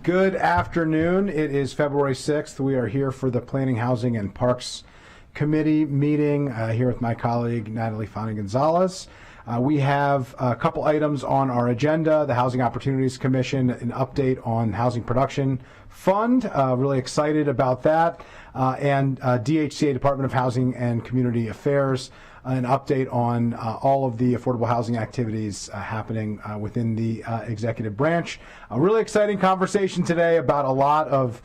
Good afternoon. It is February 6th. We are here for the Planning, Housing, and Parks Committee meeting here with my colleague, Natalie Fani-Gonzalez. We have a couple items on our agenda. The Housing Opportunities Commission, an update on Housing Production Fund. Really excited about that. And DHCA, Department of Housing and Community Affairs, an update on all of the affordable housing activities happening within the executive branch. A really exciting conversation today about a lot of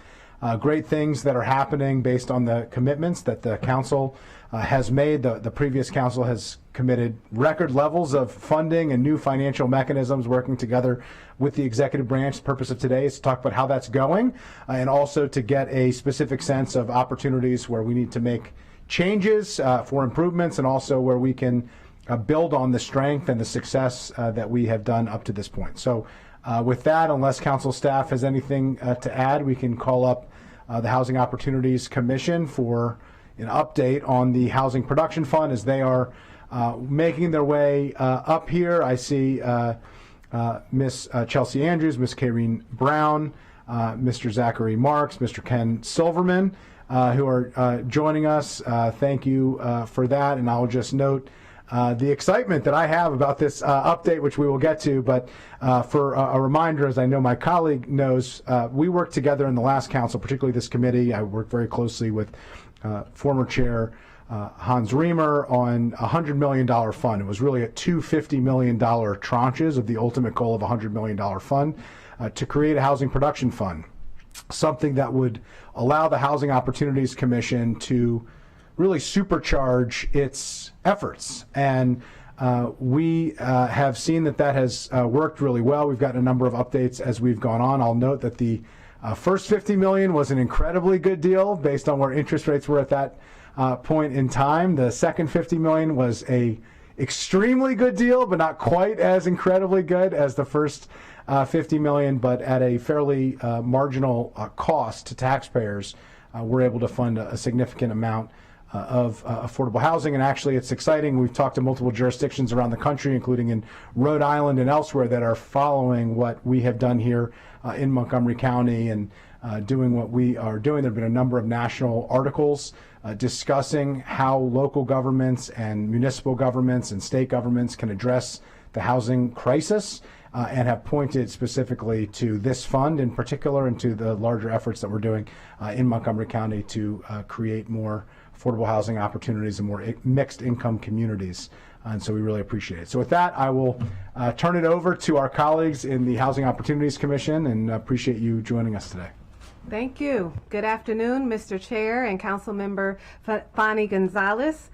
great things that are happening based on the commitments that the council has made. The previous council has committed record levels of funding and new financial mechanisms working together with the executive branch. The purpose of today is to talk about how that's going and also to get a specific sense of opportunities where we need to make changes for improvements, and also where we can build on the strength and the success that we have done up to this point. So with that, unless council staff has anything to add, we can call up the Housing Opportunities Commission for an update on the Housing Production Fund as they are making their way up here. I see Miss Chelsea Andrews, Miss Kayreen Brown, Mr. Zachary Marks, Mr. Ken Silverman, who are joining us. Thank you for that. And I'll just note the excitement that I have about this update, which we will get to. But for a reminder, as I know my colleague knows, we worked together in the last council, particularly this committee. I worked very closely with former chair Hans Riemer on a $100 million fund. It was really a two $50 million tranches of the ultimate goal of a $100 million fund to create a housing production fund, something that would allow the Housing Opportunities Commission to really supercharge its efforts. And we have seen that that has worked really well. We've gotten a number of updates as we've gone on. I'll note that the first $50 million was an incredibly good deal based on where interest rates were at that point in time. The second $50 million was a extremely good deal, but not quite as incredibly good as the first $50 million, but at a fairly marginal cost to taxpayers. We're able to fund a significant amount of affordable housing. And actually, it's exciting. We've talked to multiple jurisdictions around the country, including in Rhode Island and elsewhere, that are following what we have done here in Montgomery County and doing what we are doing. There have been a number of national articles discussing how local governments and municipal governments and state governments can address the housing crisis, and have pointed specifically to this fund in particular and to the larger efforts that we're doing in Montgomery County to create more affordable housing opportunities and more mixed income communities. And so we really appreciate it. So with that, I will turn it over to our colleagues in the Housing Opportunities Commission, and appreciate you joining us today. Thank you. Good afternoon, Mr. Chair and Councilmember Fani-Gonzalez.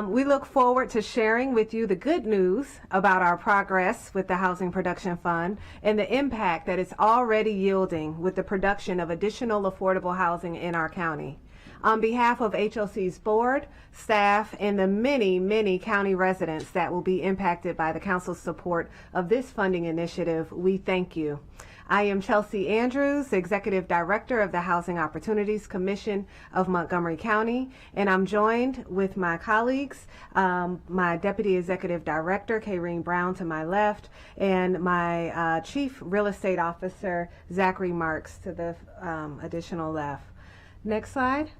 We look forward to sharing with you the good news about our progress with the Housing Production Fund and the impact that it's already yielding with the production of additional affordable housing in our county. On behalf of HOC's board, staff, and the many, many county residents that will be impacted by the council's support of this funding initiative, we thank you. I am Chelsea Andrews, Executive Director of the Housing Opportunities Commission of Montgomery County, and I'm joined with my colleagues, my Deputy Executive Director, Kayreen Brown to my left, and my Chief Real Estate Officer, Zachary Marks to the additional left. Next slide.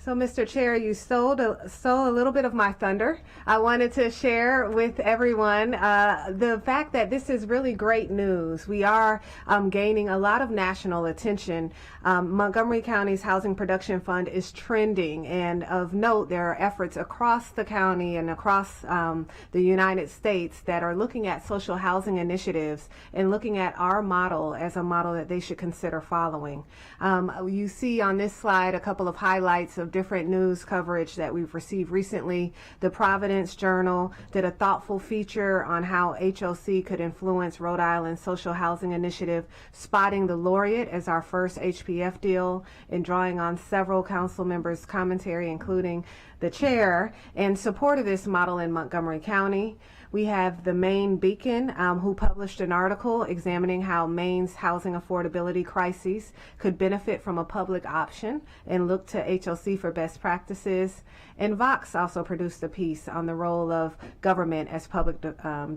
So, Mr. Chair, you stole a little bit of my thunder. I wanted to share with everyone the fact that this is really great news. We are gaining a lot of national attention. Montgomery County's Housing Production Fund is trending, and of note, there are efforts across the county and across the United States that are looking at social housing initiatives and looking at our model as a model that they should consider following. You see on this slide a couple of highlights of different news coverage that we've received recently. The Providence Journal did a thoughtful feature on how HOC could influence Rhode Island's social housing initiative, spotting the laureate as our first HPF deal and drawing on several council members' commentary, including the chair, in support of this model in Montgomery County. We have the Maine Beacon, who published an article examining how Maine's housing affordability crises could benefit from a public option and look to HOC for best practices. And Vox also produced a piece on the role of government as public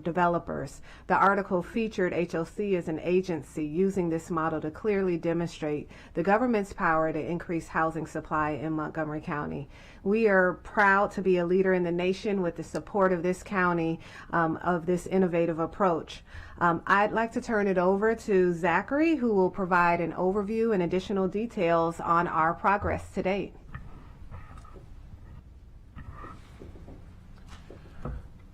developers. The article featured HOC as an agency using this model to clearly demonstrate the government's power to increase housing supply in Montgomery County. We are proud to be a leader in the nation with the support of this county of this innovative approach. I'd like to turn it over to Zachary, who will provide an overview and additional details on our progress to date.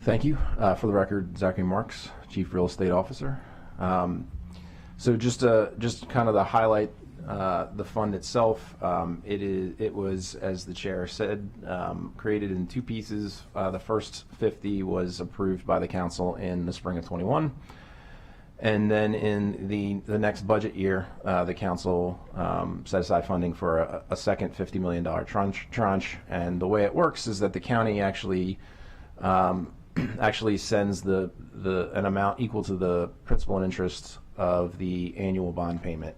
Thank you. For the record, Zachary Marks, Chief Real Estate Officer. So just kind of to highlight the fund itself, it was, as the chair said, created in two pieces. The first 50 was approved by the council in the spring of 21. And then in the next budget year, the council set aside funding for a second $50 million tranche. And the way it works is that the county actually sends an amount equal to the principal and interest of the annual bond payment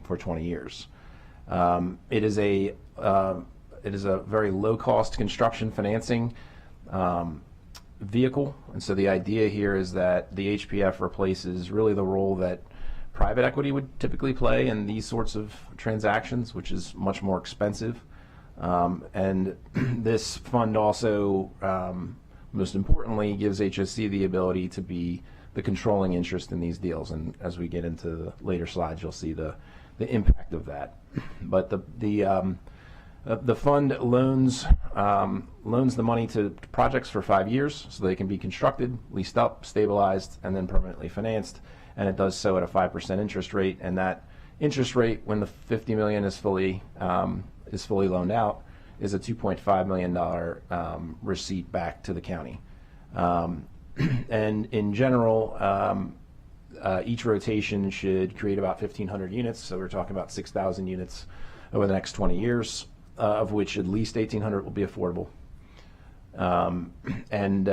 for 20 years. It is a very low cost construction financing vehicle, and so the idea here is that the HPF replaces really the role that private equity would typically play in these sorts of transactions, which is much more expensive. And this fund also, most importantly, gives HSC the ability to be the controlling interest in these deals. And as we get into the later slides, you'll see the impact of that. But the fund loans the money to projects for 5 years, so they can be constructed, leased up, stabilized, and then permanently financed. And it does so at a 5% interest rate. And that interest rate, when the $50 million is fully loaned out, is a $2.5 million receipt back to the county. And in general, each rotation should create about 1,500 units. So we're talking about 6,000 units over the next 20 years, of which at least 1,800 will be affordable. And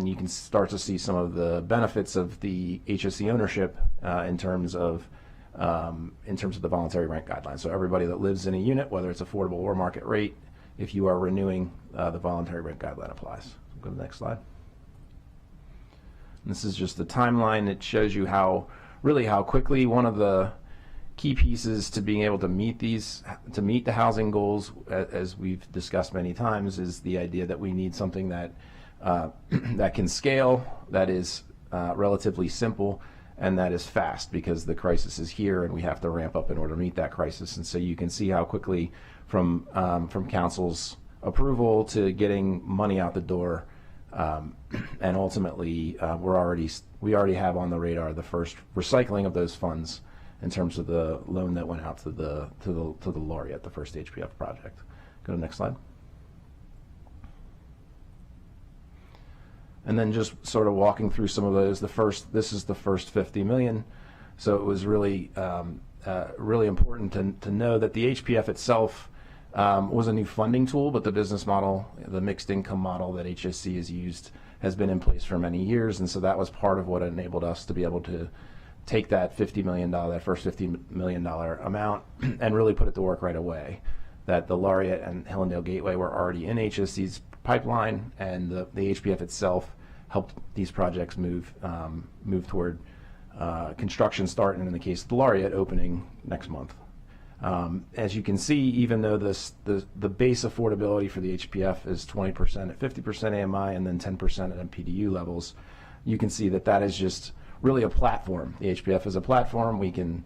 you can start to see some of the benefits of the HSC ownership in terms of the voluntary rent guidelines. So everybody that lives in a unit, whether it's affordable or market rate, if you are renewing, the voluntary rent guideline applies. Go to the next slide. And this is just the timeline. It shows you how quickly one of the key pieces to being able to meet the housing goals, as we've discussed many times, is the idea that we need something that that can scale, that is relatively simple, and that is fast, because the crisis is here and we have to ramp up in order to meet that crisis. And so you can see how quickly from council's approval to getting money out the door, and ultimately we already have on the radar the first recycling of those funds in terms of the loan that went out to the Laureate, the first HPF project. Go to the next slide. And then just sort of walking through some of those. This is the first 50 million. So it was really really important to know that the HPF itself was a new funding tool, but the business model, the mixed income model that HSC has used, has been in place for many years. And so that was part of what enabled us to be able to take that $50 million, that first $50 million amount, and really put it to work right away. That the Laureate and Hillendale Gateway were already in HSC's pipeline, and the HPF itself helped these projects move toward construction start, and in the case of the Laureate, opening next month. As you can see, even though the base affordability for the HPF is 20% at 50% AMI and then 10% at PDU levels, you can see that is just really a platform. The HPF is a platform. We can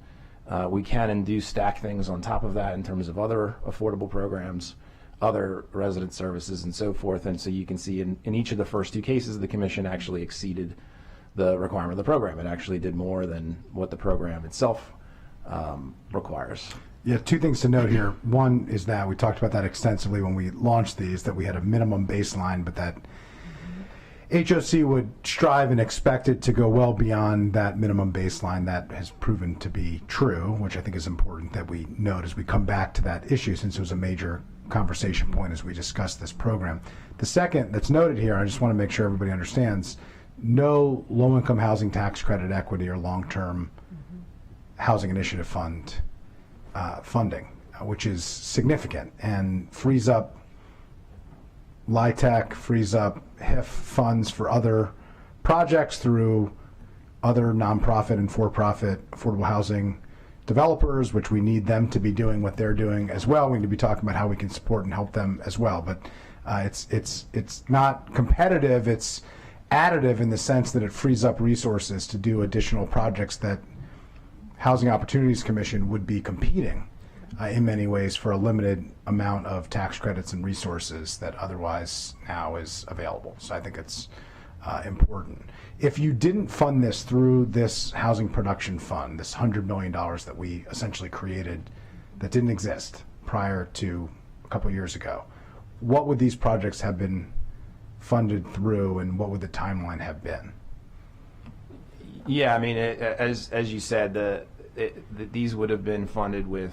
and do stack things on top of that in terms of other affordable programs, other resident services, and so forth. And so you can see in each of the first two cases, the commission actually exceeded the requirement of the program. It actually did more than what the program itself requires. Yeah, two things to note here. One is that we talked about that extensively when we launched these, that we had a minimum baseline, but that HOC would strive and expect it to go well beyond that minimum baseline. That has proven to be true, which I think is important that we note as we come back to that issue, since it was a major conversation point as we discussed this program. The second that's noted here, I just want to make sure everybody understands, no low-income housing tax credit equity or long-term housing initiative fund funding, which is significant and frees up LIHTC, frees up HIF funds for other projects through other nonprofit and for-profit affordable housing developers, which we need them to be doing what they're doing as well. We need to be talking about how we can support and help them as well. But it's not competitive. It's additive in the sense that it frees up resources to do additional projects that Housing Opportunities Commission would be competing in many ways for a limited amount of tax credits and resources that otherwise now is available. So I think it's important. If you didn't fund this through this housing production fund, this $100 million that we essentially created that didn't exist prior to a couple of years ago, what would these projects have been funded through, and what would the timeline have been? Yeah, I mean, as you said, these would have been funded with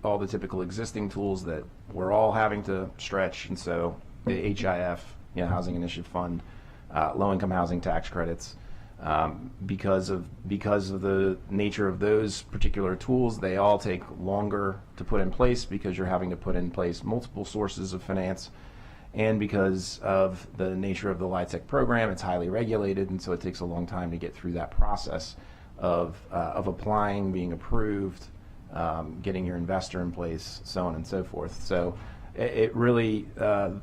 all the typical existing tools that we're all having to stretch, and so the HIF, Housing Initiative Fund, low-income housing tax credits, because of the nature of those particular tools, they all take longer to put in place because you're having to put in place multiple sources of finance, and because of the nature of the LIHTC program, it's highly regulated, and so it takes a long time to get through that process of applying, being approved, getting your investor in place, so on and so forth. So it really I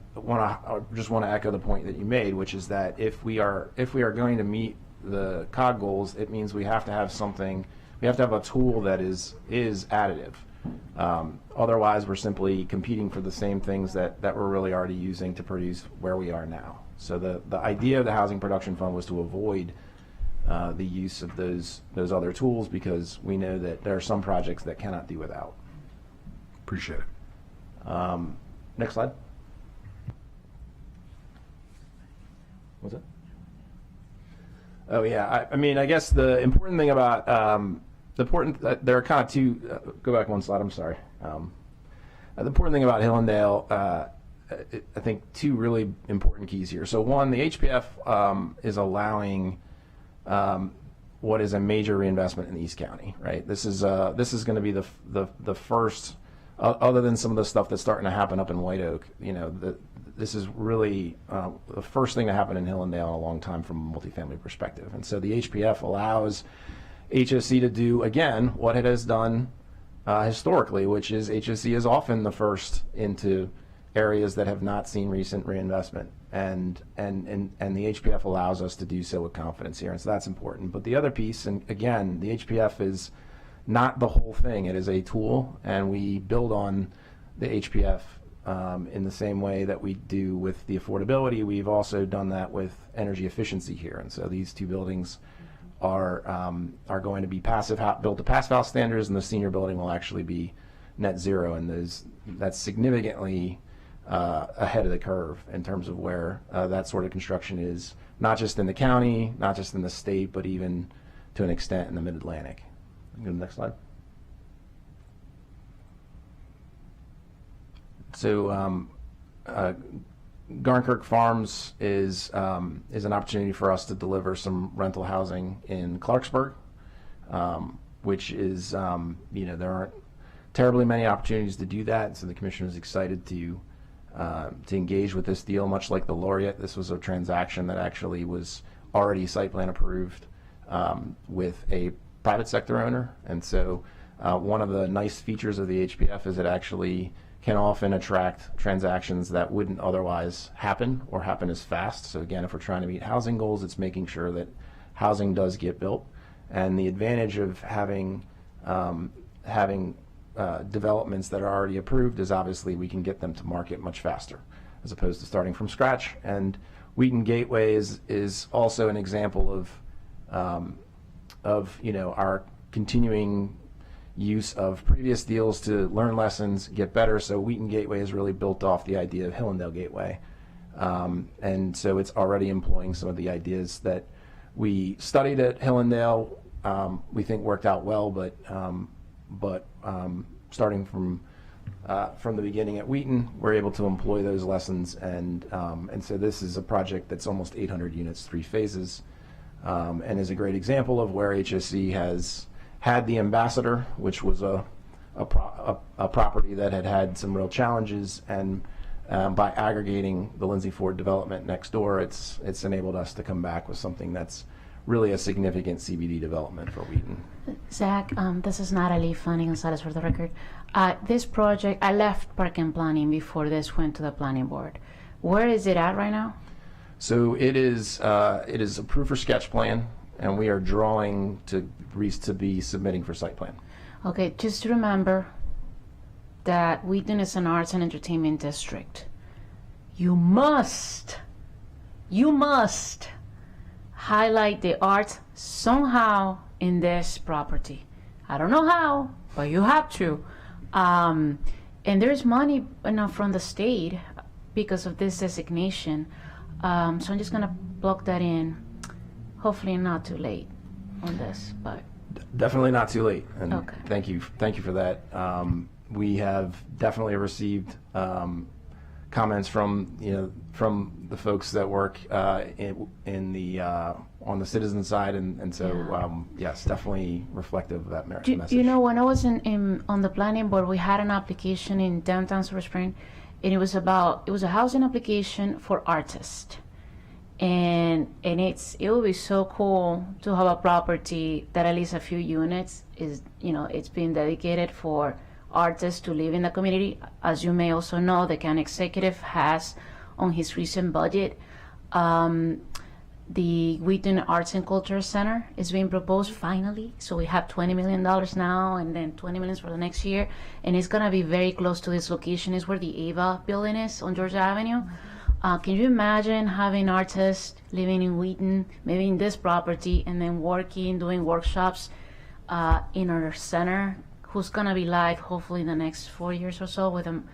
just want to echo the point that you made, which is that if we are going to meet the COG goals, it means we have to have something. We have to have a tool that is additive. Otherwise, we're simply competing for the same things that we're really already using to produce where we are now. So the idea of the Housing Production Fund was to avoid the use of those other tools, because we know that there are some projects that cannot do without. Appreciate it. Next slide. What's that? Oh yeah, I mean, I guess the important thing about there are kind of two. Go back one slide. I'm sorry. The important thing about Hillendale, I think two really important keys here. So one, the HPF is allowing what is a major reinvestment in East County, right? This is going to be the first, other than some of the stuff that's starting to happen up in White Oak. This is really the first thing to happen in Hillendale in a long time from a multifamily perspective. And so the HPF allows HSC to do, again, what it has done historically, which is HSC is often the first into areas that have not seen recent reinvestment. And the HPF allows us to do so with confidence here. And so that's important. But the other piece, and again, the HPF is not the whole thing. It is a tool, and we build on the HPF in the same way that we do with the affordability. We've also done that with energy efficiency here. And so these two buildings are going to be built to passive house standards, and the senior building will actually be net zero. And that's significantly ahead of the curve in terms of where that sort of construction is, not just in the county, not just in the state, but even to an extent in the Mid-Atlantic. Go to the next slide. So Garnkirk Farms is an opportunity for us to deliver some rental housing in Clarksburg, which is, there aren't terribly many opportunities to do that. So the commission is excited to engage with this deal, much like the Laureate. This was a transaction that actually was already site plan approved with a private sector owner. And so one of the nice features of the HPF is it actually can often attract transactions that wouldn't otherwise happen or happen as fast. So again, if we're trying to meet housing goals, it's making sure that housing does get built. And the advantage of having developments that are already approved is obviously we can get them to market much faster as opposed to starting from scratch. And Wheaton Gateway is also an example of our continuing use of previous deals to learn lessons, get better. So Wheaton Gateway is really built off the idea of Hillendale Gateway. And so it's already employing some of the ideas that we studied at Hillendale, we think worked out well, but starting from from the beginning at Wheaton. We're able to employ those lessons, and so this is a project that's almost 800 units, 3 phases, and is a great example of where HSE has had the Ambassador, which was a property that had some real challenges, and by aggregating the Lindsay Ford development next door, it's enabled us to come back with something that's really a significant CBD development for Wheaton. Zach, this is Natalie Fanny Gonzalez for the record. This project, I left Park and Planning before this went to the Planning Board. Where is it at right now? So it is approved for sketch plan, and we are drawing to be submitting for site plan. Okay, just to remember that Wheaton is an arts and entertainment district. You must highlight the arts somehow in this property. I don't know how, but you have to. And there's money enough from the state because of this designation. So I'm just gonna plug that in. Hopefully not too late on this, but. Definitely not too late, and Okay. thank you for that. We have definitely received comments from the folks that work in the on the citizen side, and so yes, definitely reflective of that message. You know, when I was on the planning board, we had an application in downtown Silver Spring, and it was a housing application for artists. And it would be so cool to have a property that at least a few units is, it's being dedicated for artists to live in the community. As you may also know, the county executive has on his recent budget, the Wheaton Arts and Culture Center is being proposed finally. So we have $20 million now, and then $20 million for the next year. And it's gonna be very close to this location. It's where the Ava building is on Georgia Avenue. Can you imagine having artists living in Wheaton, maybe in this property, and then doing workshops in our center, who's gonna be live hopefully in the next 4 years or so with them.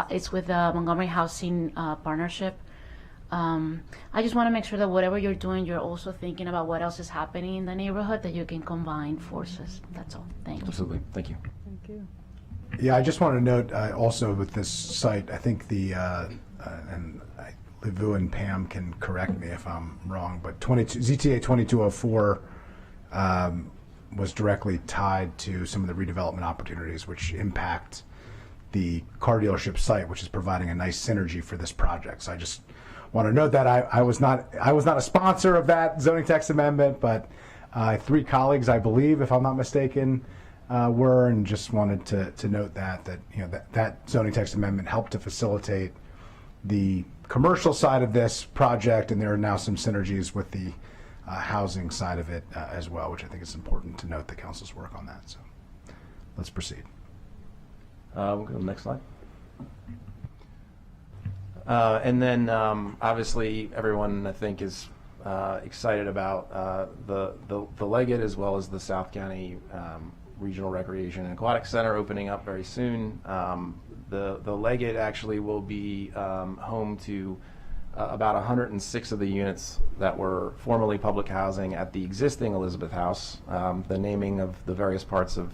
It's with the Montgomery Housing Partnership. I just wanna make sure that whatever you're doing, you're also thinking about what else is happening in the neighborhood, that you can combine forces. That's all, thank you. Absolutely, thank you. Thank you. Yeah, I just want to note also with this site, I think and Livu and Pam can correct me if I'm wrong, but ZTA 2204 was directly tied to some of the redevelopment opportunities which impact the car dealership site, which is providing a nice synergy for this project. So I just want to note that I was not a sponsor of that zoning text amendment, but 3 colleagues, I believe, if I'm not mistaken, were, and just wanted to note that zoning text amendment helped to facilitate the commercial side of this project, and there are now some synergies with the housing side of it as well, which I think is important to note the council's work on that. So let's proceed. We'll go to the next slide. And then obviously everyone, I think, is excited about the Leggett as well as the South County Regional Recreation and Aquatic Center opening up very soon. The Leggett actually will be home to about 106 of the units that were formerly public housing at the existing Elizabeth House. The naming of the various parts of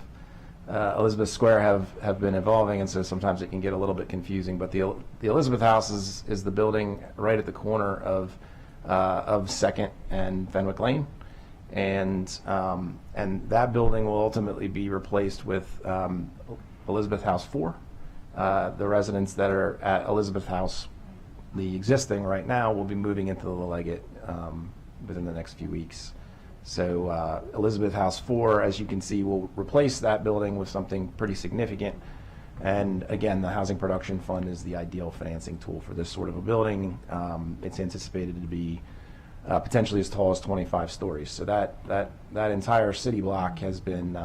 Elizabeth Square have been evolving, and so sometimes it can get a little bit confusing. But the Elizabeth House is the building right at the corner of 2nd and Fenwick Lane, and that building will ultimately be replaced with Elizabeth House 4. The residents that are at Elizabeth House, the existing right now, will be moving into the Leggett within the next few weeks. So Elizabeth House 4, as you can see, will replace that building with something pretty significant. And again, the Housing Production Fund is the ideal financing tool for this sort of a building. It's anticipated to be potentially as tall as 25 stories. So that entire city block has been,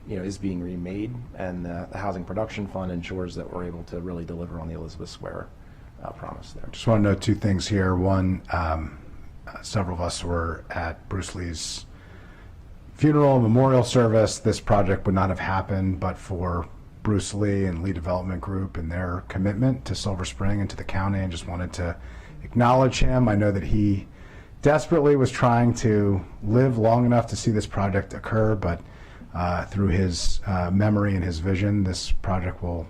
is being remade, and the Housing Production Fund ensures that we're able to really deliver on the Elizabeth Square promise there. Just want to note 2 things here. One, several of us were at Bruce Lee's funeral and memorial service. This project would not have happened but for Bruce Lee and Lee Development Group and their commitment to Silver Spring and to the county, and just wanted to acknowledge him. I know that he desperately was trying to live long enough to see this project occur, but through his memory and his vision, this project will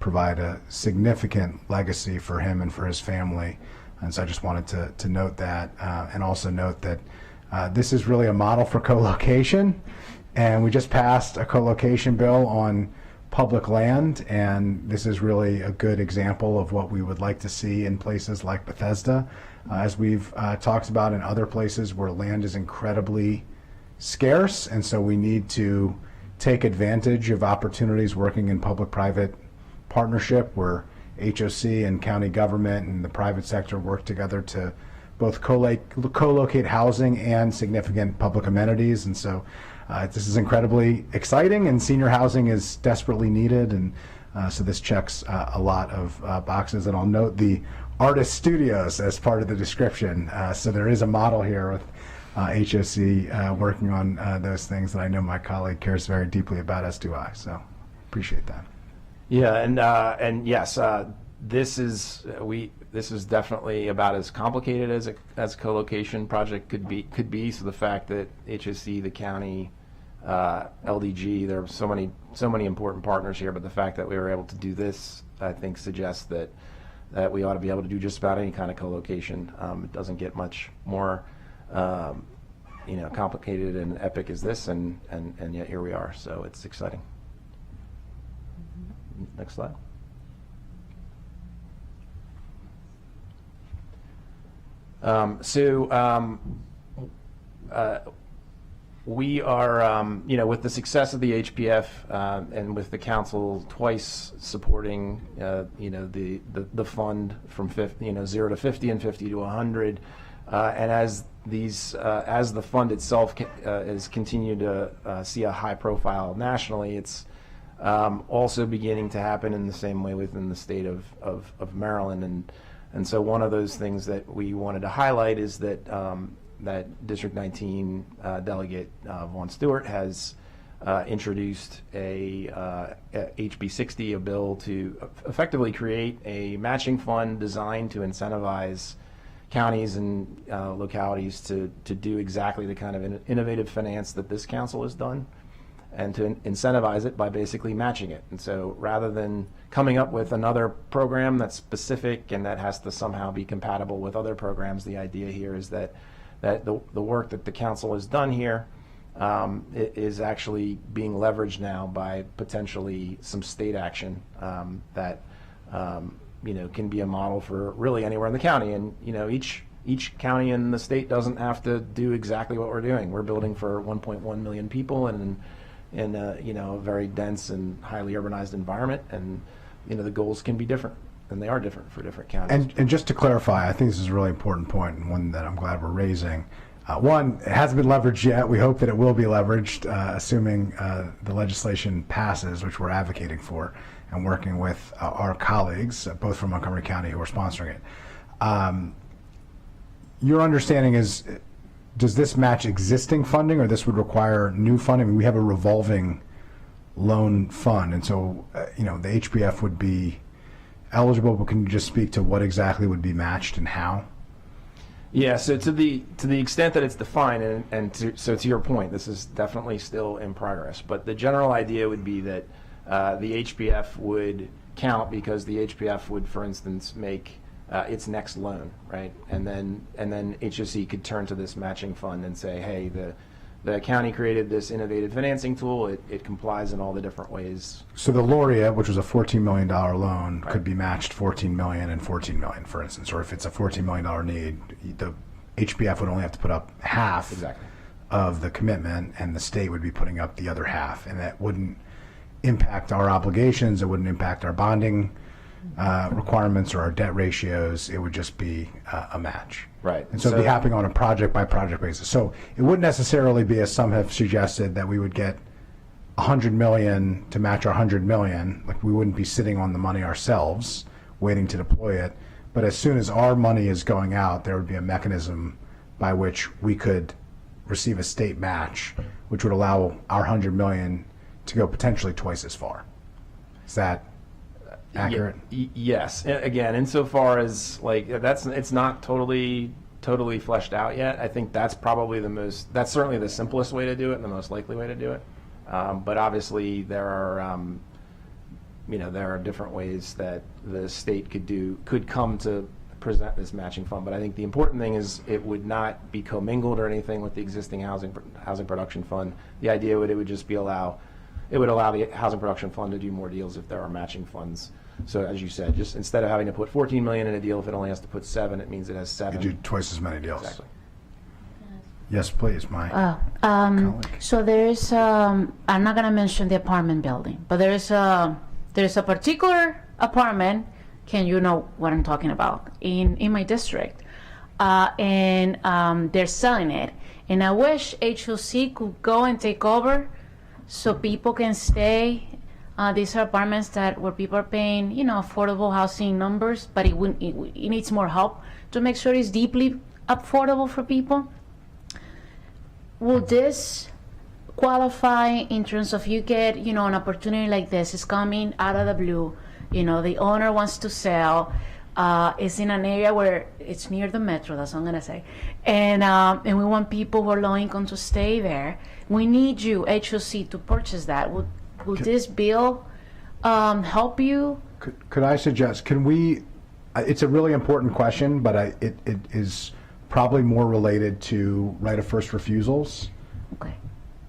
provide a significant legacy for him and for his family. And so I just wanted to note that, and also note that this is really a model for co-location. And we just passed a co-location bill on public land, and this is really a good example of what we would like to see in places like Bethesda, as we've talked about in other places where land is incredibly scarce, and so we need to take advantage of opportunities working in public-private partnership where HOC and county government and the private sector work together to both co-locate housing and significant public amenities. And so this is incredibly exciting, and senior housing is desperately needed, and so this checks a lot of boxes. And I'll note the artist studios as part of the description. So there is a model here with HOC working on those things that I know my colleague cares very deeply about, as do I. So appreciate that. Yeah, and yes, this is definitely about as complicated as a co-location project could be. So the fact that HOC, the county, LDG, there are so many important partners here, but the fact that we were able to do this, I think, suggests that we ought to be able to do just about any kind of co-location. It doesn't get much more complicated and epic as this, and yet here we are. So it's exciting. Next slide. We are, with the success of the HPF and with the council twice supporting, the fund from 0 to 50 and 50 to 100, and as the fund itself has continued to see a high profile nationally, it's also beginning to happen in the same way within the state of Maryland, and so one of those things that we wanted to highlight is that that District 19 delegate Vaughn Stewart has introduced a HB 60, a bill to effectively create a matching fund designed to incentivize counties and localities to do exactly the kind of innovative finance that this council has done, and to incentivize it by basically matching it. And so rather than coming up with another program that's specific and that has to somehow be compatible with other programs, the idea here is that the work that the council has done here is actually being leveraged now by potentially some state action that can be a model for really anywhere in the county. And each county in the state doesn't have to do exactly what we're doing. We're building for 1.1 million people and in a very dense and highly urbanized environment, and the goals can be different. And they are different for different counties. And just to clarify, I think this is a really important point, and one that I'm glad we're raising. One, it hasn't been leveraged yet. We hope that it will be leveraged, assuming the legislation passes, which we're advocating for, and working with our colleagues, both from Montgomery County, who are sponsoring it. Your understanding is, does this match existing funding, or this would require new funding? I mean, we have a revolving loan fund, and so the HPF would be eligible, but can you just speak to what exactly would be matched and how? Yeah, so to the extent that it's defined, so to your point, this is definitely still in progress, but the general idea would be that the HPF would count because the HPF would, for instance, make its next loan, right? And then HOC could turn to this matching fund and say, hey, the county created this innovative financing tool. It complies in all the different ways. So the Laureate, which was a $14 million loan, could be matched $14 million and $14 million, for instance. Or if it's a $14 million need, the HPF would only have to put up half of the commitment, and the state would be putting up the other half. And that wouldn't impact our obligations. It wouldn't impact our bonding requirements or our debt ratios. It would just be a match. Right. And so it'd be happening on a project by project basis. So it wouldn't necessarily be, as some have suggested, that we would get $100 million to match our $100 million. Like, we wouldn't be sitting on the money ourselves waiting to deploy it. But as soon as our money is going out, there would be a mechanism by which we could receive a state match, which would allow our $100 million to go potentially twice as far. Is that accurate? Yes. Again, insofar as it's not totally fleshed out yet. I think that's probably that's certainly the simplest way to do it and the most likely way to do it. But obviously there are there are different ways that the state could come to present this matching fund. But I think the important thing is it would not be commingled or anything with the existing housing production fund. The idea it would just be it would allow the housing production fund to do more deals if there are matching funds. So as you said, just instead of having to put 14 million in a deal, if it only has to put 7, it means it has 7. You do twice as many deals. Exactly. Yes, please, my colleague. So there's, I'm not gonna mention the apartment building, but there's a particular apartment, Ken, you know what I'm talking about, in my district. And they're selling it. And I wish HOC could go and take over so people can stay. These are apartments where people are paying, affordable housing numbers, but it needs more help to make sure it's deeply affordable for people. Will this qualify in terms of you get, an opportunity like this is coming out of the blue, the owner wants to sell, it's in an area where it's near the metro, that's what I'm gonna say, and we want people who are low income to stay there. We need you, HOC, to purchase that. Would this bill help you? Could I suggest, it's a really important question, but it is probably more related to right of first refusals. Okay.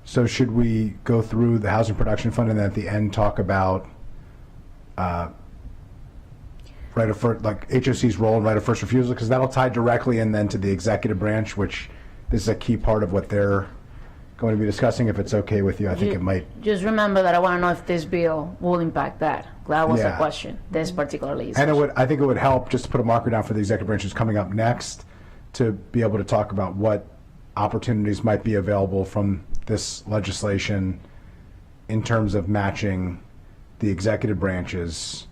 So should we go through the housing production fund and then at the end talk about right of first, like HOC's role in right of first refusal? Because that'll tie directly in then to the executive branch, which this is a key part of what they're going to be discussing. If it's okay with you, I think it might. Just remember that I want to know if this bill will impact that. That was the question, this particular legislation. And I think it would help just to put a marker down for the executive branch who's coming up next to be able to talk about what opportunities might be available from this legislation in terms of matching the executive branch's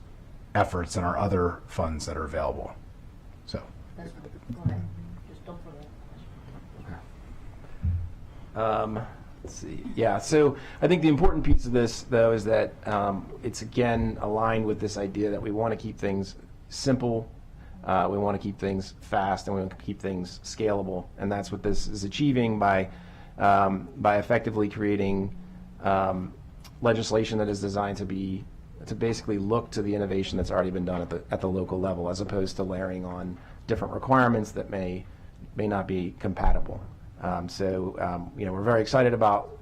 efforts and our other funds that are available. So. Go ahead. Just don't forget. Let's see. Yeah, so I think the important piece of this, though, is that it's, again, aligned with this idea that we want to keep things simple, we want to keep things fast, and we want to keep things scalable. And that's what this is achieving by effectively creating legislation that is designed to basically look to the innovation that's already been done at the local level, as opposed to layering on different requirements that may not be compatible. We're very excited about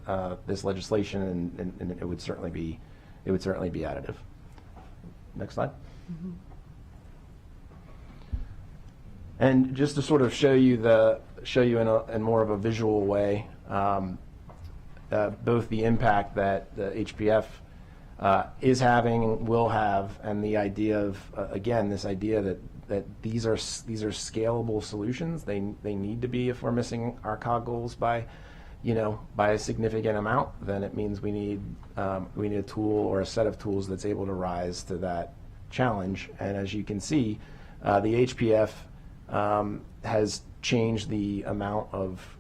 this legislation, and it would certainly be additive. Next slide. Mm-hmm. And just to sort of show you in more of a visual way, both the impact that the HPF is having, will have, and the idea of this idea that these are scalable solutions. They need to be. If we're missing our COG goals by a significant amount, then it means we need a tool or a set of tools that's able to rise to that challenge. And as you can see, the HPF has changed the amount of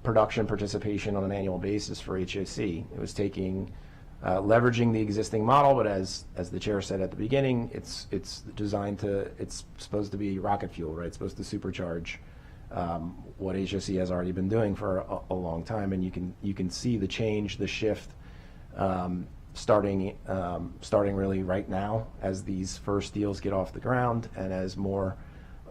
production participation on an annual basis for HOC. It was leveraging the existing model, but as the chair said at the beginning, it's supposed to be rocket fuel, right? It's supposed to supercharge what HOC has already been doing for a long time, and you can see the change, the shift, starting really right now as these first deals get off the ground, and as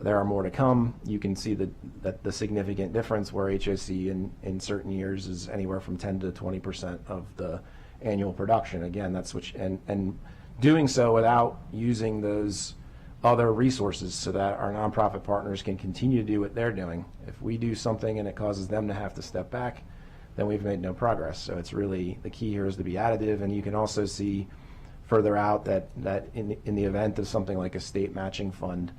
there are more to come. You can see that the significant difference where HOC in certain years is anywhere from 10 to 20% of the annual production. Again, that's and doing so without using those other resources so that our nonprofit partners can continue to do what they're doing. If we do something and it causes them to have to step back, then we've made no progress. So it's really, the key here is to be additive. And you can also see further out that in the event of something like a state matching fund,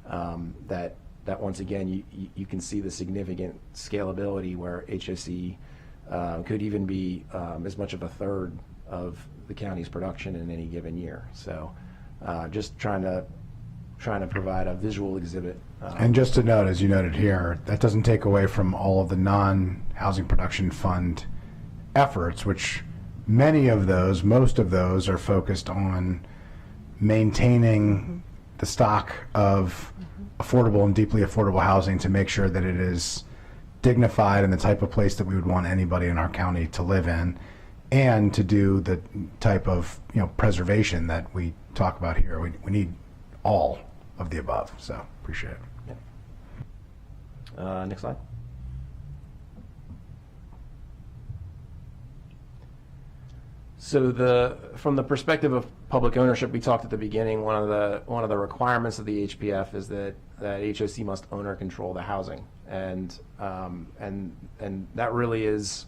that once again you can see the significant scalability where HOC could even be as much of a third of the county's production in any given year. So just trying to provide a visual exhibit. And just to note, as you noted here, that doesn't take away from all of the non-housing production fund efforts, which most of those are focused on maintaining the stock of affordable and deeply affordable housing to make sure that it is dignified and the type of place that we would want anybody in our county to live in. and to do the type of preservation that we talk about here. We need all of the above. So appreciate it. Next slide. So from the perspective of public ownership, we talked at the beginning. One of the requirements of the HPF is that HOC must own or control the housing, and that really is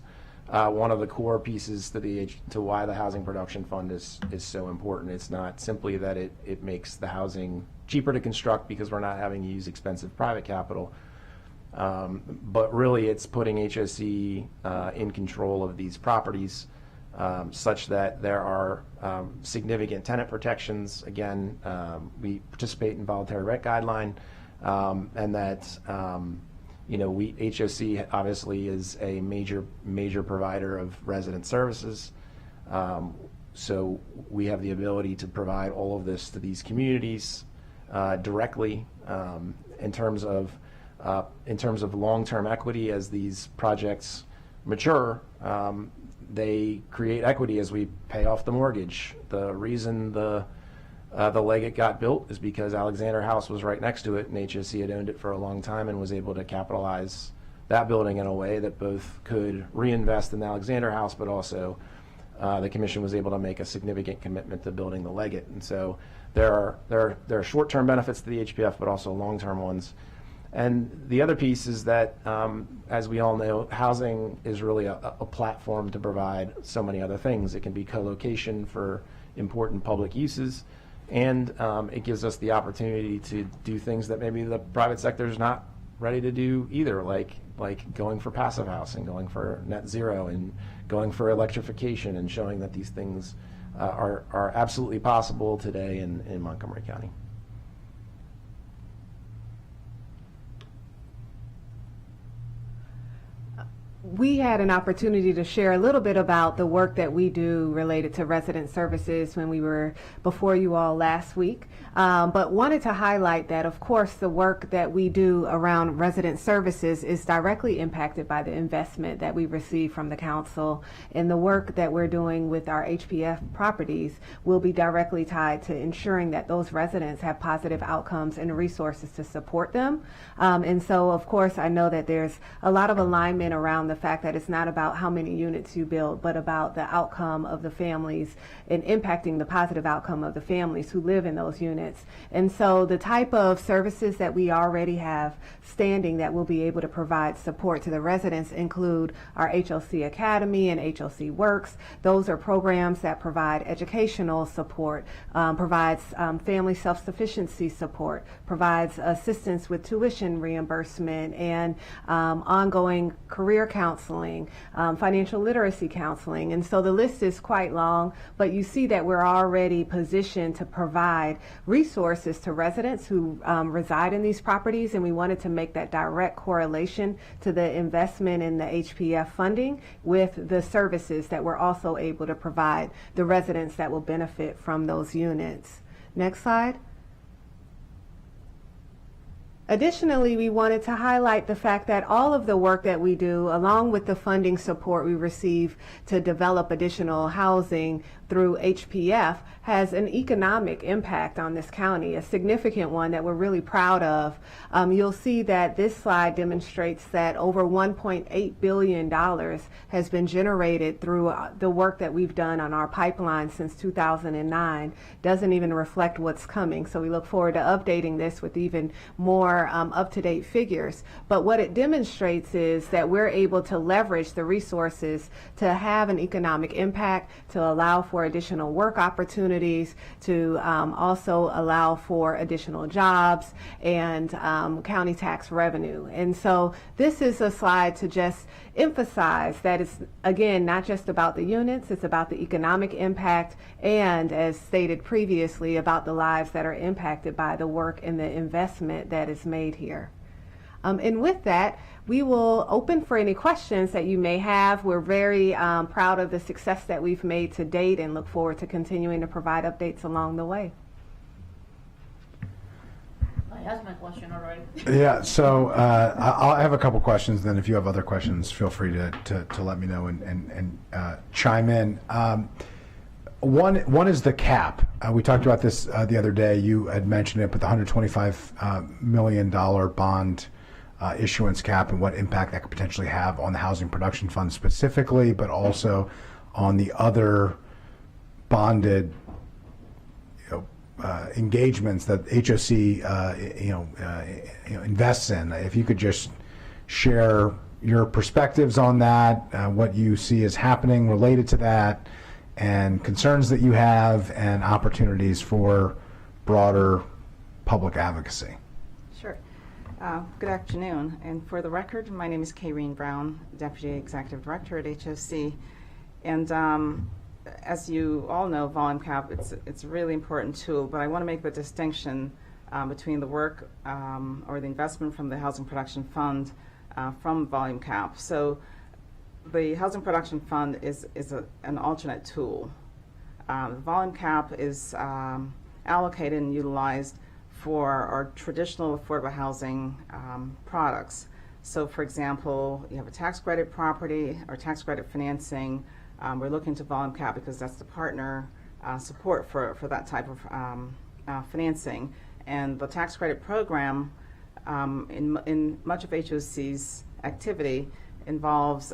one of the core pieces to why the Housing Production Fund is so important. It's not simply that it makes the housing cheaper to construct because we're not having to use expensive private capital, but really it's putting HOC in control of these properties. Such that there are significant tenant protections. Again, we participate in voluntary rent guideline, and that HOC obviously is a major provider of resident services. So we have the ability to provide all of this to these communities directly in terms of long-term equity as these projects mature. They create equity as we pay off the mortgage. The reason the Leggett got built is because Alexander House was right next to it, and HOC had owned it for a long time and was able to capitalize that building in a way that both could reinvest in the Alexander House, but also the commission was able to make a significant commitment to building the Leggett. And so there are short-term benefits to the HPF, but also long-term ones. And the other piece is that, as we all know, housing is really a platform to provide so many other things. It can be co-location for important public uses, and it gives us the opportunity to do things that maybe the private sector is not ready to do either, like going for passive housing, going for net zero, and going for electrification, and showing that these things are absolutely possible today in Montgomery County. We had an opportunity to share a little bit about the work that we do related to resident services when we were before you all last week, but wanted to highlight that, of course, the work that we do around resident services is directly impacted by the investment that we receive from the council, and the work that we're doing with our HPF properties will be directly tied to ensuring that those residents have positive outcomes and resources to support them. And so, of course, I know that there's a lot of alignment around the fact that it's not about how many units you build, but about the outcome of the families and impacting the positive outcome of the families who live in those units. And so the type of services that we already have standing that will be able to provide support to the residents include our HOC Academy and HOC Works. Those are programs that provide educational support, provides family self-sufficiency support, provides assistance with tuition reimbursement, and ongoing career counseling, financial literacy counseling. And so the list is quite long, but you see that we're already positioned to provide resources to residents who reside in these properties, and we wanted to make that direct correlation to the investment in the HPF funding with the services that we're also able to provide the residents that will benefit from those units. Next slide. Additionally, we wanted to highlight the fact that all of the work that we do, along with the funding support we receive to develop additional housing through HPF, has an economic impact on this county, a significant one that we're really proud of. You'll see that this slide demonstrates that over $1.8 billion has been generated through the work that we've done on our pipeline since 2009. Doesn't even reflect what's coming, so we look forward to updating this with even more up-to-date figures. But what it demonstrates is that we're able to leverage the resources to have an economic impact, to allow for additional work opportunities, to also allow for additional jobs and county tax revenue. And so this is a slide to just emphasize that it's, again, not just about the units, it's about the economic impact, and as stated previously, about the lives that are impacted by the work and the investment that is made here. And with that, we will open for any questions that you may have. We're very proud of the success that we've made to date and look forward to continuing to provide updates along the way. I I asked my question already. Yeah, so I have a couple questions. Then, if you have other questions, feel free to let me know and chime in. One is the cap. We talked about this the other day. You had mentioned it, but the $125 million bond issuance cap and what impact that could potentially have on the Housing Production Fund specifically, but also on the other bonded engagements that HOC invests in. If you could just share your perspectives on that, what you see as happening related to that, and concerns that you have, and opportunities for broader public advocacy. Sure. Good afternoon. And for the record, my name is Kayreen Brown, Deputy Executive Director at HOC. And as you all know, volume cap, it's a really important tool, but I want to make the distinction between the work or the investment from the Housing Production Fund from volume cap. So the Housing Production Fund is an alternate tool. The volume cap is allocated and utilized for our traditional affordable housing products. So for example, you have a tax credit property or tax credit financing. We're looking to volume cap because that's the partner support for that type of financing. And the tax credit program in much of HOC's activity involves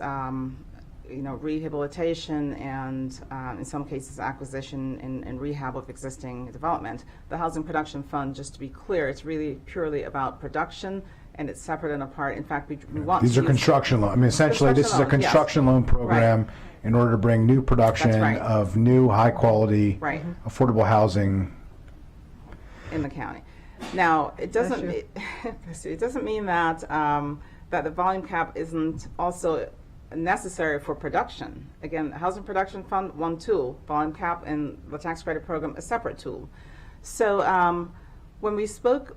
rehabilitation and in some cases acquisition and rehab of existing development. The Housing Production Fund, just to be clear, it's really purely about production, and it's separate and apart. In fact, we want These are construction loans. I mean, essentially, this is a construction loan program in order to bring new production of new, high-quality, affordable housing in the county. Now, it doesn't it doesn't mean that that the volume cap isn't also necessary for production. Again, the Housing Production Fund, one tool, volume cap and the tax credit program, a separate tool. So when we spoke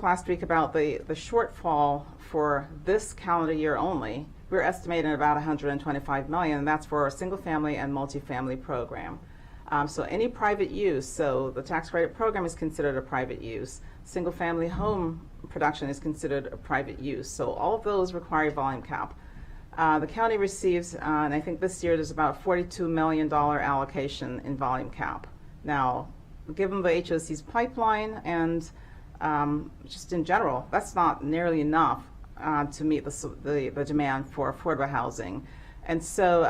last week about the shortfall for this calendar year only, we're estimating about $125 million, and that's for a single-family and multifamily program. So any private use, so the tax credit program is considered a private use. Single-family home production is considered a private use. So all of those require volume cap. The county receives, and I think this year there's about $42 million allocation in volume cap. Now, given the HOC's pipeline and just in general, that's not nearly enough to meet the demand for affordable housing. And so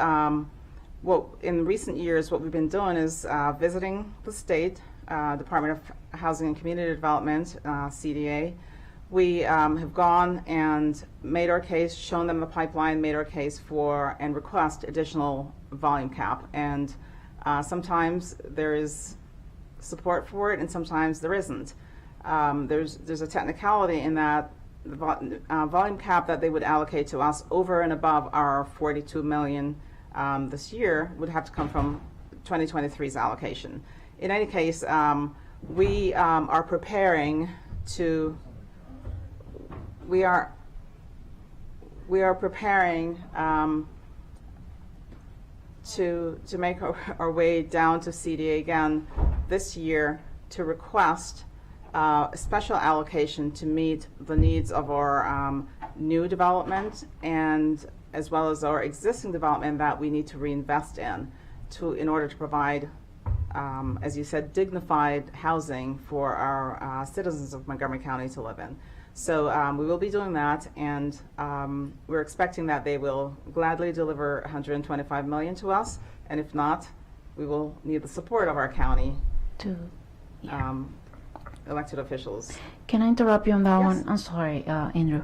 in recent years, what we've been doing is visiting the state Department of Housing and Community Development, CDA. We have gone and made our case, shown them the pipeline, made our case for and request additional volume cap. And sometimes there is support for it, and sometimes there isn't. There's a technicality in that the volume cap that they would allocate to us over and above our $42 million this year would have to come from 2023's allocation. In any case, we are preparing to. We are preparing to make our way down to CDA again this year to request a special allocation to meet the needs of our new development and as well as our existing development that we need to reinvest in order to provide, as you said, dignified housing for our citizens of Montgomery County to live in. So we will be doing that, and we're expecting that they will gladly deliver $125 million to us, and if not, we will need the support of our county elected officials. Can I interrupt you on that one? I'm sorry, Andrew.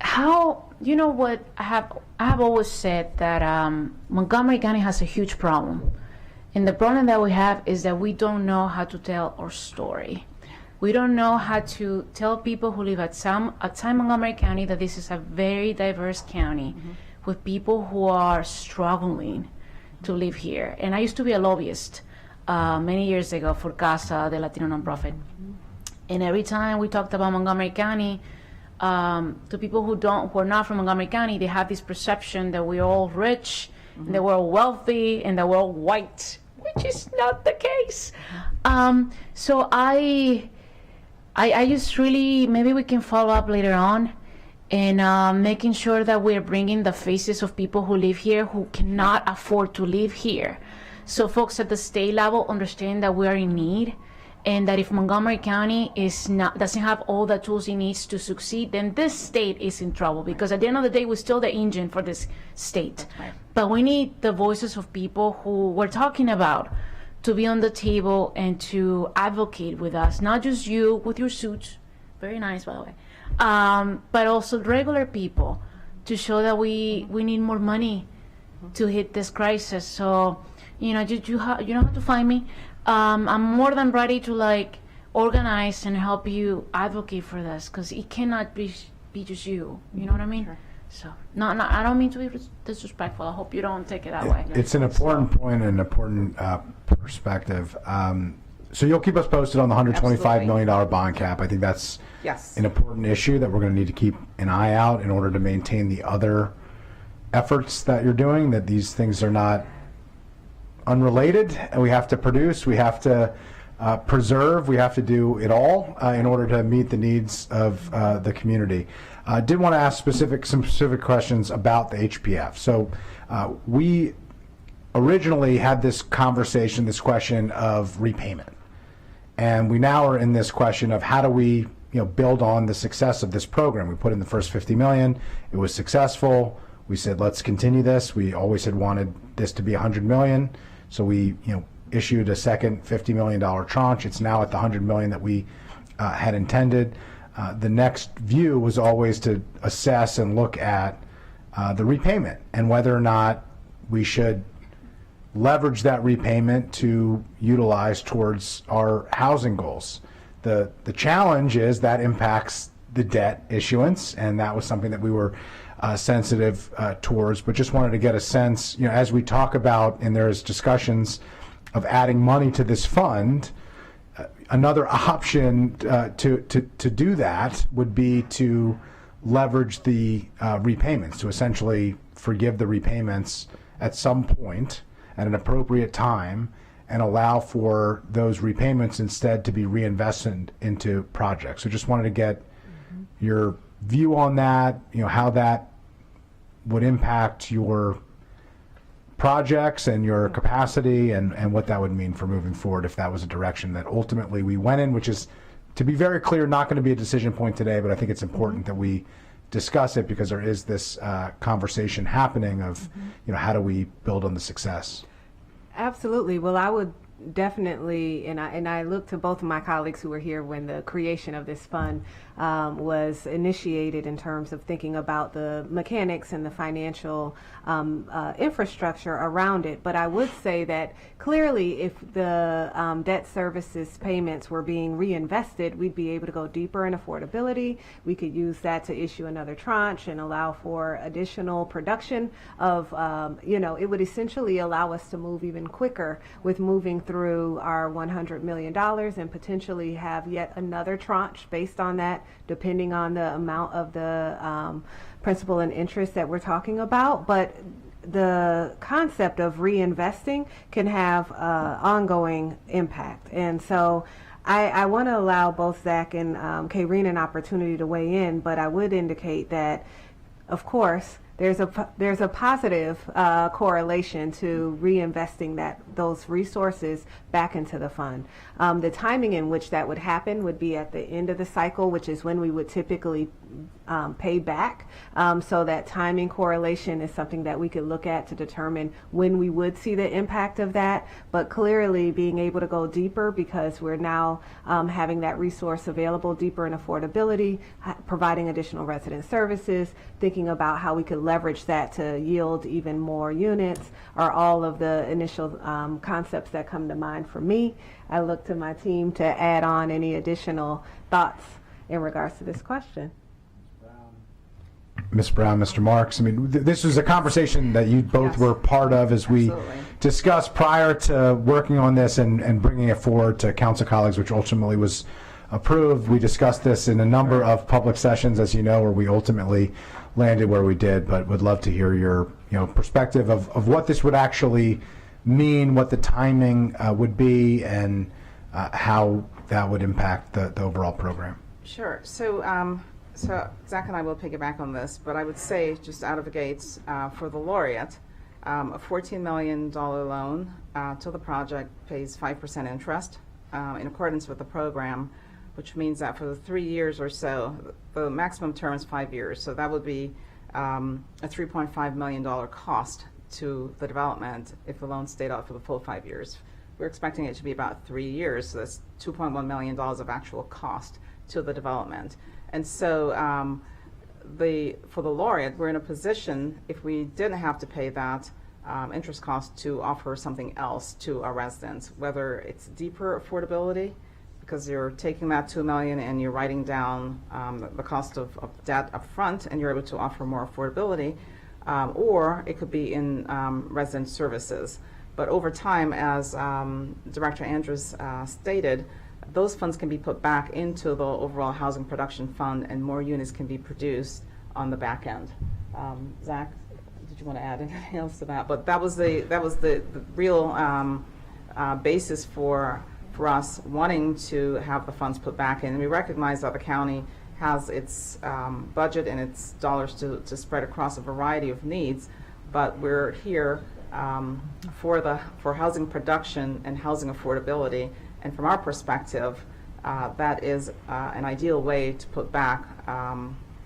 How, you know what, I have always said that Montgomery County has a huge problem. And the problem that we have is that we don't know how to tell our story. We don't know how to tell people who live outside Montgomery County that this is a very diverse county with people who are struggling to live here. And I used to be a lobbyist many years ago for CASA, the Latino nonprofit. And every time we talked about Montgomery County, to people who are not from Montgomery County, they have this perception that we're all rich, and that we're all wealthy, and that we're all white, which is not the case. So I I just really, maybe we can follow up later on and making sure that we're bringing the faces of people who live here who cannot afford to live here. So folks at the state level understand that we are in need, and that if Montgomery County doesn't have all the tools it needs to succeed, then this state is in trouble, because at the end of the day, we're still the engine for this state. Right. But we need the voices of people who we're talking about to be on the table and to advocate with us, not just you with your suits, very nice by the way, but also regular people, to show that we need more money to hit this crisis. So, you know how to find me. I'm more than ready to organize and help you advocate for this, because it cannot be just you. You know what I mean? Sure. So, no, I don't mean to be disrespectful. I hope you don't take it that way. It's an important point and an important perspective. So you'll keep us posted on the $125 million bond cap. I think that's Yes. an important issue that we're going to need to keep an eye out in order to maintain the other efforts that you're doing, that these things are not unrelated, and we have to produce, we have to preserve, we have to do it all in order to meet the needs of the community. I did want to ask some specific questions about the HPF. So we originally had this conversation, this question of repayment, and we now are in this question of how do we build on the success of this program. We put in the first $50 million, it was successful. We said, let's continue this. We always had wanted this to be $100 million. So we, issued a second $50 million tranche. It's now at the $100 million that we had intended. The next view was always to assess and look at the repayment and whether or not we should leverage that repayment to utilize towards our housing goals. The challenge is that impacts the debt issuance, and that was something that we were sensitive towards, but just wanted to get a sense, as we talk about, and there's discussions of adding money to this fund, another option to do that would be to leverage the repayments, to essentially forgive the repayments at some point at an appropriate time and allow for those repayments instead to be reinvested into projects. So just wanted to get your view on that, how that would impact your projects and your capacity, and what that would mean for moving forward if that was a direction that ultimately we went in, which is, to be very clear, not going to be a decision point today, but I think it's important that we discuss it, because there is this conversation happening of, how do we build on the success? Absolutely. Well, I would definitely, and I look to both of my colleagues who were here when the creation of this fund was initiated, in terms of thinking about the mechanics and the financial infrastructure around it. But I would say that clearly, if the debt services payments were being reinvested, we'd be able to go deeper in affordability. We could use that to issue another tranche and allow for additional production of, it would essentially allow us to move even quicker with moving through our $100 million and potentially have yet another tranche based on that, depending on the amount of the principal and interest that we're talking about. But the concept of reinvesting can have ongoing impact. And so I want to allow both Zach and Kayreen an opportunity to weigh in, but I would indicate that, of course, there's a positive correlation to reinvesting those resources back into the fund. The timing in which that would happen would be at the end of the cycle, which is when we would typically pay back. So that timing correlation is something that we could look at to determine when we would see the impact of that. But clearly, being able to go deeper, because we're now having that resource available deeper in affordability, providing additional resident services, thinking about how we could leverage that to yield even more units, are all of the initial concepts that come to mind for me. I look to my team to add on any additional thoughts in regards to this question. Ms. Brown, Mr. Marks, this was a conversation that you both Yes. were part of as we discussed prior to working on this and bringing it forward to council colleagues, which ultimately was approved. We discussed this in a number of public sessions, as you know, where we ultimately landed where we did, but would love to hear your perspective of what this would actually mean, what the timing would be, and how that would impact the overall program. Sure. So Zach and I will piggyback on this, but I would say just out of the gates, for the laureate, a $14 million loan to the project pays 5% interest in accordance with the program, which means that for the 3 years or so, the maximum term is 5 years. So that would be a $3.5 million cost to the development if the loan stayed out for the full 5 years. We're expecting it to be about 3 years, so that's $2.1 million of actual cost to the development. And so for the laureate, we're in a position, if we didn't have to pay that interest cost, to offer something else to our residents, whether it's deeper affordability, because you're taking that $2 million and you're writing down the cost of debt up front, and you're able to offer more affordability, or it could be in resident services. But over time, as Director Andrews stated, those funds can be put back into the overall housing production fund, and more units can be produced on the back end. Zach, did you want to add anything else to that? But that was the real basis for us wanting to have the funds put back in. And we recognize that the county has its budget and its dollars to spread across a variety of needs, but we're here for housing production and housing affordability. And from our perspective, that is an ideal way to put back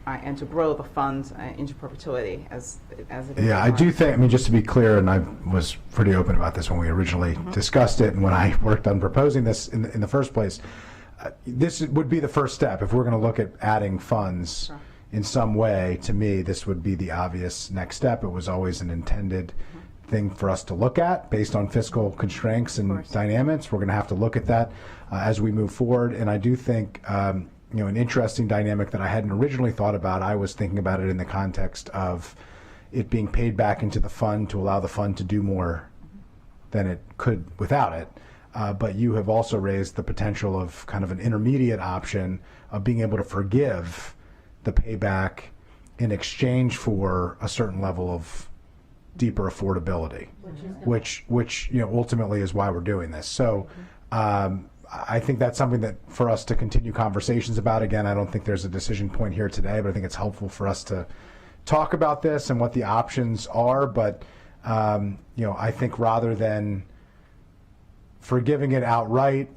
and to grow the fund into perpetuity as it is. Yeah, I do think, I mean, just to be clear, and I was pretty open about this when we originally discussed it and when I worked on proposing this in the first place, this would be the first step. If we're going to look at adding funds in some way, to me, this would be the obvious next step. It was always an intended thing for us to look at based on fiscal constraints and dynamics. We're going to have to look at that as we move forward. And I do think, an interesting dynamic that I hadn't originally thought about, I was thinking about it in the context of it being paid back into the fund to allow the fund to do more than it could without it. But you have also raised the potential of kind of an intermediate option of being able to forgive the payback in exchange for a certain level of deeper affordability, which ultimately is why we're doing this. So I think that's something that for us to continue conversations about. Again, I don't think there's a decision point here today, but I think it's helpful for us to talk about this and what the options are. But I think rather than forgiving it outright,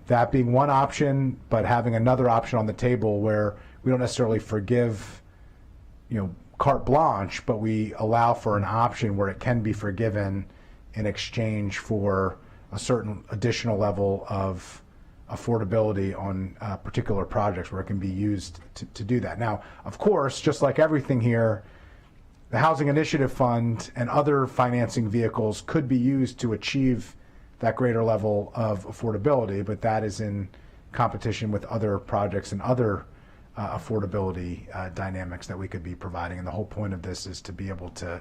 that being one option, but having another option on the table where we don't necessarily forgive, carte blanche, but we allow for an option where it can be forgiven in exchange for a certain additional level of affordability on particular projects where it can be used to do that. Now, of course, just like everything here, the Housing Initiative Fund and other financing vehicles could be used to achieve that greater level of affordability, but that is in competition with other projects and other affordability dynamics that we could be providing. And the whole point of this is to be able to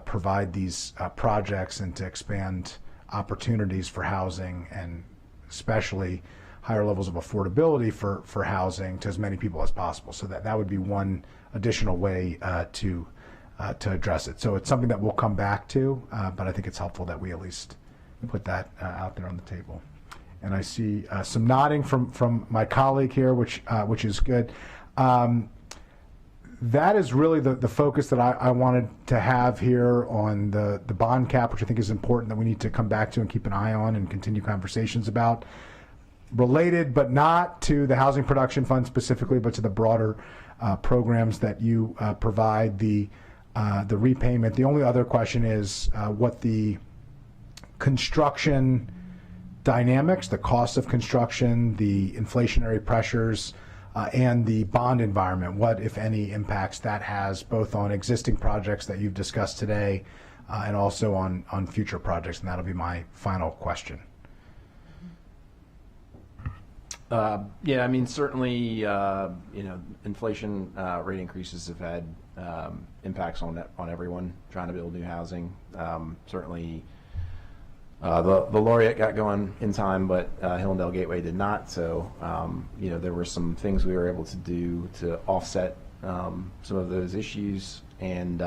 provide these projects and to expand opportunities for housing, and especially higher levels of affordability for housing to as many people as possible. So that would be one additional way to address it. So it's something that we'll come back to, but I think it's helpful that we at least put that out there on the table. And I see some nodding from my colleague here, which is good. That is really the focus that I wanted to have here on the bond cap, which I think is important that we need to come back to and keep an eye on and continue conversations about. Related, but not to the Housing Production Fund specifically, but to the broader programs that you provide, the repayment. The only other question is what the construction dynamics, the cost of construction, the inflationary pressures, and the bond environment, what, if any, impacts that has both on existing projects that you've discussed today and also on future projects. And that'll be my final question. Yeah, I mean, certainly, inflation rate increases have had impacts on everyone trying to build new housing. Certainly, the Laureate got going in time, but Hillendale Gateway did not. So, there were some things we were able to do to offset some of those issues. And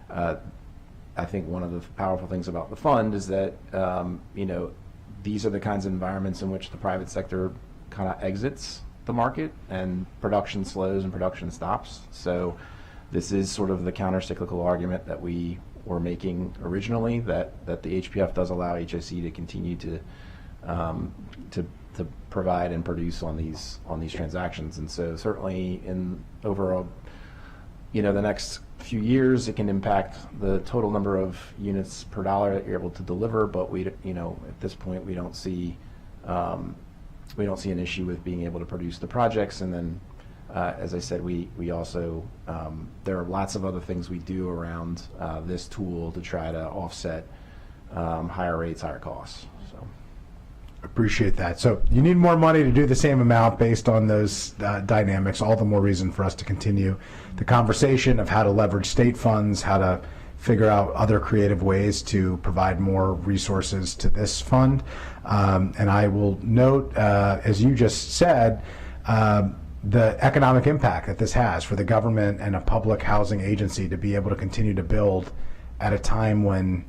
I think one of the powerful things about the fund is that, these are the kinds of environments in which the private sector kind of exits the market and production slows and production stops. So this is sort of the counter-cyclical argument that we were making originally, that the HPF does allow HOC to continue to provide and produce on these transactions. And so certainly in overall, the next few years, it can impact the total number of units per dollar that you're able to deliver. But at this point, we don't see an issue with being able to produce the projects. And then, as I said, we also there are lots of other things we do around this tool to try to offset higher rates, higher costs. So. Appreciate that. So you need more money to do the same amount based on those dynamics. All the more reason for us to continue the conversation of how to leverage state funds, how to figure out other creative ways to provide more resources to this fund. And I will note, as you just said, the economic impact that this has for the government and a public housing agency to be able to continue to build at a time when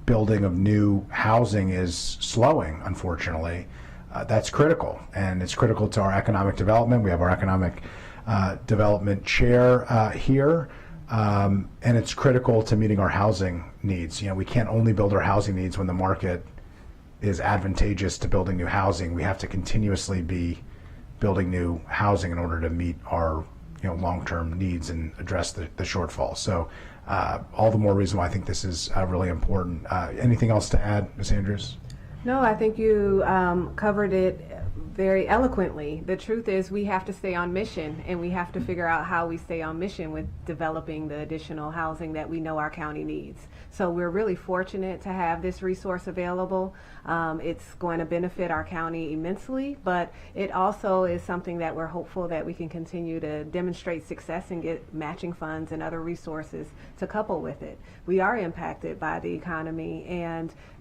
building of new housing is slowing, unfortunately. That's critical, and it's critical to our economic development. We have our economic development chair here, and it's critical to meeting our housing needs. We can't only build our housing needs when the market is advantageous to building new housing. We have to continuously be building new housing in order to meet our long-term needs and address the shortfall. So all the more reason why I think this is really important. Anything else to add, Ms. Andrews? No, I think you covered it very eloquently. The truth is we have to stay on mission, and we have to figure out how we stay on mission with developing the additional housing that we know our county needs. So we're really fortunate to have this resource available. It's going to benefit our county immensely, but it also is something that we're hopeful that we can continue to demonstrate success and get matching funds and other resources to couple with it. We are impacted by the economy,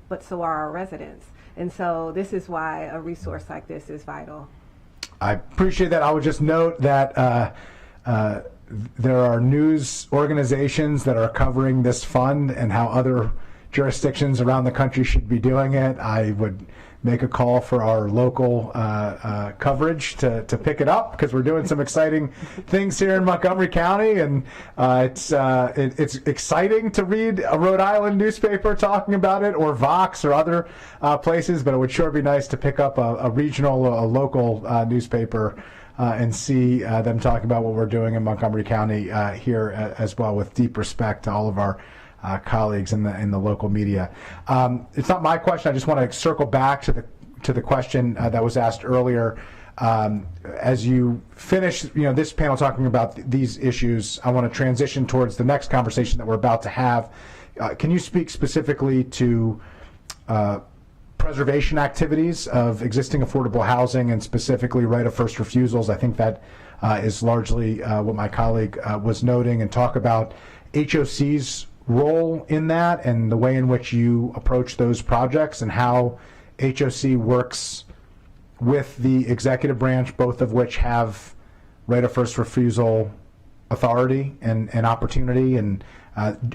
but so are our residents. And so this is why a resource like this is vital. I appreciate that. I would just note that there are news organizations that are covering this fund and how other jurisdictions around the country should be doing it. I would make a call for our local coverage to pick it up, because we're doing some exciting things here in Montgomery County, and it's exciting to read a Rhode Island newspaper talking about it, or Vox or other places, but it would sure be nice to pick up a regional, a local newspaper and see them talking about what we're doing in Montgomery County here as well, with deep respect to all of our colleagues in the local media. It's not my question. I just want to circle back to the question that was asked earlier. As you finish, this panel talking about these issues, I want to transition towards the next conversation that we're about to have. Can you speak specifically to preservation activities of existing affordable housing, and specifically right of first refusals? I think that is largely what my colleague was noting, and talk about HOC's role in that and the way in which you approach those projects, and how HOC works with the executive branch, both of which have right of first refusal authority and opportunity, and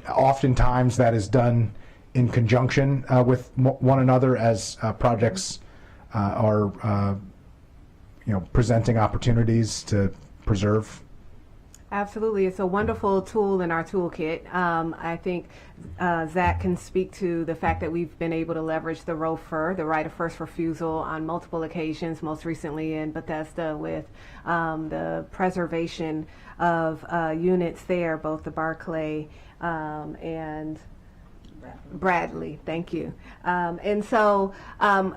oftentimes that is done in conjunction with one another as projects are presenting opportunities to preserve. Absolutely. It's a wonderful tool in our toolkit. I think Zach can speak to the fact that we've been able to leverage the ROFR, the right of first refusal, on multiple occasions, most recently in Bethesda with the preservation of units there, both the Barclay and Bradley, thank you. And so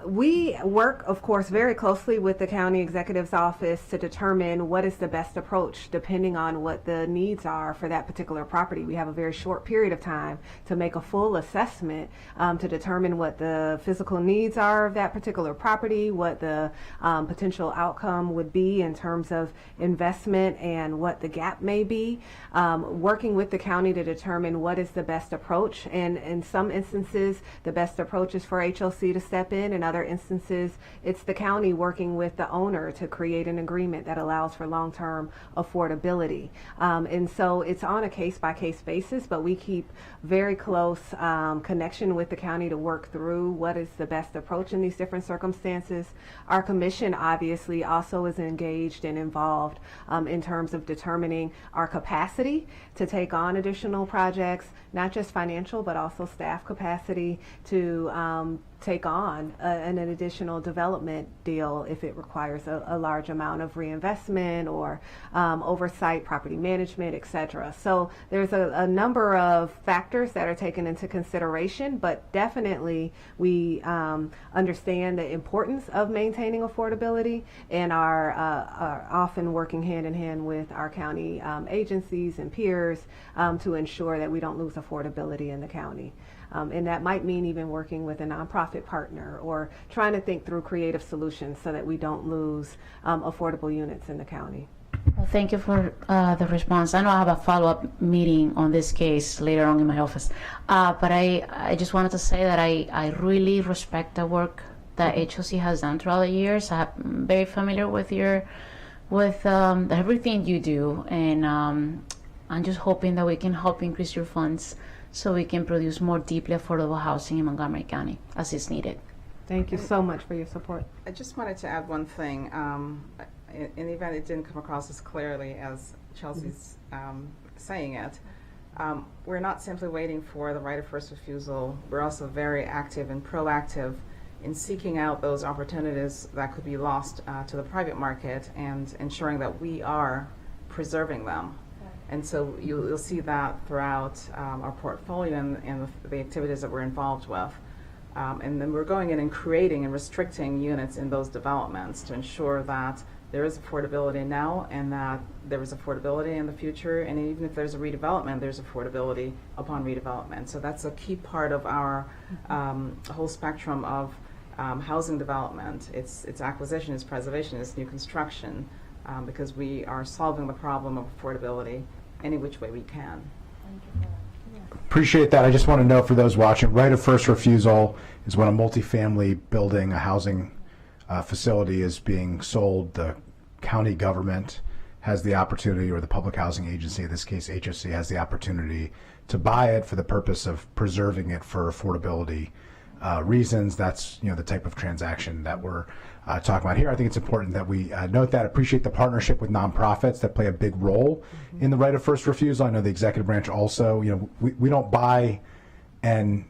we work, of course, very closely with the county executive's office to determine what is the best approach depending on what the needs are for that particular property. We have a very short period of time to make a full assessment to determine what the physical needs are of that particular property, what the potential outcome would be in terms of investment, and what the gap may be. Working with the county to determine what is the best approach, and In some instances, the best approach is for HOC to step in other instances, it's the county working with the owner to create an agreement that allows for long-term affordability. And so it's on a case-by-case basis, but we keep very close connection with the county to work through what is the best approach in these different circumstances. Our commission obviously also is engaged and involved in terms of determining our capacity to take on additional projects, not just financial, but also staff capacity to take on an additional development deal if it requires a large amount of reinvestment or oversight, property management, etc. So there's a number of factors that are taken into consideration, but definitely we understand the importance of maintaining affordability and are often working hand in hand with our county agencies and peers to ensure that we don't lose affordability in the county. And that might mean even working with a nonprofit partner or trying to think through creative solutions so that we don't lose affordable units in the county. Well, thank you for the response. I know I have a follow-up meeting on this case later on in my office, but I just wanted to say that I really respect the work that HOC has done throughout the years. I'm very familiar with everything you do, and I'm just hoping that we can help increase your funds so we can produce more deeply affordable housing in Montgomery County as is needed. Thank you so much for your support. I just wanted to add one thing. In the event it didn't come across as clearly as Chelsea's saying it, we're not simply waiting for the right of first refusal. We're also very active and proactive in seeking out those opportunities that could be lost to the private market and ensuring that we are preserving them. And so you'll see that throughout our portfolio and the activities that we're involved with. And then we're going in and creating and restricting units in those developments to ensure that there is affordability now and that there is affordability in the future. And even if there's a redevelopment, there's affordability upon redevelopment. So that's a key part of our whole spectrum of housing development. It's acquisition, it's preservation, it's new construction. Because we are solving the problem of affordability any which way we can. Appreciate that. I just want to know for those watching, right of first refusal is when a multifamily building, a housing facility is being sold. The county government has the opportunity, or the public housing agency, in this case HOC, has the opportunity to buy it for the purpose of preserving it for affordability reasons. That's the type of transaction that we're talking about here. I think it's important that we note that. Appreciate the partnership with nonprofits that play a big role in the right of first refusal. I know the executive branch also, we don't buy and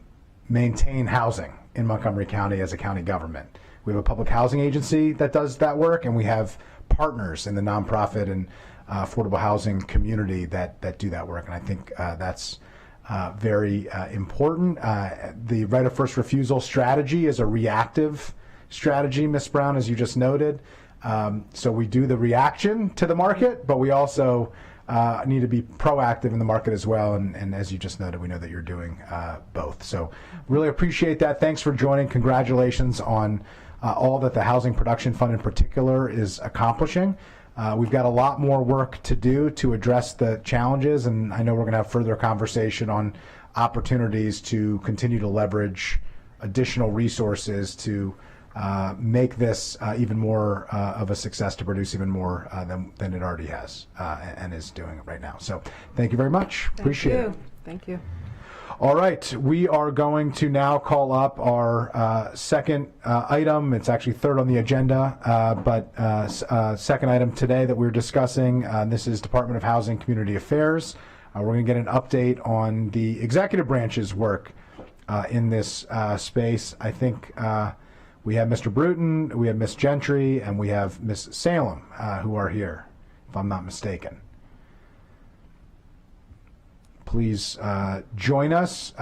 maintain housing in Montgomery County as a county government. We have a public housing agency that does that work, and we have partners in the nonprofit and affordable housing community that do that work. And I think that's very important. The right of first refusal strategy is a reactive strategy, Ms. Brown, as you just noted. So we do the reaction to the market, but we also need to be proactive in the market as well. And as you just noted, we know that you're doing both. So really appreciate that. Thanks for joining. Congratulations on all that the Housing Production Fund in particular is accomplishing. We've got a lot more work to do to address the challenges, and I know we're going to have further conversation on opportunities to continue to leverage additional resources to make this even more of a success, to produce even more than it already has and is doing right now. So thank you very much. Appreciate it. Thank you. All right, we are going to now call up our second item. It's actually third on the agenda, but second item today that we're discussing. This is Department of Housing Community Affairs. We're going to get an update on the executive branch's work in this space. I think we have Mr. Bruton, we have Ms. Gentry, and we have Ms. Salem who are here, if I'm not mistaken. Please join us.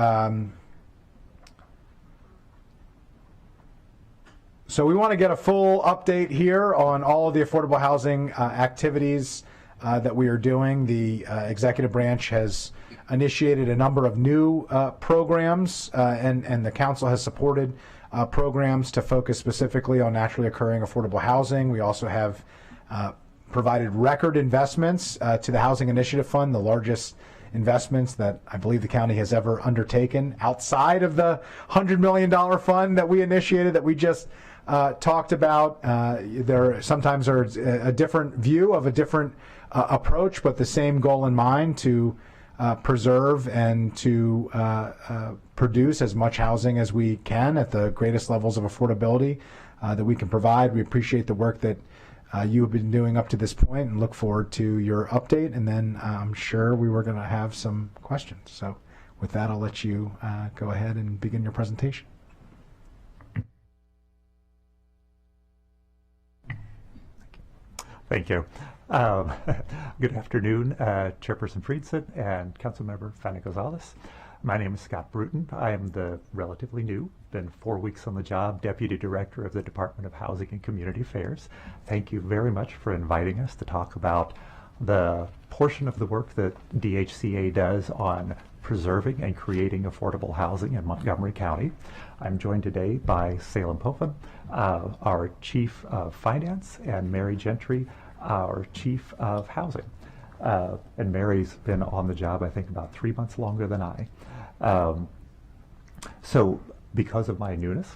So we want to get a full update here on all of the affordable housing activities that we are doing. The executive branch has initiated a number of new programs, and the council has supported programs to focus specifically on naturally occurring affordable housing. We also have provided record investments to the Housing Initiative Fund, the largest investments that I believe the county has ever undertaken outside of the $100 million fund that we initiated, that we just talked about. There sometimes are a different view of a different approach, but the same goal in mind, to preserve and to produce as much housing as we can at the greatest levels of affordability that we can provide. We appreciate the work that you have been doing up to this point and look forward to your update. And then I'm sure we were going to have some questions. So with that, I'll let you go ahead and begin your presentation. Thank you. Good afternoon, Chairperson Friedson and Councilmember Fanny Gonzalez. My name is Scott Bruton. I am the relatively new, been 4 weeks on the job, Deputy Director of the Department of Housing and Community Affairs. Thank you very much for inviting us to talk about the portion of the work that DHCA does on preserving and creating affordable housing in Montgomery County. I'm joined today by Salem Pofen, our Chief of Finance, and Mary Gentry, our Chief of Housing. And Mary's been on the job, I think, about 3 months longer than I. So because of my newness,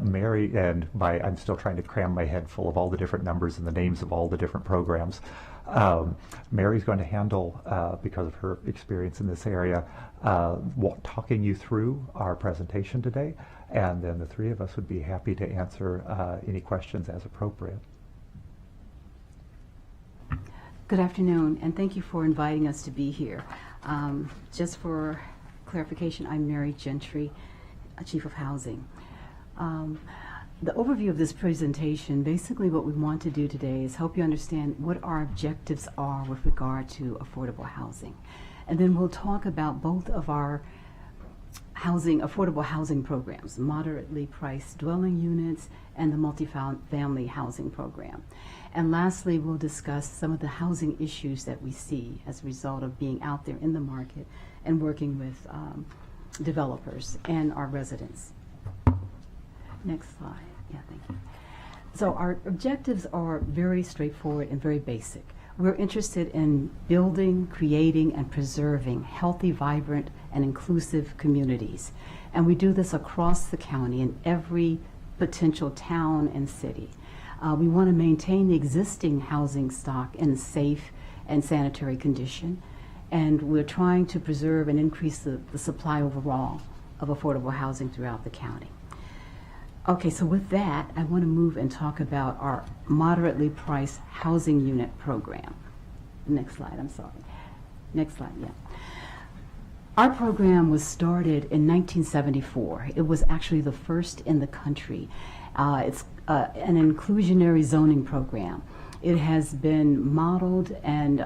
Mary and I'm still trying to cram my head full of all the different numbers and the names of all the different programs. Mary's going to handle, because of her experience in this area, talking you through our presentation today, and then the three of us would be happy to answer any questions as appropriate. Good afternoon, and thank you for inviting us to be here. Just for clarification, I'm Mary Gentry, Chief of Housing. The overview of this presentation, basically what we want to do today is help you understand what our objectives are with regard to affordable housing. And then we'll talk about both of our affordable housing programs, moderately priced dwelling units and the multifamily housing program. And lastly, we'll discuss some of the housing issues that we see as a result of being out there in the market and working with developers and our residents. Next slide. Yeah, thank you. So our objectives are very straightforward and very basic. We're interested in building, creating, and preserving healthy, vibrant, and inclusive communities. And we do this across the county in every potential town and city. We want to maintain the existing housing stock in a safe and sanitary condition. And we're trying to preserve and increase the supply overall of affordable housing throughout the county. Okay, so with that, I want to move and talk about our moderately priced housing unit program. Next slide, I'm sorry. Next slide, yeah. Our program was started in 1974. It was actually the first in the country. It's an inclusionary zoning program. It has been modeled and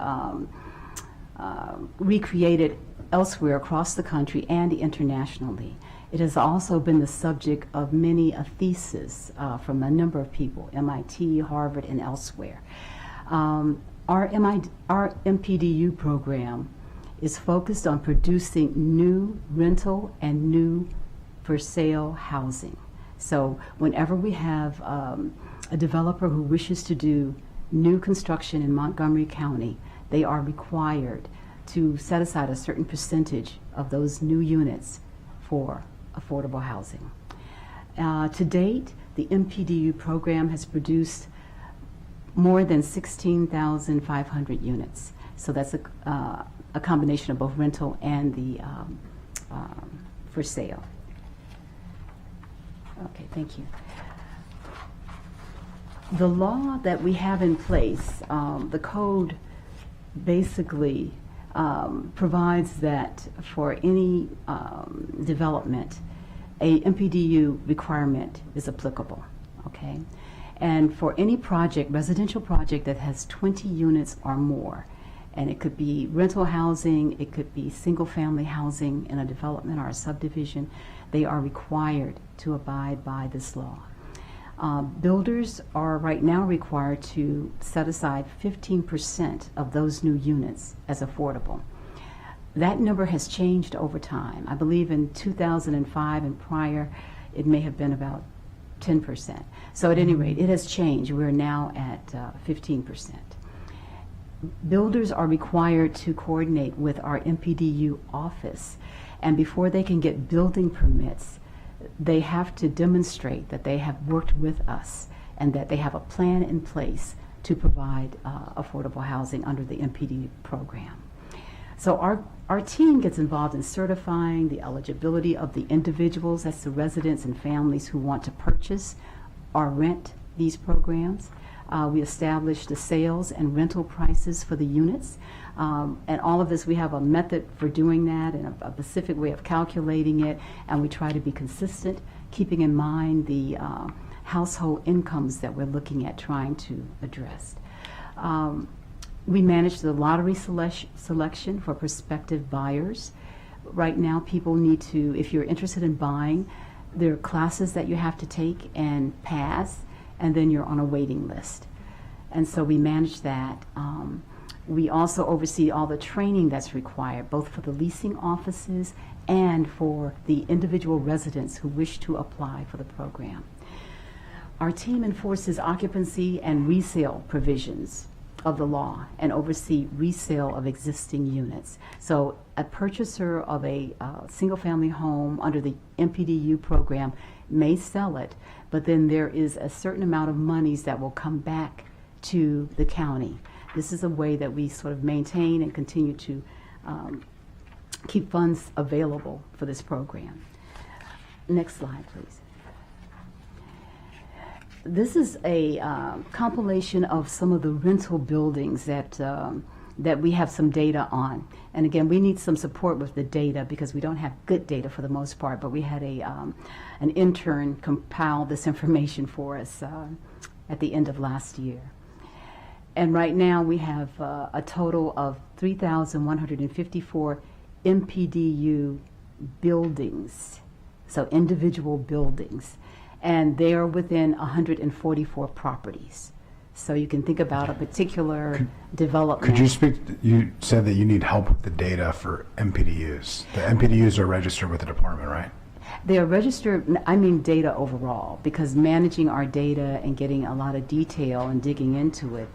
recreated elsewhere across the country and internationally. It has also been the subject of many a thesis from a number of people, MIT, Harvard, and elsewhere. Our MPDU program is focused on producing new rental and new for sale housing. So whenever we have a developer who wishes to do new construction in Montgomery County, they are required to set aside a certain percentage of those new units for affordable housing. To date, the MPDU program has produced more than 16,500 units. So that's a combination of both rental and the for sale. Okay, thank you. The law that we have in place, the code basically provides that for any development, a MPDU requirement is applicable, okay? And for any project, residential project that has 20 units or more, and it could be rental housing, it could be single-family housing in a development or a subdivision, they are required to abide by this law. Builders are right now required to set aside 15% of those new units as affordable. That number has changed over time. I believe in 2005 and prior, it may have been about 10%. So at any rate, it has changed. We're now at 15%. builders are required to coordinate with our MPDU office, and before they can get building permits, they have to demonstrate that they have worked with us and that they have a plan in place to provide affordable housing under the MPD program. So our team gets involved in certifying the eligibility of the individuals, that's the residents and families who want to purchase or rent these programs. We establish the sales and rental prices for the units. And all of this, we have a method for doing that and a specific way of calculating it. And we try to be consistent, keeping in mind the household incomes that we're looking at trying to address. We manage the lottery selection for prospective buyers. Right now, people need to, if you're interested in buying, there are classes that you have to take and pass, and then you're on a waiting list. And so we manage that. We also oversee all the training that's required, both for the leasing offices and for the individual residents who wish to apply for the program. Our team enforces occupancy and resale provisions of the law and oversee resale of existing units. So a purchaser of a single-family home under the MPDU program may sell it, but then there is a certain amount of monies that will come back to the county. This is a way that we sort of maintain and continue to keep funds available for this program. Next slide, please. This is a compilation of some of the rental buildings that that we have some data on. And again, we need some support with the data because we don't have good data for the most part, but we had an intern compile this information for us at the end of last year. And right now we have a total of 3,154 MPDU buildings, so individual buildings. And they are within 144 properties. So you can think about a particular development. Could you speak, you said that you need help with the data for MPDUs. The MPDUs are registered with the department, right? They are registered, I mean data overall, because managing our data and getting a lot of detail and digging into it,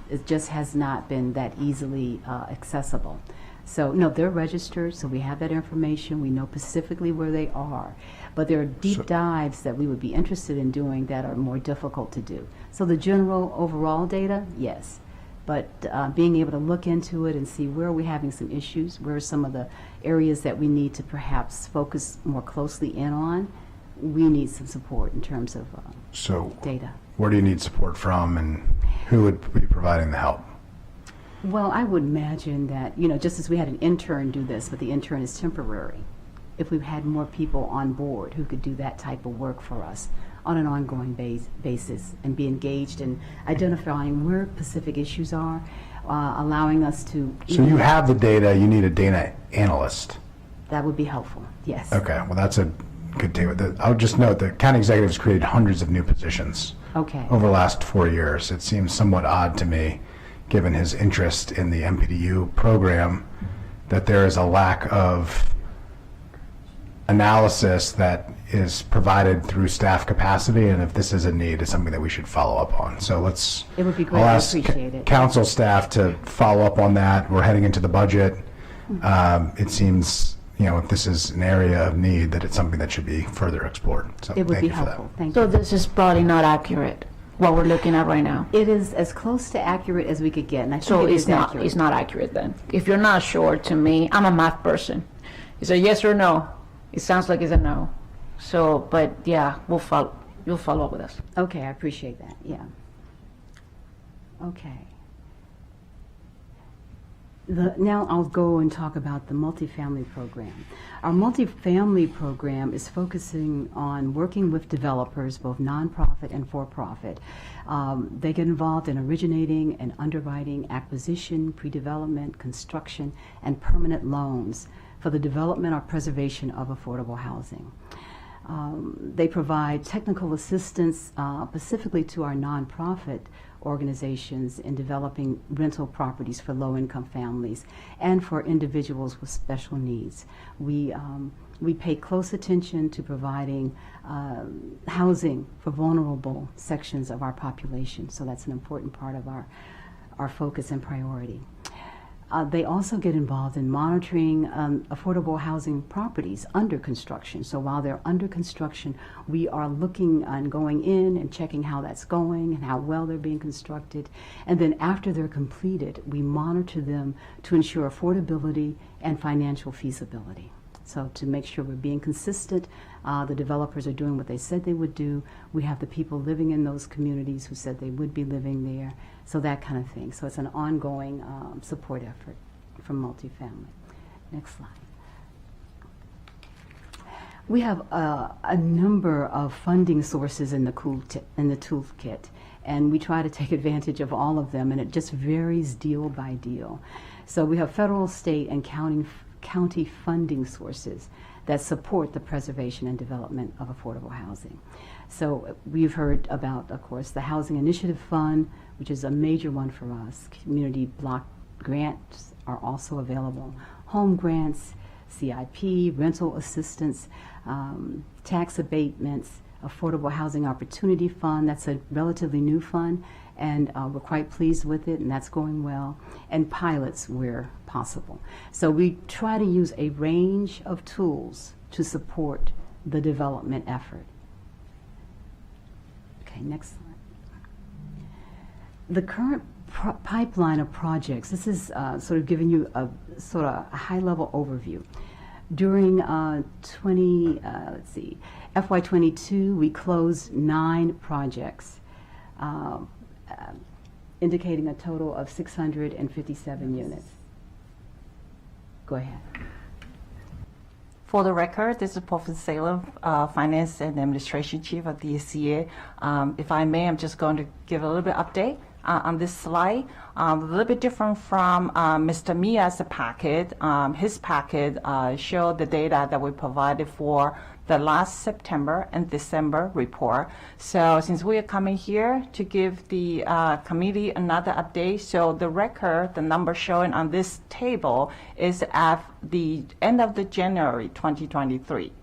it just has not been that easily accessible. So no, they're registered, so we have that information. We know specifically where they are. But there are deep dives that we would be interested in doing that are more difficult to do. So the general overall data, yes. But being able to look into it and see where are we having some issues, where are some of the areas that we need to perhaps focus more closely in on, we need some support in terms of data. Where do you need support from, and who would be providing the help? Well, I would imagine that, you know, just as we had an intern do this, but the intern is temporary, if we had more people on board who could do that type of work for us on an ongoing basis and be engaged in identifying where specific issues are, allowing us to... So you have the data, you need a data analyst. That would be helpful, yes. Okay, well that's a good take. I'll just note that county executives created hundreds of new positions over the last 4 years. It seems somewhat odd to me, given his interest in the MPDU program, that there is a lack of analysis that is provided through staff capacity, and if this is a need, it's something that we should follow up on. So let's... It would be great. I'll I ask appreciate it. council staff to follow up on that. We're heading into the budget. It seems, you know, if this is an area of need, that it's something that should be further explored. So It would thank be you for helpful. that. Thank So you. this is probably not accurate, what we're looking at right now. It is as close to accurate as we could get, and I think So it it's is not, accurate. it's not accurate then. If you're not sure, to me, I'm a math person. It's a yes or no. It sounds like it's a no. So, but yeah, you'll follow up with us. Okay, I appreciate that, yeah. Okay. Now I'll go and talk about the multifamily program. Our multifamily program is focusing on working with developers, both nonprofit and for-profit. They get involved in originating and underwriting acquisition, pre-development, construction, and permanent loans for the development or preservation of affordable housing. They provide technical assistance specifically to our nonprofit organizations in developing rental properties for low-income families and for individuals with special needs. We pay close attention to providing housing for vulnerable sections of our population, so that's an important part of our our focus and priority. They also get involved in monitoring affordable housing properties under construction. So while they're under construction, we are looking and going in and checking how that's going and how well they're being constructed. And then after they're completed, we monitor them to ensure affordability and financial feasibility. So to make sure we're being consistent, the developers are doing what they said they would do. We have the people living in those communities who said they would be living there. So that kind of thing. So it's an ongoing support effort from multifamily. Next slide. We have a number of funding sources in the toolkit, and we try to take advantage of all of them, and it just varies deal by deal. So we have federal, state, and county funding sources that support the preservation and development of affordable housing. So we've heard about, of course, the Housing Initiative Fund, which is a major one for us. Community block grants are also available. Home grants, CIP, rental assistance, tax abatements, Affordable Housing Opportunity Fund, that's a relatively new fund, and we're quite pleased with it, and that's going well, and pilots where possible. So we try to use a range of tools to support the development effort. Okay, next slide. The current pipeline of projects, this is sort of giving you a sort of a high-level overview. During FY22, we closed 9 projects, indicating a total of 657 units. Go ahead. For the record, this is Professor Salem, Finance and Administration Chief of the DSCA. If I may, I'm just going to give a little bit update on this slide. A little bit different from Mr. Mia's packet. His packet showed the data that we provided for the last September and December report. So since we are coming here to give the committee another update, so the record, the number showing on this table is at the end of the January 2023.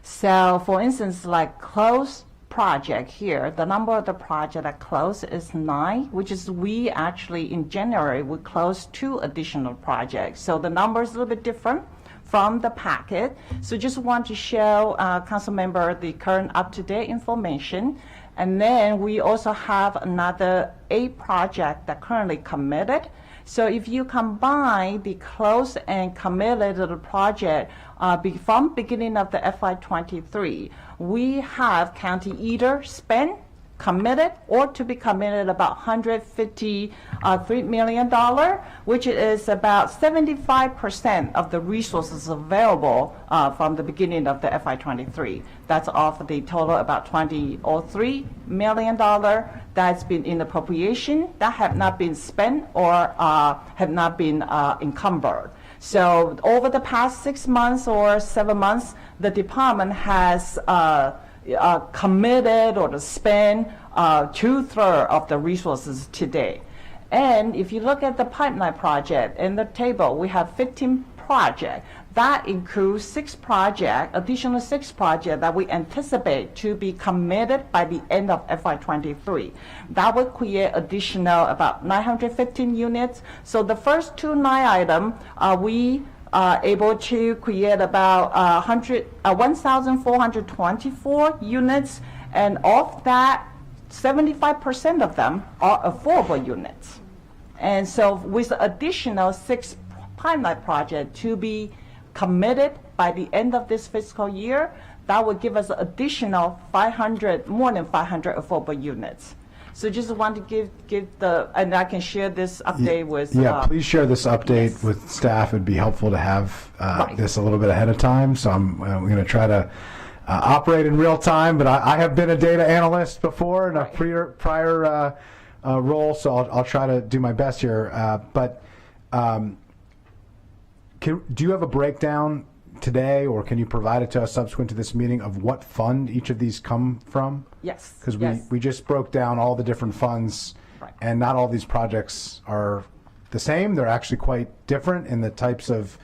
So for instance, like closed project here, the number of the project that closed is 9, which is we actually in January, we closed 2 additional projects. So the number is a little bit different from the packet. So just want to show council member the current up-to-date information. And then we also have another 8 project that currently committed. So if you combine the closed and committed project from beginning of the FY23, we have county either spent, committed, or to be committed about $153 million, which is about 75% of the resources available from the beginning of the FY23. That's off the total about $23 million that's been in appropriation that have not been spent or have not been encumbered. So over the past 6 months or 7 months, the department has committed or to spend 2/3 of the resources today. And if you look at the pipeline project in the table, we have 15 projects. That includes 6 projects, additional 6 projects that we anticipate to be committed by the end of FY23. That will create additional about 915 units. So the first 2 line items, we able to create about 1,424 units, and of that, 75% of them are affordable units. And so with additional 6 pipeline projects to be committed by the end of this fiscal year, that will give us additional more than 500 affordable units. So just want to give and I can share this update with. Yeah, please share this update yes. with staff. It'd be helpful to have Right. this a little bit ahead of time. So I'm going to try to operate in real time, but I have been a data analyst before in a prior role, so I'll try to do my best here. Do you have a breakdown today, or can you provide it to us subsequent to this meeting of what fund each of these come from? Yes. Because yes. we just broke down all the different funds, Right. and not all these projects are the same. They're actually quite different in the types of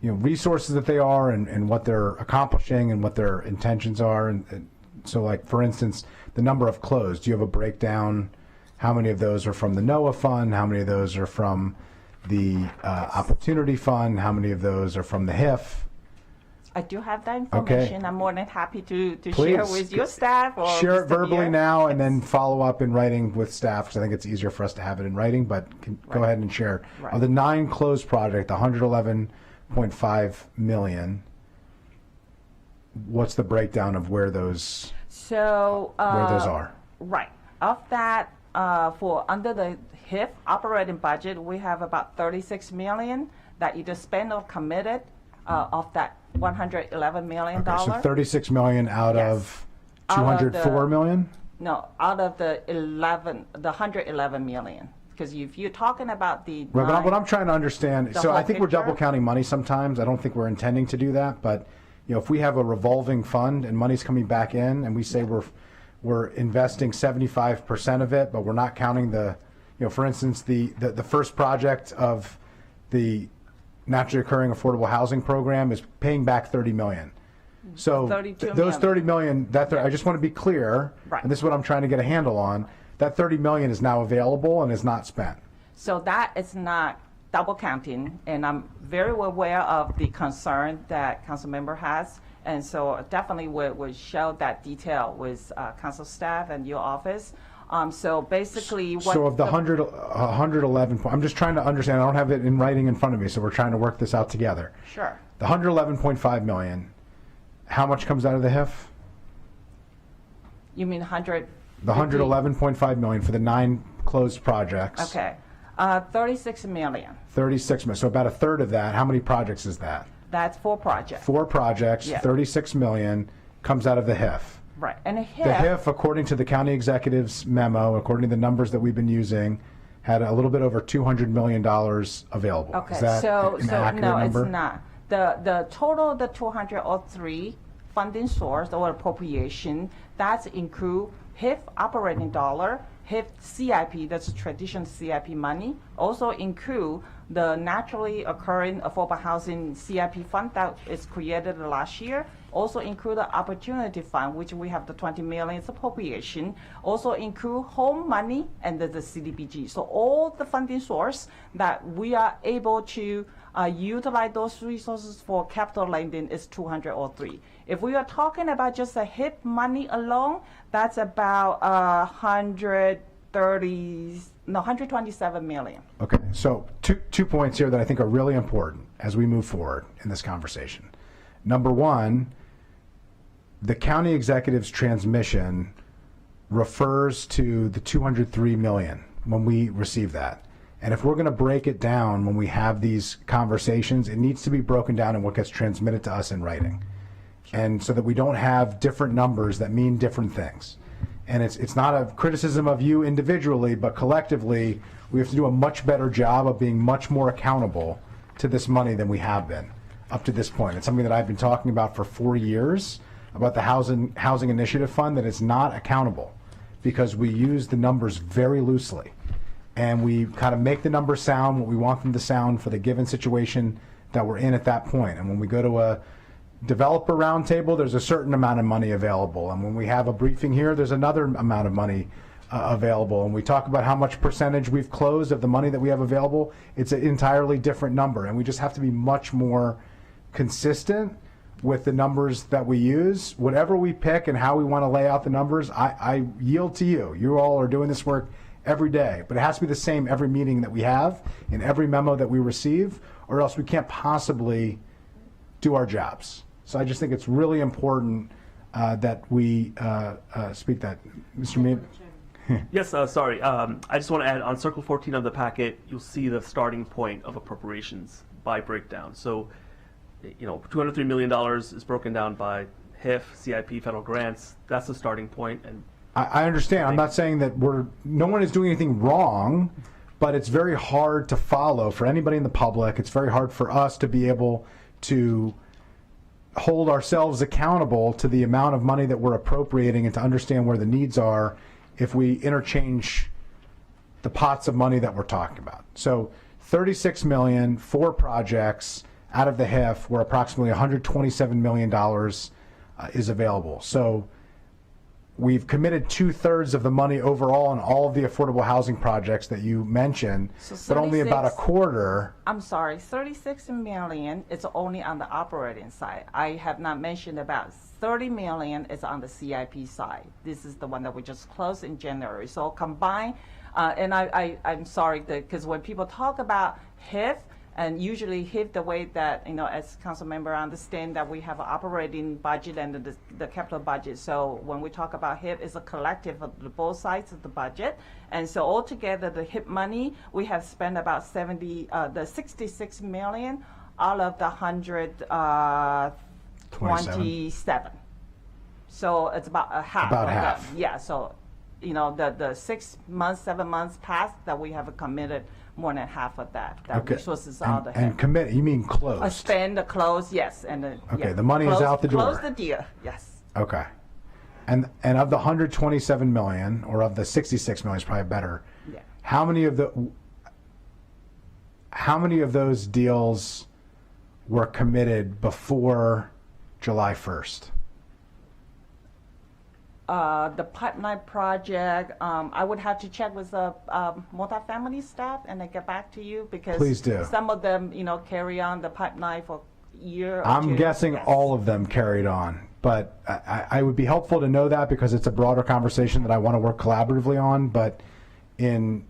resources that they are, and what they're accomplishing and what their intentions are. And so, like, for instance, the number of closed, do you have a breakdown How many of those are from the NOAA fund? How many of those are from the Opportunity Fund? How many of those are from the HIF? I do have that information. I'm more than happy to share Please. with your staff or Share it Mr. verbally Beer. now and then follow up in writing with staff, because I think it's easier for us to have it in writing, but go ahead and share. Right. Of the 9 closed project, 111.5 million, what's the breakdown of where those So are? Right. Of that, for under the HIF operating budget, we have about 36 million that either spent or committed of that 111 million Okay, dollar. so 36 million out Yes. of Out of 204 the- million? No, out of the 111 million. Because if you're talking about the Right, but nine- what I'm trying to understand, The so I whole think we're double picture? counting money sometimes. I don't think we're intending to do that, but if we have a revolving fund and money's coming back in, and we say we're investing 75% of it, but we're not counting for instance, the first project of the naturally occurring affordable housing program is paying back 30 million. So 32 those million. 30 million, I just want to be clear, Right. and this is what I'm trying to get a handle on. That 30 million is now available and is not spent. So that is not double counting, and I'm very well aware of the concern that council member has, and so definitely would share that detail with council staff and your office. So basically, what So of the 111, I'm just trying to understand, I don't have it in writing in front of me, so we're trying to work this out together. Sure. The 111.5 million, how much comes out of the HIF? You mean 100? The 111.5 million for the 9 closed projects. Okay. 36 million. 36 million, so about a third of that. How many projects is that? That's 4 projects. 4 projects, Yeah. 36 million comes out of the HIF. Right. And a The HIF, HIF, according to the county executive's memo, according to the numbers that we've been using, had a little bit over $200 million available. okay, Is that so an accurate no, number? it's not. The total, the 203 funding source or appropriation, that's include HIF operating dollar, HIF CIP, that's traditional CIP money, also include the naturally occurring affordable housing CIP fund that is created last year, also include the opportunity fund, which we have the 20 million appropriation, also include home money and the CDBG. So all the funding source that we are able to utilize those resources for capital lending is 203. If we are talking about just the HIP money alone, that's about 127 million. Okay, so two points here that I think are really important as we move forward in this conversation. Number one, the county executive's transmission refers to the 203 million when we receive that. And if we're going to break it down when we have these conversations, it needs to be broken down in what gets transmitted to us in writing. And so that we don't have different numbers that mean different things. And it's not a criticism of you individually, but collectively, we have to do a much better job of being much more accountable to this money than we have been up to this point. It's something that I've been talking about for 4 years, about the Housing Initiative Fund, that it's not accountable because we use the numbers very loosely. And we kind of make the numbers sound what we want them to sound for the given situation that we're in at that point. And when we go to a developer roundtable, there's a certain amount of money available. And when we have a briefing here, there's another amount of money available. And we talk about how much percentage we've closed of the money that we have available. It's an entirely different number. And we just have to be much more consistent with the numbers that we use. Whatever we pick and how we want to lay out the numbers, I yield to you. You all are doing this work every day, but it has to be the same every meeting that we have, in every memo that we receive, or else we can't possibly do our jobs. So I just think it's really important that we speak that. Mr. Mead? Yes, sorry. I just want to add, on Circle 14 of the packet, you'll see the starting point of appropriations by breakdown. So, $203 million is broken down by HIF, CIP, federal grants. That's the starting point. And I understand. I'm not saying that no one is doing anything wrong, but it's very hard to follow for anybody in the public. It's very hard for us to be able to hold ourselves accountable to the amount of money that we're appropriating and to understand where the needs are if we interchange the pots of money that we're talking about. So 36 million, 4 projects out of the HIF, where approximately $127 million is available. So we've committed 2/3 of the money overall on all of the affordable housing projects that you mentioned, So but only about a 36 quarter. I'm sorry, 36 million is only on the operating side. I have not mentioned about 30 million is on the CIP side. This is the one that we just closed in January. So combined, and I'm sorry, because when people talk about HIF, and usually HIF, the way that, as council member understand that we have an operating budget and the capital budget. So when we talk about HIF, it's a collective of both sides of the budget. And so altogether, the HIP money, we have spent about 66 million out of the 127. So it's about a half. About of half. that. Yeah, so, the 6 months, 7 months past that we have committed more than half of that. That resources out the And commit, you mean closed? spend the close, yes, and Okay, the money is out the door. Close the deal, yes. Okay. And of the 127 million, or of the 66 million is probably better, Yeah. how many of those deals were committed before July 1st? The pipeline project, I would have to check with the multifamily staff and then get back to you because Please do. Some of them, carry on the pipeline for a year or two. I'm guessing Yes. all of them carried on, but I would be helpful to know that because it's a broader conversation that I want to work collaboratively on. But in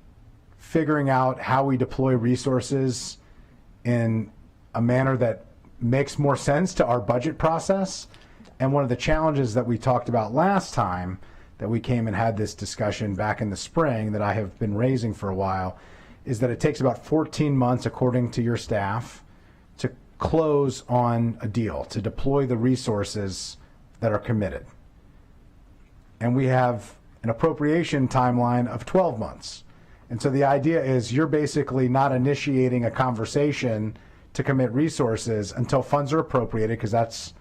figuring out how we deploy resources in a manner that makes more sense to our budget process, and one of the challenges that we talked about last time that we came and had this discussion back in the spring that I have been raising for a while, is that it takes about 14 months, according to your staff, to close on a deal, to deploy the resources that are committed. And we have an appropriation timeline of 12 months. And so the idea is you're basically not initiating a conversation to commit resources until funds are appropriated, because that's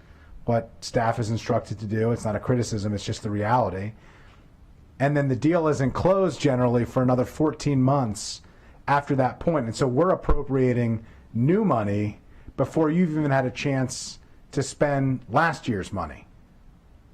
what staff is instructed to do. It's not a criticism, it's just the reality. And then the deal isn't closed generally for another 14 months after that point. And so we're appropriating new money before you've even had a chance to spend last year's money,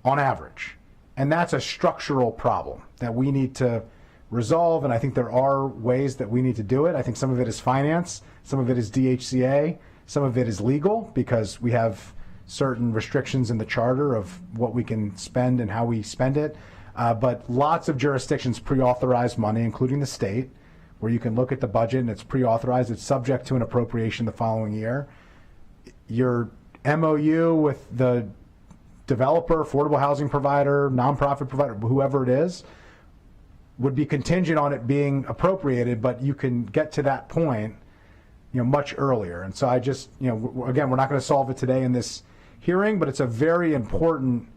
on average. And that's a structural problem that we need to resolve, and I think there are ways that we need to do it. I think some of it is finance, some of it is DHCA, some of it is legal, because we have certain restrictions in the charter of what we can spend and how we spend it. But lots of jurisdictions pre-authorize money, including the state, where you can look at the budget and it's pre-authorized. It's subject to an appropriation the following year. Your MOU with the developer, affordable housing provider, nonprofit provider, whoever it is, would be contingent on it being appropriated, but you can get to that point, much earlier. And so I just, again, we're not going to solve it today in this hearing, but it's a very important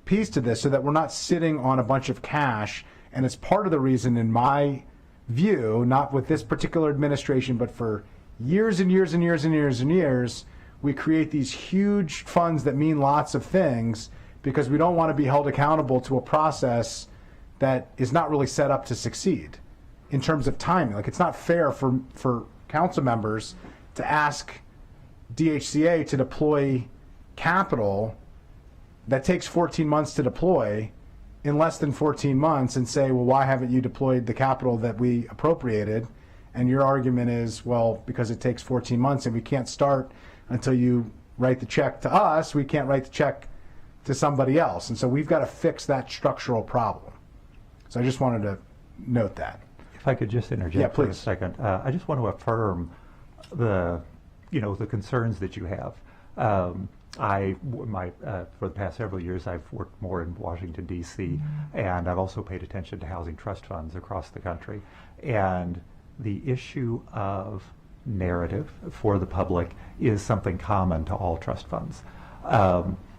piece to this so that we're not sitting on a bunch of cash. And it's part of the reason, in my view, not with this particular administration, but for years and years and years and years and years, we create these huge funds that mean lots of things because we don't want to be held accountable to a process that is not really set up to succeed in terms of timing. Like, it's not fair for council members to ask DHCA to deploy capital that takes 14 months to deploy in less than 14 months and say, well, why haven't you deployed the capital that we appropriated? And your argument is, well, because it takes 14 months and we can't start until you write the check to us, we can't write the check to somebody else. And so we've got to fix that structural problem. So I just wanted to note that. If I could just interject Yeah, for a please. second. I just want to affirm the concerns that you have. For the past several years, I've worked more in Washington, D.C., and I've also paid attention to housing trust funds across the country. And the issue of narrative for the public is something common to all trust funds.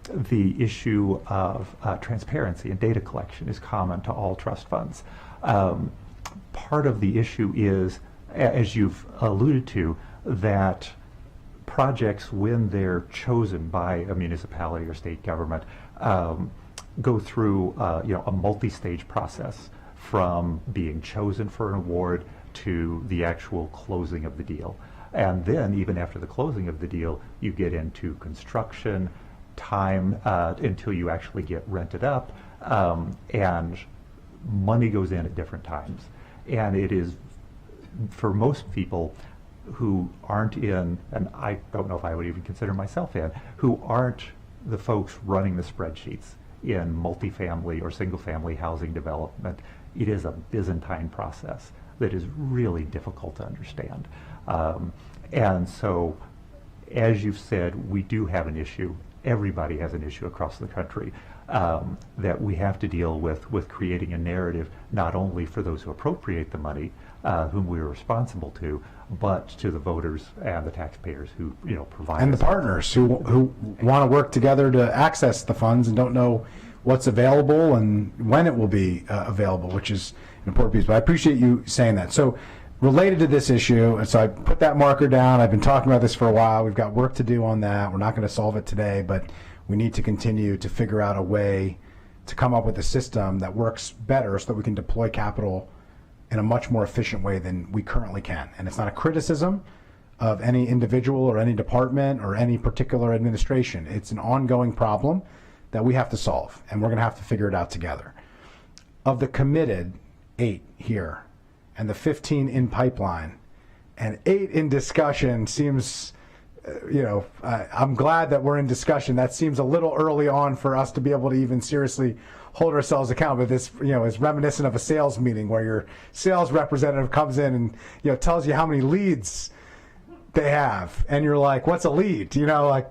The issue of transparency and data collection is common to all trust funds. Part of the issue is, as you've alluded to, that projects, when they're chosen by a municipality or state government, go through a multi-stage process from being chosen for an award to the actual closing of the deal. And then even after the closing of the deal, you get into construction, time until you actually get rented up, And money goes in at different times. And it is, for most people who aren't in, and I don't know if I would even consider myself in, who aren't the folks running the spreadsheets in multifamily or single-family housing development, it is a Byzantine process that is really difficult to understand. And so, as you've said, we do have an issue. Everybody has an issue across the country that we have to deal with creating a narrative not only for those who appropriate the money, whom we are responsible to, but to the voters and the taxpayers who provide And us. the partners who want to work together to access the funds and don't know what's available and when it will be available, which is an important piece. But I appreciate you saying that. So related to this issue, and so I put that marker down. I've been talking about this for a while. We've got work to do on that. We're not going to solve it today, but we need to continue to figure out a way to come up with a system that works better so that we can deploy capital in a much more efficient way than we currently can. And it's not a criticism of any individual or any department or any particular administration. It's an ongoing problem that we have to solve, and we're going to have to figure it out together. Of the committed 8 here and the 15 in pipeline and 8 in discussion seems, I'm glad that we're in discussion. That seems a little early on for us to be able to even seriously hold ourselves accountable. This, is reminiscent of a sales meeting where your sales representative comes in and, tells you how many leads they have, and you're like, what's a lead? How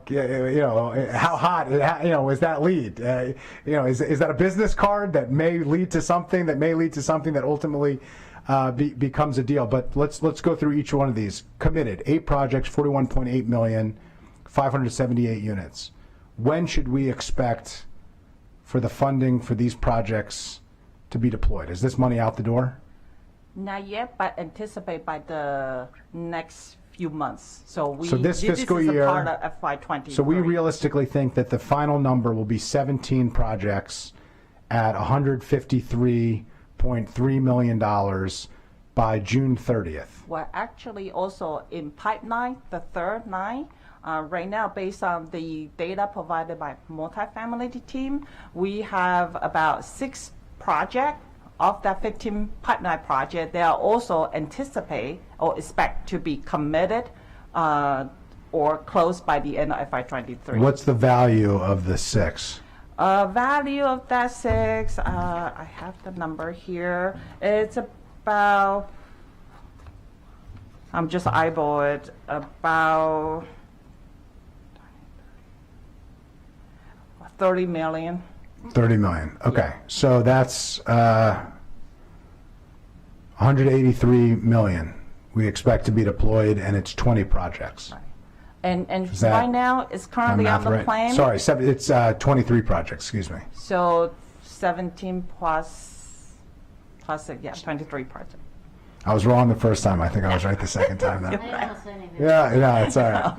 hot, is that lead? Is that a business card that may lead to something that ultimately becomes a deal? But let's go through each one of these. Committed, 8 projects, 41.8 million, 578 units. When should we expect for the funding for these projects to be deployed? Is this money out the door? Not yet, but anticipate by the next few months. So this fiscal is year, a part of FY23. So we realistically think that the final number will be 17 projects at $153.3 million by June 30th. Well, actually, also in pipeline, the third line, right now, based on the data provided by multifamily team, we have about 6 projects of that 15 pipeline project. They are also anticipate or expect to be committed or closed by the end of FY23. What's the value of the 6? Value of that 6, I have the number here. It's about, I'm just eyeball it, about 30 million. 30 million. Okay. So that's 183 million we expect to be deployed, and it's 20 projects. And that right now, it's currently on the plan. Sorry, it's 23 projects, excuse me. So 17 plus 23 projects. I was wrong the first time. I think I was right the second time, though. Yeah, it's all right.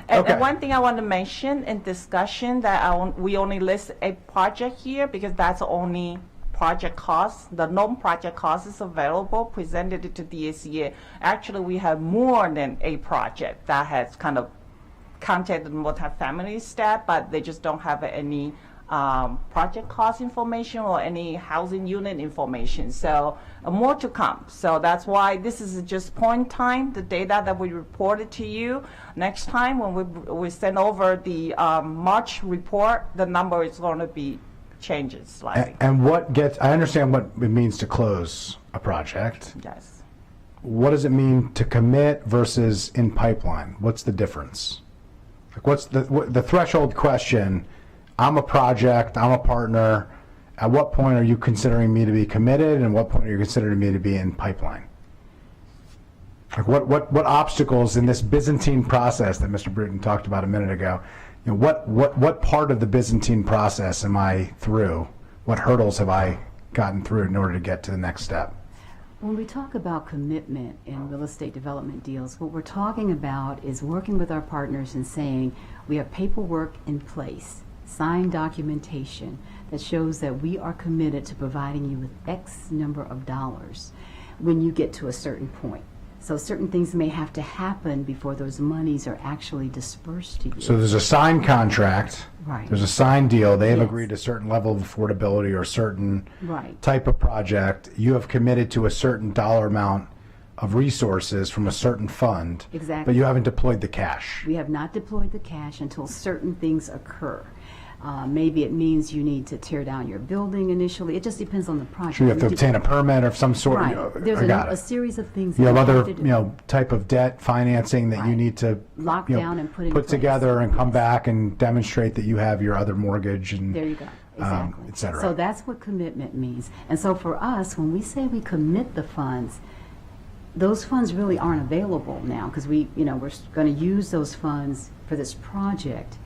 Okay. And one thing I want to mention in discussion that we only list a project here because that's the only project cost. The non-project cost is available, presented it to DSCA. Actually, we have more than a project that has kind of contacted multifamily staff, but they just don't have any project cost information or any housing unit information. So more to come. So that's why this is just point in time, the data that we reported to you. Next time when we send over the March report, the number is going to be changes slightly. And I understand what it means to close a project. Yes. What does it mean to commit versus in pipeline? What's the difference? Like, what's the threshold question? I'm a project, I'm a partner. At what point are you considering me to be committed, and what point are you considering me to be in pipeline? Like, what obstacles in this Byzantine process that Mr. Bruton talked about a minute ago, what part of the Byzantine process am I through? What hurdles have I gotten through in order to get to the next step? When we talk about commitment in real estate development deals, what we're talking about is working with our partners and saying we have paperwork in place, signed documentation that shows that we are committed to providing you with X number of dollars when you get to a certain point. So certain things may have to happen before those monies are actually dispersed to you. So there's a signed contract. Right. There's a signed deal. They have Yes. agreed to a certain level of affordability or a certain Right. type of project. You have committed to a certain dollar amount of resources from a certain fund. Exactly. But you haven't deployed the cash. We have not deployed the cash until certain things occur. Maybe it means you need to tear down your building initially. It just depends on the project. So you have to obtain a permit of some sort. Right. There's I got a it. series of things. You that have we other, to do. type of debt financing that you Right. need to Lock down and put in place. together and come Yes. back and demonstrate that you have your other mortgage and There you go. Exactly. et cetera. So that's what commitment means. And so for us, when we say we commit the funds, those funds really aren't available now because we're going to use those funds for this project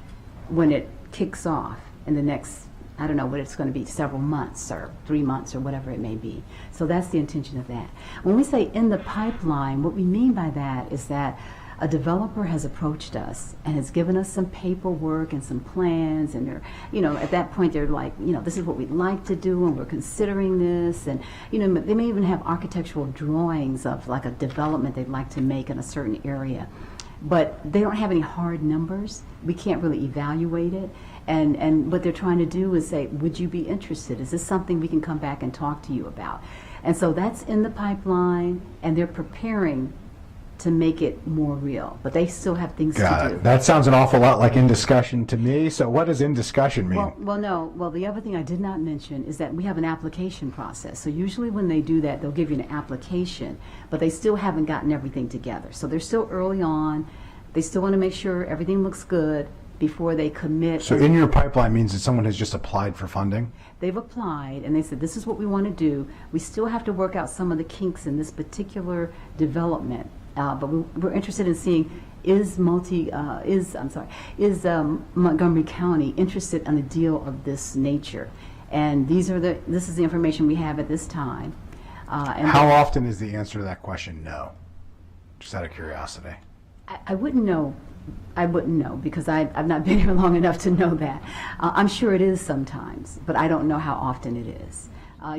when it kicks off in the next, I don't know what it's going to be, several months or 3 months or whatever it may be. So that's the intention of that. When we say in the pipeline, what we mean by that is that a developer has approached us and has given us some paperwork and some plans, and they're, at that point they're like, this is what we'd like to do, and we're considering this, and they may even have architectural drawings of like a development they'd like to make in a certain area, but they don't have any hard numbers. We can't really evaluate it, and what they're trying to do is say, would you be interested? Is this something we can come back and talk to you about? And so that's in the pipeline, and they're preparing to make it more real, but they still have things to Got do. it. That sounds an awful lot like in discussion to me. So what does in discussion mean? Well, the other thing I did not mention is that we have an application process. So usually when they do that, they'll give you an application, but they still haven't gotten everything together. So they're still early on. They still want to make sure everything looks good before they commit. So in your pipeline means that someone has just applied for funding? They've applied and they said, this is what we want to do. We still have to work out some of the kinks in this particular development. But we're interested in seeing is Montgomery County interested in a deal of this nature, and this is the information we have at this time. How often is the answer to that question no? Just out of curiosity. I wouldn't know. I wouldn't know because I've not been here long enough to know that. I'm sure it is sometimes, but I don't know how often it is.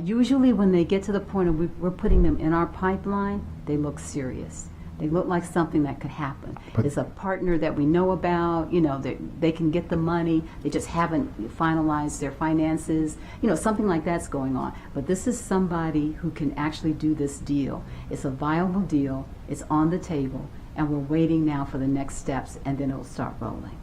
Usually when they get to the point of we're putting them in our pipeline, they look serious. They look like something that could happen. It's a partner that we know about, they can get the money, they just haven't finalized their finances, something like that's going on. But this is somebody who can actually do this deal. It's a viable deal, it's on the table, and we're waiting now for the next steps, and then it'll start rolling.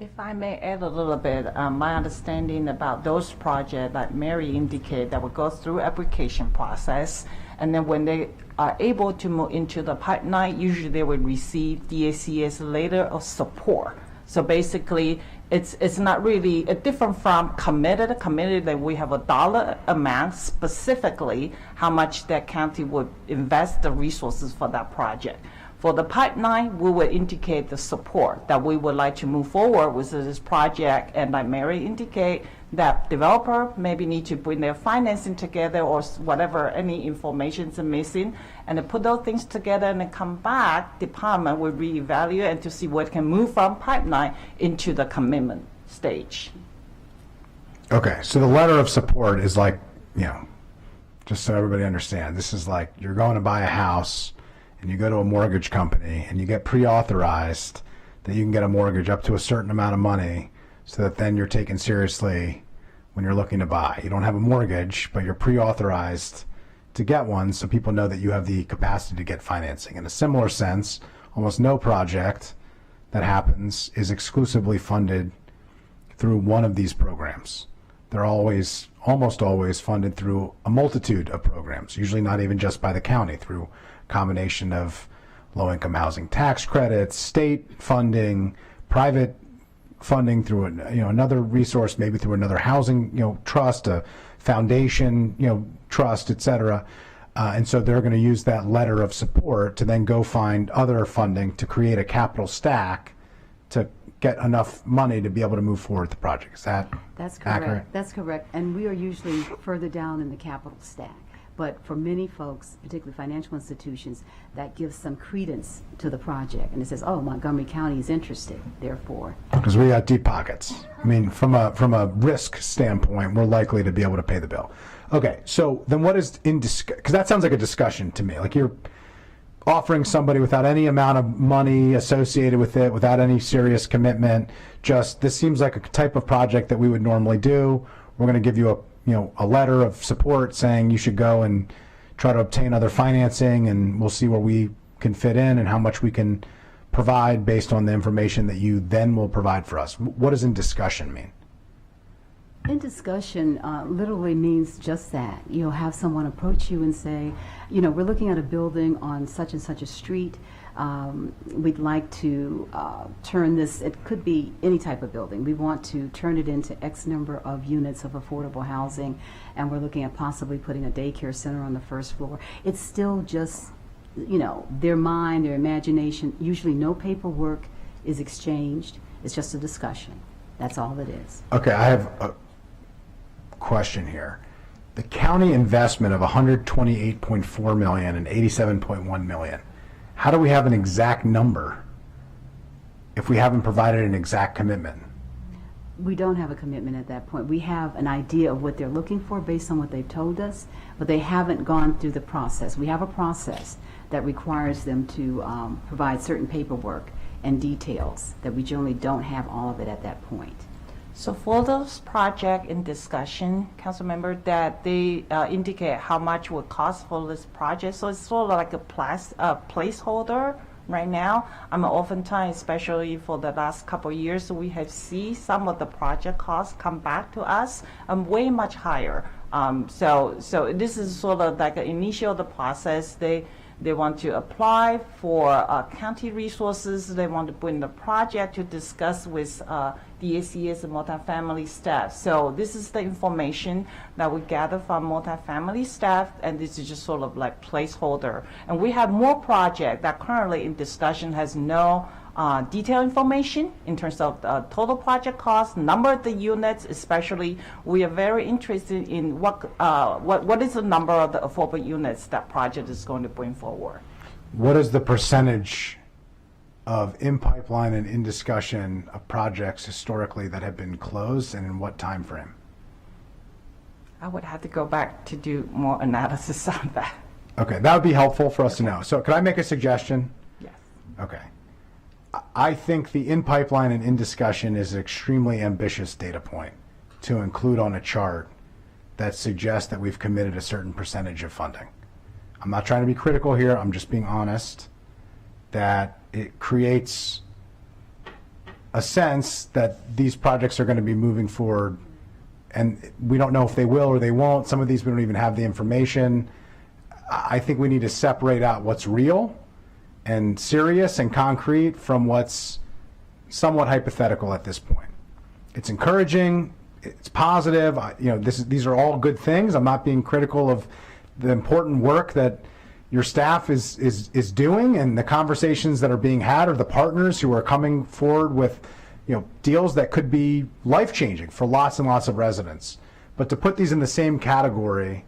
If I may add a little bit, my understanding about those projects that Mary indicated that will go through application process, and then when they are able to move into the pipeline, usually they will receive DACS letter of support. So basically, it's not really different from committed. Committed that we have a dollar amount specifically how much that county would invest the resources for that project. For the pipeline, we will indicate the support that we would like to move forward with this project, and like Mary indicate, that developer maybe need to bring their financing together or whatever, any information is missing, and to put those things together and then come back, department will reevaluate and to see what can move from pipeline into the commitment stage. Okay, so the letter of support is like, just so everybody understands, this is like you're going to buy a house and you go to a mortgage company and you get pre-authorized that you can get a mortgage up to a certain amount of money so that then you're taken seriously when you're looking to buy. You don't have a mortgage, but you're pre-authorized to get one so people know that you have the capacity to get financing. In a similar sense, almost no project that happens is exclusively funded through one of these programs. They're almost always funded through a multitude of programs, usually not even just by the county, through combination of low-income housing tax credits, state funding, private funding through another resource, maybe through another housing trust, a foundation trust, etc. And so they're going to use that letter of support to then go find other funding to create a capital stack to get enough money to be able to move forward with the project. Is that That's correct. accurate? That's correct. And we are usually further down in the capital stack. But for many folks, particularly financial institutions, that gives some credence to the project. And it says, oh, Montgomery County is interested, therefore. Because we got deep pockets. I mean, from a risk standpoint, we're likely to be able to pay the bill. Okay, so then what is in discussion? Because that sounds like a discussion to me. Like offering somebody without any amount of money associated with it, without any serious commitment. Just, this seems like a type of project that we would normally do. We're going to give you a letter of support saying you should go and try to obtain other financing, and we'll see where we can fit in and how much we can provide based on the information that you then will provide for us. What does in discussion mean? In discussion literally means just that. You'll have someone approach you and say, we're looking at a building on such and such a street. We'd like to turn this, it could be any type of building. We want to turn it into X number of units of affordable housing, and we're looking at possibly putting a daycare center on the first floor. It's still just, their mind, their imagination. Usually no paperwork is exchanged. It's just a discussion. That's all it is. Okay, I have a question here. The county investment of $128.4 million and $87.1 million. How do we have an exact number if we haven't provided an exact commitment? We don't have a commitment at that point. We have an idea of what they're looking for based on what they've told us, but they haven't gone through the process. We have a process that requires them to provide certain paperwork and details that we generally don't have all of it at that point. So for those project in discussion, council member, that they indicate how much would cost for this project. So it's sort of like a placeholder right now. Oftentimes, especially for the last couple of years, we have seen some of the project costs come back to us way much higher. So this is sort of like an initial of the process. They want to apply for county resources. They want to bring the project to discuss with the ACS and multifamily staff. So this is the information that we gather from multifamily staff, and this is just sort of like placeholder. And we have more project that currently in discussion has no detailed information in terms of total project cost, number of the units. Especially, we are very interested in what is the number of the affordable units that project is going to bring forward. What is the percentage of in pipeline and in discussion of projects historically that have been closed, and in what time frame? I would have to go back to do more analysis on that. Okay, that would be helpful for us to know. So could I make a suggestion? Yes. Okay. I think the in pipeline and in discussion is an extremely ambitious data point to include on a chart that suggests that we've committed a certain percentage of funding. I'm not trying to be critical here. I'm just being honest that it creates a sense that these projects are going to be moving forward, and we don't know if they will or they won't. Some of these we don't even have the information. I think we need to separate out what's real and serious and concrete from what's somewhat hypothetical at this point. It's encouraging, it's positive. These are all good things. I'm not being critical of the important work that your staff is doing, and the conversations that are being had, or the partners who are coming forward with deals that could be life-changing for lots and lots of residents. But to put these in the same category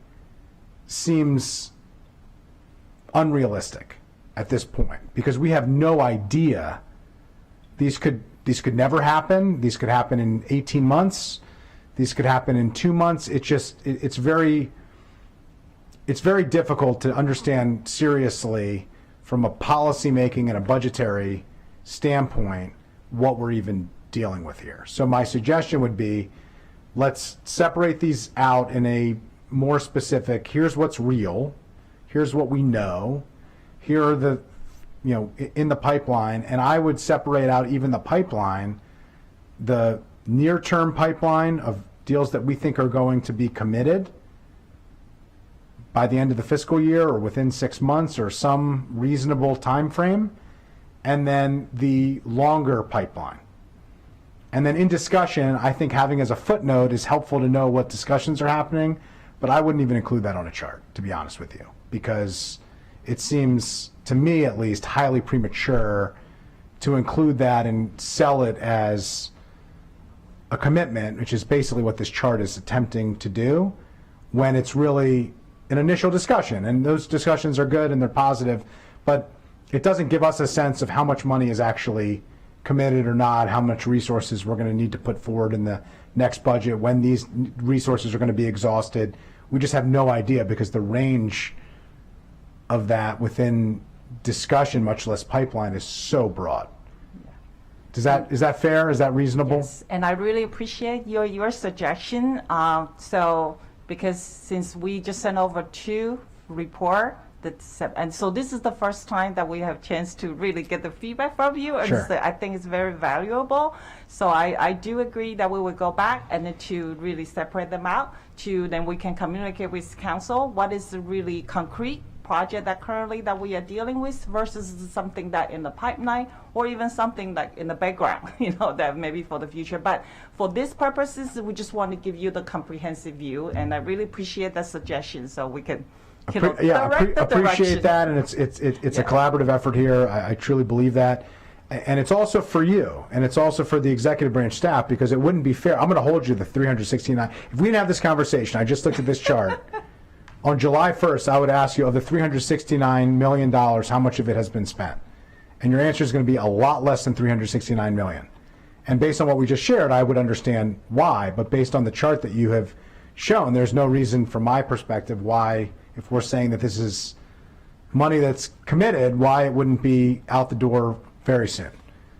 seems unrealistic at this point, because we have no idea. These could never happen. These could happen in 18 months. These could happen in 2 months. It's very difficult to understand seriously from a policy making and a budgetary standpoint what we're even dealing with here. So my suggestion would be, let's separate these out in a more specific, here's what's real, here's what we know, here are the, in the pipeline, and I would separate out even the pipeline, the near-term pipeline of deals that we think are going to be committed by the end of the fiscal year or within 6 months or some reasonable time frame, and then the longer pipeline. And then in discussion, I think having as a footnote is helpful to know what discussions are happening, but I wouldn't even include that on a chart, to be honest with you, because it seems, to me at least, highly premature to include that and sell it as a commitment, which is basically what this chart is attempting to do, when it's really an initial discussion. And those discussions are good and they're positive, but it doesn't give us a sense of how much money is actually committed or not, how much resources we're going to need to put forward in the next budget, when these resources are going to be exhausted. We just have no idea, because the range of that within discussion, much less pipeline, is so broad. Is that fair? Is that reasonable? Yes, and I really appreciate your suggestion. Because since we just sent over 2 report, and so this is the first time that we have a chance to really get the feedback from you, and Sure. I think it's very valuable. So I do agree that we will go back and then to really separate them out, then we can communicate with council what is the really concrete project that currently that we are dealing with versus something that in the pipeline or even something like in the background, that maybe for the future. But for these purposes, we just want to give you the comprehensive view, and I really appreciate that suggestion so we can direct the Appreciate direction. that, and it's a collaborative effort here. I truly believe that. And it's also for you, and it's also for the executive branch staff, because it wouldn't be fair. I'm going to hold you to the 369. If we didn't have this conversation, I just looked at this chart. On July 1st, I would ask you, of the $369 million, how much of it has been spent? And your answer is going to be a lot less than $369 million. And based on what we just shared, I would understand why. But based on the chart that you have shown, there's no reason from my perspective why, if we're saying that this is money that's committed, why it wouldn't be out the door very soon.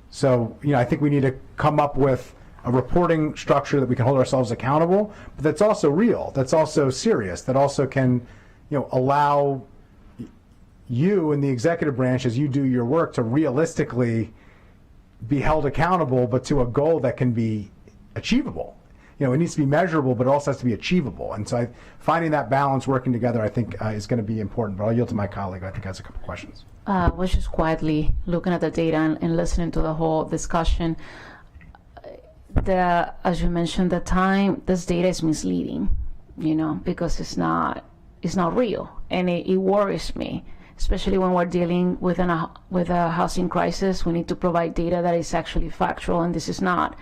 So, I think we need to come up with a reporting structure that we can hold ourselves accountable, but that's also real, that's also serious, that also can, allow you and the executive branch, as you do your work, to realistically be held accountable, but to a goal that can be achievable. It needs to be measurable, but it also has to be achievable. And so finding that balance, working together, I think is going to be important. But I'll yield to my colleague, who I think has a couple questions. I was just quietly looking at the data and listening to the whole discussion. As you mentioned, this data is misleading, because it's not real, and it worries me, especially when we're dealing with a housing crisis. We need to provide data that is actually factual, and this is not.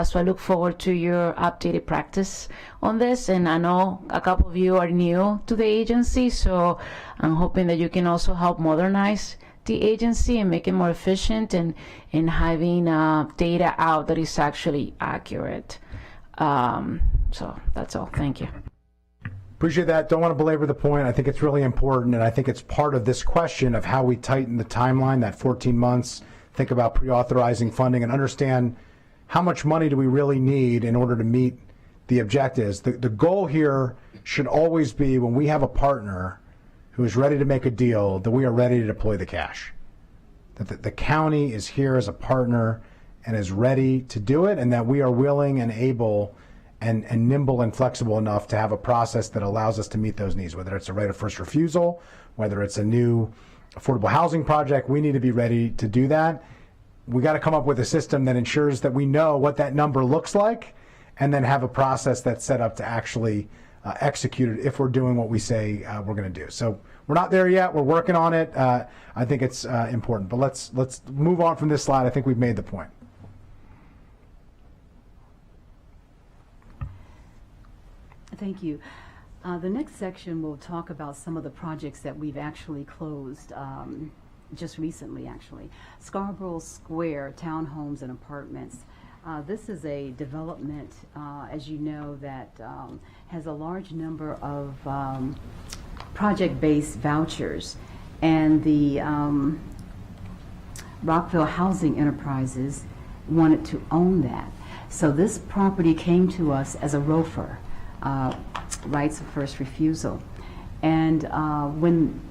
So I look forward to your updated practice on this, and I know a couple of you are new to the agency, so I'm hoping that you can also help modernize the agency and make it more efficient, and having data out that is actually accurate. So that's all. Thank you. Appreciate that. Don't want to belabor the point. I think it's really important, and I think it's part of this question of how we tighten the timeline, that 14 months, think about pre-authorizing funding, and understand how much money do we really need in order to meet the objectives. The goal here should always be, when we have a partner who is ready to make a deal, that we are ready to deploy the cash. That the county is here as a partner and is ready to do it, and that we are willing and able and nimble and flexible enough to have a process that allows us to meet those needs, whether it's a right of first refusal, whether it's a new affordable housing project. We need to be ready to do that. We got to come up with a system that ensures that we know what that number looks like, and then have a process that's set up to actually execute it if we're doing what we say we're going to do. So we're not there yet. We're working on it. I think it's important. But let's move on from this slide. I think we've made the point. Thank you. The next section will talk about some of the projects that we've actually closed just recently, actually. Scarborough Square Townhomes and Apartments. This is a development, as you know, that has a large number of project-based vouchers, and the Rockville Housing Enterprises wanted to own that. So this property came to us as a ROFR, rights of first refusal. And when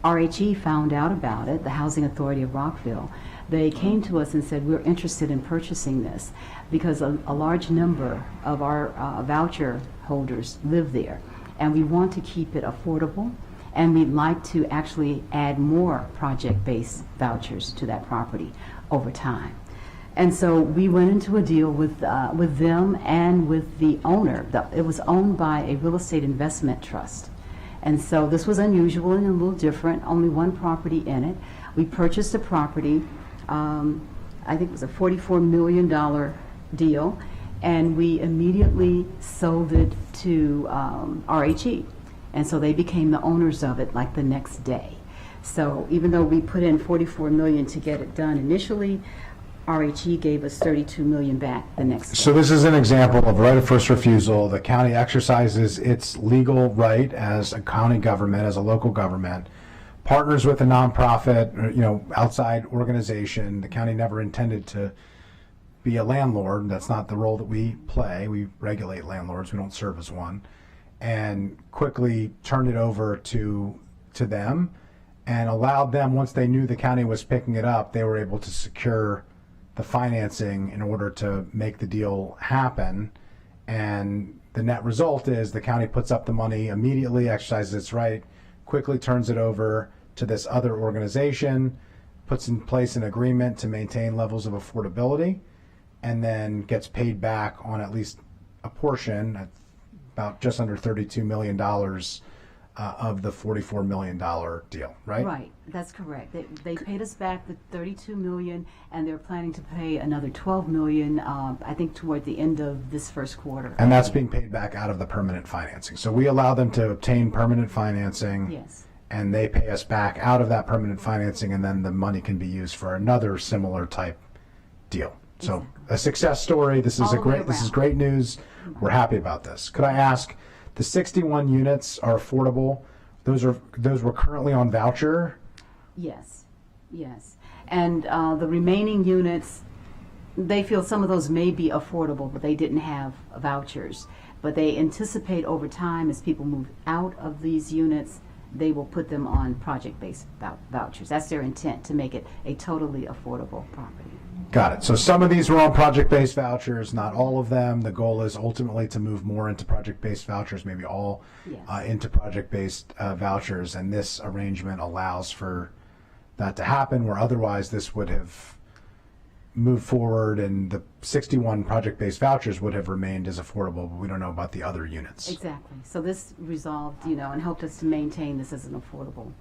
RHE found out about it, the Housing Authority of Rockville, they came to us and said, we're interested in purchasing this because a large number of our voucher holders live there, and we want to keep it affordable, and we'd like to actually add more project-based vouchers to that property over time. And so we went into a deal with them and with the owner. It was owned by a real estate investment trust. And so this was unusual and a little different, only one property in it. We purchased the property, I think it was a $44 million deal, and we immediately sold it to RHE. And so they became the owners of it like the next day. So even though we put in $44 million to get it done initially, RHE gave us $32 million back the next day. So this is an example of right of first refusal. The county exercises its legal right as a county government, as a local government, partners with a nonprofit, or, outside organization. The county never intended to be a landlord. That's not the role that we play. We regulate landlords. We don't serve as one. And quickly turned it over to them and allowed them, once they knew the county was picking it up, they were able to secure the financing in order to make the deal happen. And the net result is the county puts up the money immediately, exercises its right, quickly turns it over to this other organization, puts in place an agreement to maintain levels of affordability, and then gets paid back on at least a portion, about just under $32 million of the $44 million deal, right? Right, that's correct. They paid us back the $32 million, and they're planning to pay another $12 million, I think, toward the end of this first quarter. And that's being paid back out of the permanent financing. So we allow them to obtain permanent financing. Yes. And they pay us back out of that permanent financing, and then the money can be used for another similar type deal. So a success story. This is this is great news. We're happy about this. Could I ask, the 61 units are affordable? Those were currently on voucher? Yes, yes. And the remaining units, they feel some of those may be affordable, but they didn't have vouchers. But they anticipate over time, as people move out of these units, they will put them on project-based vouchers. That's their intent, to make it a totally affordable property. Got it. So some of these were on project-based vouchers, not all of them. The goal is ultimately to move more into project-based vouchers, maybe all into project-based vouchers. And this arrangement allows for that to happen, where otherwise this would have moved forward and the 61 project-based vouchers would have remained as affordable, but we don't know about the other units. Exactly. So this resolved, and helped us to maintain this as an affordable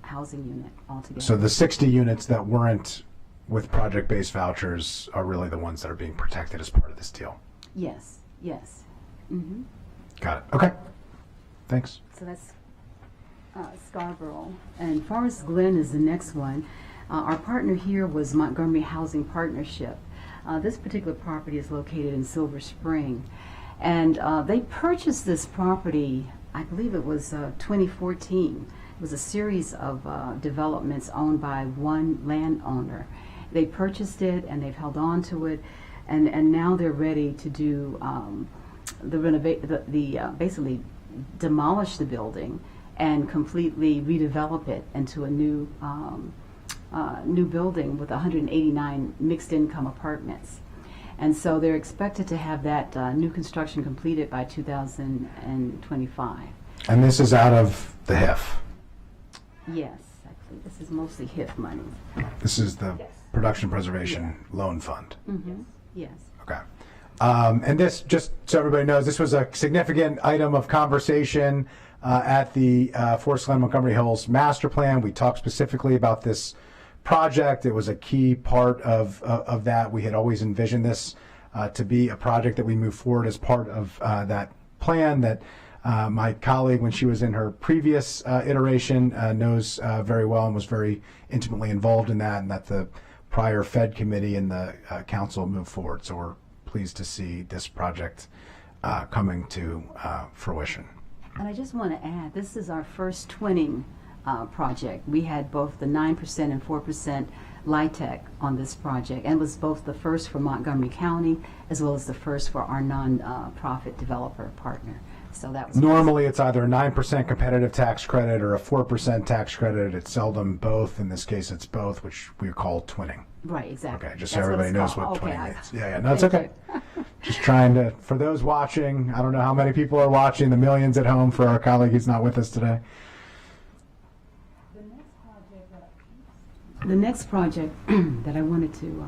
housing unit altogether. So the 60 units that weren't with project-based vouchers are really the ones that are being protected as part of this deal. Yes, yes. Mm-hmm. Got it. Okay. Thanks. So that's Scarborough. And Forest Glen is the next one. Our partner here was Montgomery Housing Partnership. This particular property is located in Silver Spring. And they purchased this property, I believe it was 2014. It was a series of developments owned by one landowner. They purchased it and they've held on to it, and now they're ready to do basically demolish the building and completely redevelop it into a new building with 189 mixed-income apartments. And so they're expected to have that new construction completed by 2025. And this is out of the HIF. Yes, actually, this is mostly HIF money. This is the Production Preservation Loan Fund. Mm-hmm. Yes. Okay. And this, just so everybody knows, this was a significant item of conversation at the Forest Glen Montgomery Hills Master Plan. We talked specifically about this project. It was a key part of that. We had always envisioned this to be a project that we move forward as part of that plan that my colleague, when she was in her previous iteration, knows very well and was very intimately involved in that, and that the prior Fed committee and the council moved forward. So we're pleased to see this project coming to fruition. And I just want to add, this is our first twinning project. We had both the 9% and 4% LIHTC on this project, and it was both the first for Montgomery County as well as the first for our non-profit developer partner. So that was normally it's either a 9% competitive tax credit or a 4% tax credit. It's seldom both. In this case, it's both, which we call twinning. Right, exactly. Okay, just so everybody knows what twinning means. Yeah, no, it's Thank okay. Just trying to, for those watching, I don't know how many people are watching, the millions at home for our colleague who's not with us today. The next project that I wanted to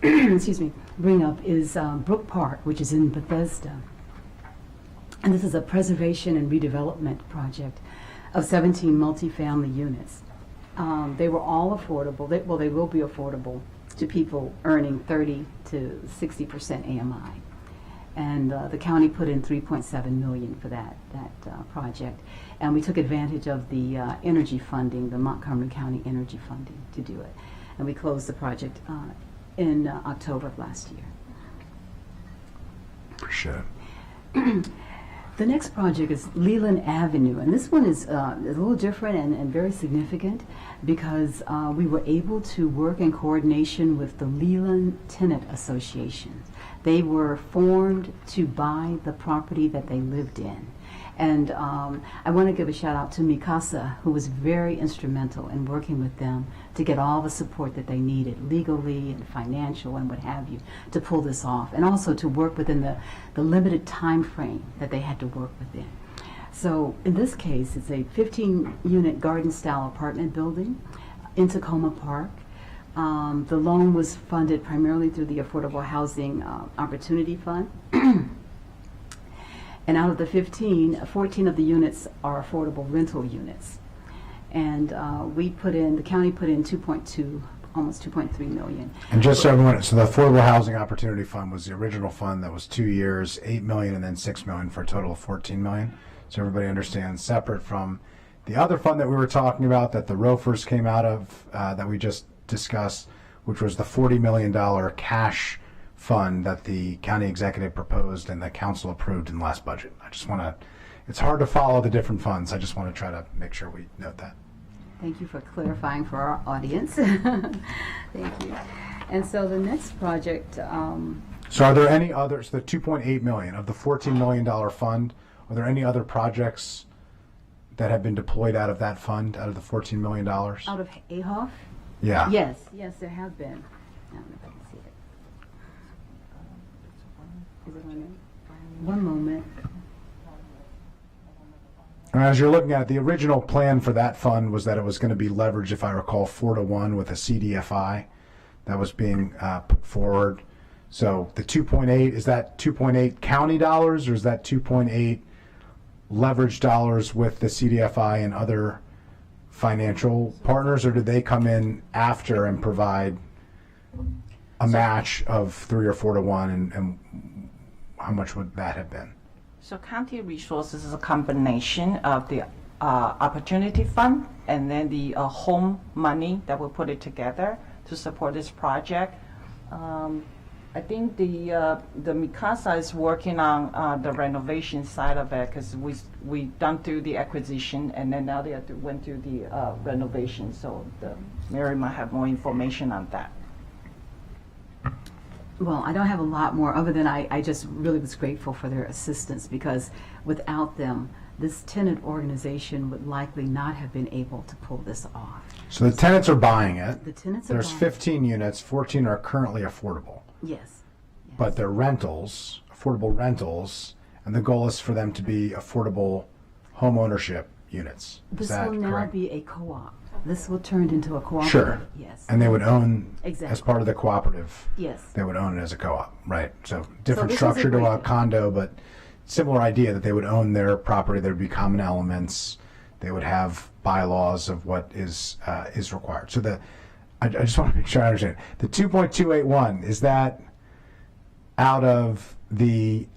excuse me, bring up is Brook Park, which is in Bethesda. And this is a preservation and redevelopment project of 17 multifamily units. They were all affordable. They will be affordable to people earning 30 to 60% AMI. And the county put in $3.7 million for that project. And we took advantage of the energy funding, the Montgomery County energy funding, to do it. And we closed the project in October of last year. Appreciate it. The next project is Leland Avenue, and this one is a little different and very significant because we were able to work in coordination with the Leland Tenant Association. They were formed to buy the property that they lived in. And I want to give a shout out to Mikasa, who was very instrumental in working with them to get all the support that they needed, legally and financial and what have you, to pull this off, and also to work within the limited time frame that they had to work within. So in this case, it's a 15-unit garden-style apartment building in Tacoma Park. The loan was funded primarily through the Affordable Housing Opportunity Fund. And out of the 14 of the units are affordable rental units. And the county put in 2.2, almost 2.3 million. And just so everyone, so the Affordable Housing Opportunity Fund was the original fund that was 2 years, 8 million, and then 6 million for a total of 14 million. So everybody understands, separate from the other fund that we were talking about that the ROFRs came out of, that we just discussed, which was the $40 million cash fund that the county executive proposed and the council approved in the last budget. I just want to, it's hard to follow the different funds. I just want to try to make sure we note that. Thank you for clarifying for our audience. Thank you. And so the next project. So are there any others, the 2.8 million of the $14 million fund, are there any other projects that have been deployed out of that fund, out of the $14 million? Out of AHOF? Yeah. Yes, there have been. I don't know if I can see it. Is it on there? One moment. And as you're looking at it, the original plan for that fund was that it was going to be leveraged, if I recall, 4-to-1 with a CDFI that was being put forward. So the 2.8, is that 2.8 county dollars, or is that 2.8 leverage dollars with the CDFI and other financial partners, or did they come in after and provide a match of 3 or 4-to-1, and how much would that have been? So county resources is a combination of the opportunity fund and then the home money that will put it together to support this project. I think the Mikasa is working on the renovation side of it because we done through the acquisition and then now they have to went through the renovation. So Mary might have more information on that. Well, I don't have a lot more other than I just really was grateful for their assistance because without them, this tenant organization would likely not have been able to pull this off. So the tenants are buying it. The tenants are There's buying 15 units, 14 are currently affordable. Yes. But they're rentals, affordable rentals, and the goal is for them to be affordable home ownership units. Is This that will now correct? be a co-op. This will turn into a cooperative. Sure. Yes. And they would own, Exactly. as part of the cooperative, Yes. they would own it as a co-op, right? So different this is a structure to a great- condo, but similar idea that they would own their property. There would be common elements. They would have bylaws of what is required. So I just want to make sure I understand. The 2.281, is that out of the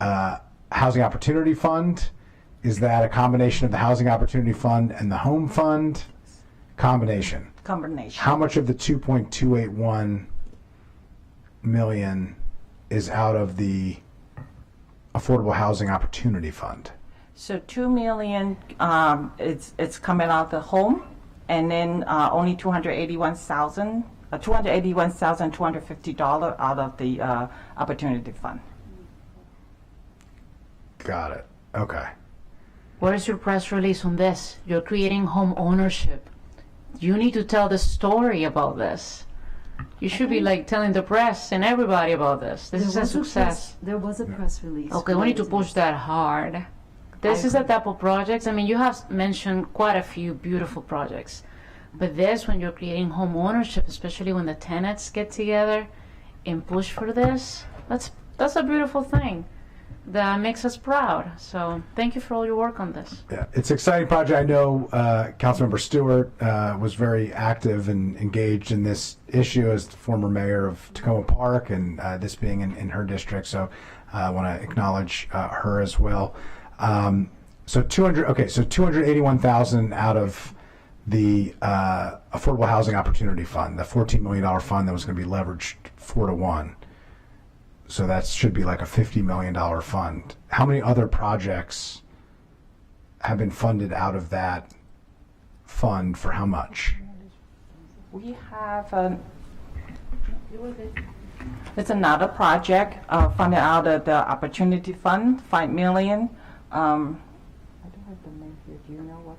Housing Opportunity Fund? Is that a combination of the Housing Opportunity Fund and the Home Fund? Combination. How much of the 2.281 million is out of the Affordable Housing Opportunity Fund? So 2 million, it's coming out the home, and then only $281,250 out of the opportunity fund. Got it. Okay. Where's your press release on this? You're creating home ownership. You need to tell the story about this. You should be like telling the press and everybody about this. This is a success. There was a press release. Okay, we need to push that hard. This is the type of projects. I mean, you have mentioned quite a few beautiful projects, but this, when you're creating home ownership, especially when the tenants get together and push for this, that's a beautiful thing that makes us proud. So thank you for all your work on this. Yeah, it's an exciting project. I know Councilmember Stewart was very active and engaged in this issue as the former mayor of Tacoma Park, and this being in her district. So I want to acknowledge her as well. So 281,000 out of the Affordable Housing Opportunity Fund, the $14 million fund that was going to be leveraged 4-to-1. So that should be like a $50 million fund. How many other projects have been funded out of that fund for how much? We have it's another project funded out of the Opportunity Fund, $5 million. I don't have the name here. Do you know what?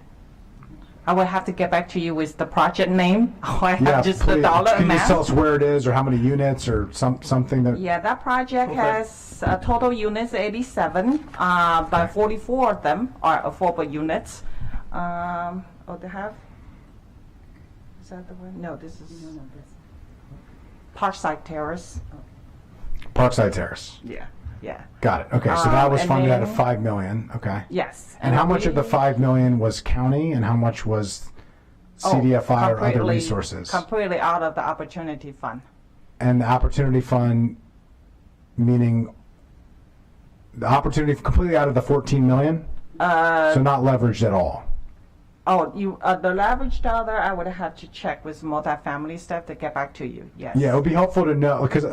I will have to get back to you with the project name. I have just the dollar Can you amount. tell us where it is or how many units or something that? Yeah, that project Okay. has total units 87, but 44 of them are affordable units. They have? Is that the one? No, this is Parkside Terrace. Parkside Terrace. Yeah. Got it. Okay, so that was and funded out of then- $5 million. Okay. Yes. And how much of the we- $5 million was county, and how much was CDFI or other completely- resources? Completely out of the Opportunity Fund. And the Opportunity Fund, meaning the Opportunity completely out of the $14 million, so not leveraged at all. The leverage dollar, I would have to check with multifamily staff to get back to you. Yes. Yeah, it would be helpful to know because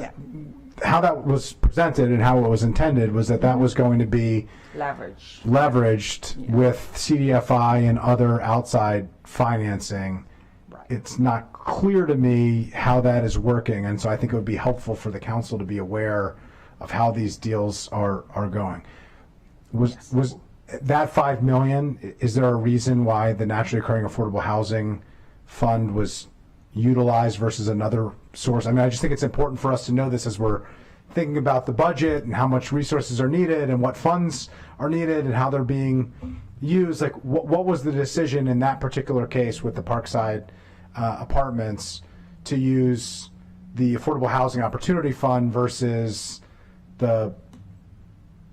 how that was presented and how it was intended was that that was going to be Leverage. leveraged with CDFI and other outside financing. Right. It's not clear to me how that is working, and so I think it would be helpful for the council to be aware of how these deals are going. Was that $5 million? Is there a reason why the naturally occurring affordable housing fund was utilized versus another source? I mean, I just think it's important for us to know this as we're thinking about the budget and how much resources are needed and what funds are needed and how they're being used. Like, what was the decision in that particular case with the Parkside apartments to use the Affordable Housing Opportunity Fund versus the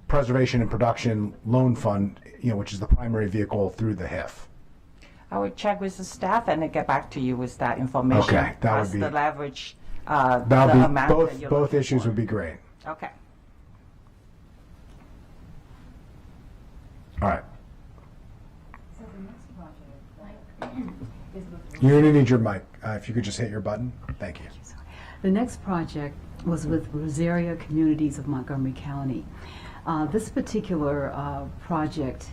Preservation and Production Loan Fund, which is the primary vehicle through the HIF? I would check with the staff and then get back to you with that information. Okay, that would Plus be- the leverage, That the would be amount that you're both looking issues for. would be great. Okay. All right. You're gonna need your mic. If you could just hit your button. Thank you. The next project was with Rosaria Communities of Montgomery County. This particular project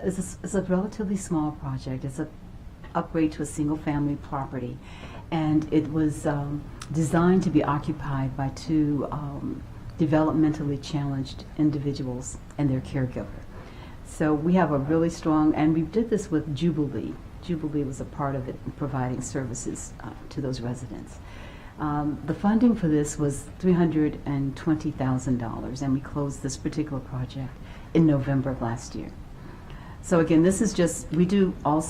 is a relatively small project. It's an upgrade to a single-family property, and it was designed to be occupied by two developmentally challenged individuals and their caregiver. So we have a really strong, and we did this with Jubilee. Jubilee was a part of it, in providing services to those residents. The funding for this was $320,000, and we closed this particular project in November of last year. So again, this is just, we do all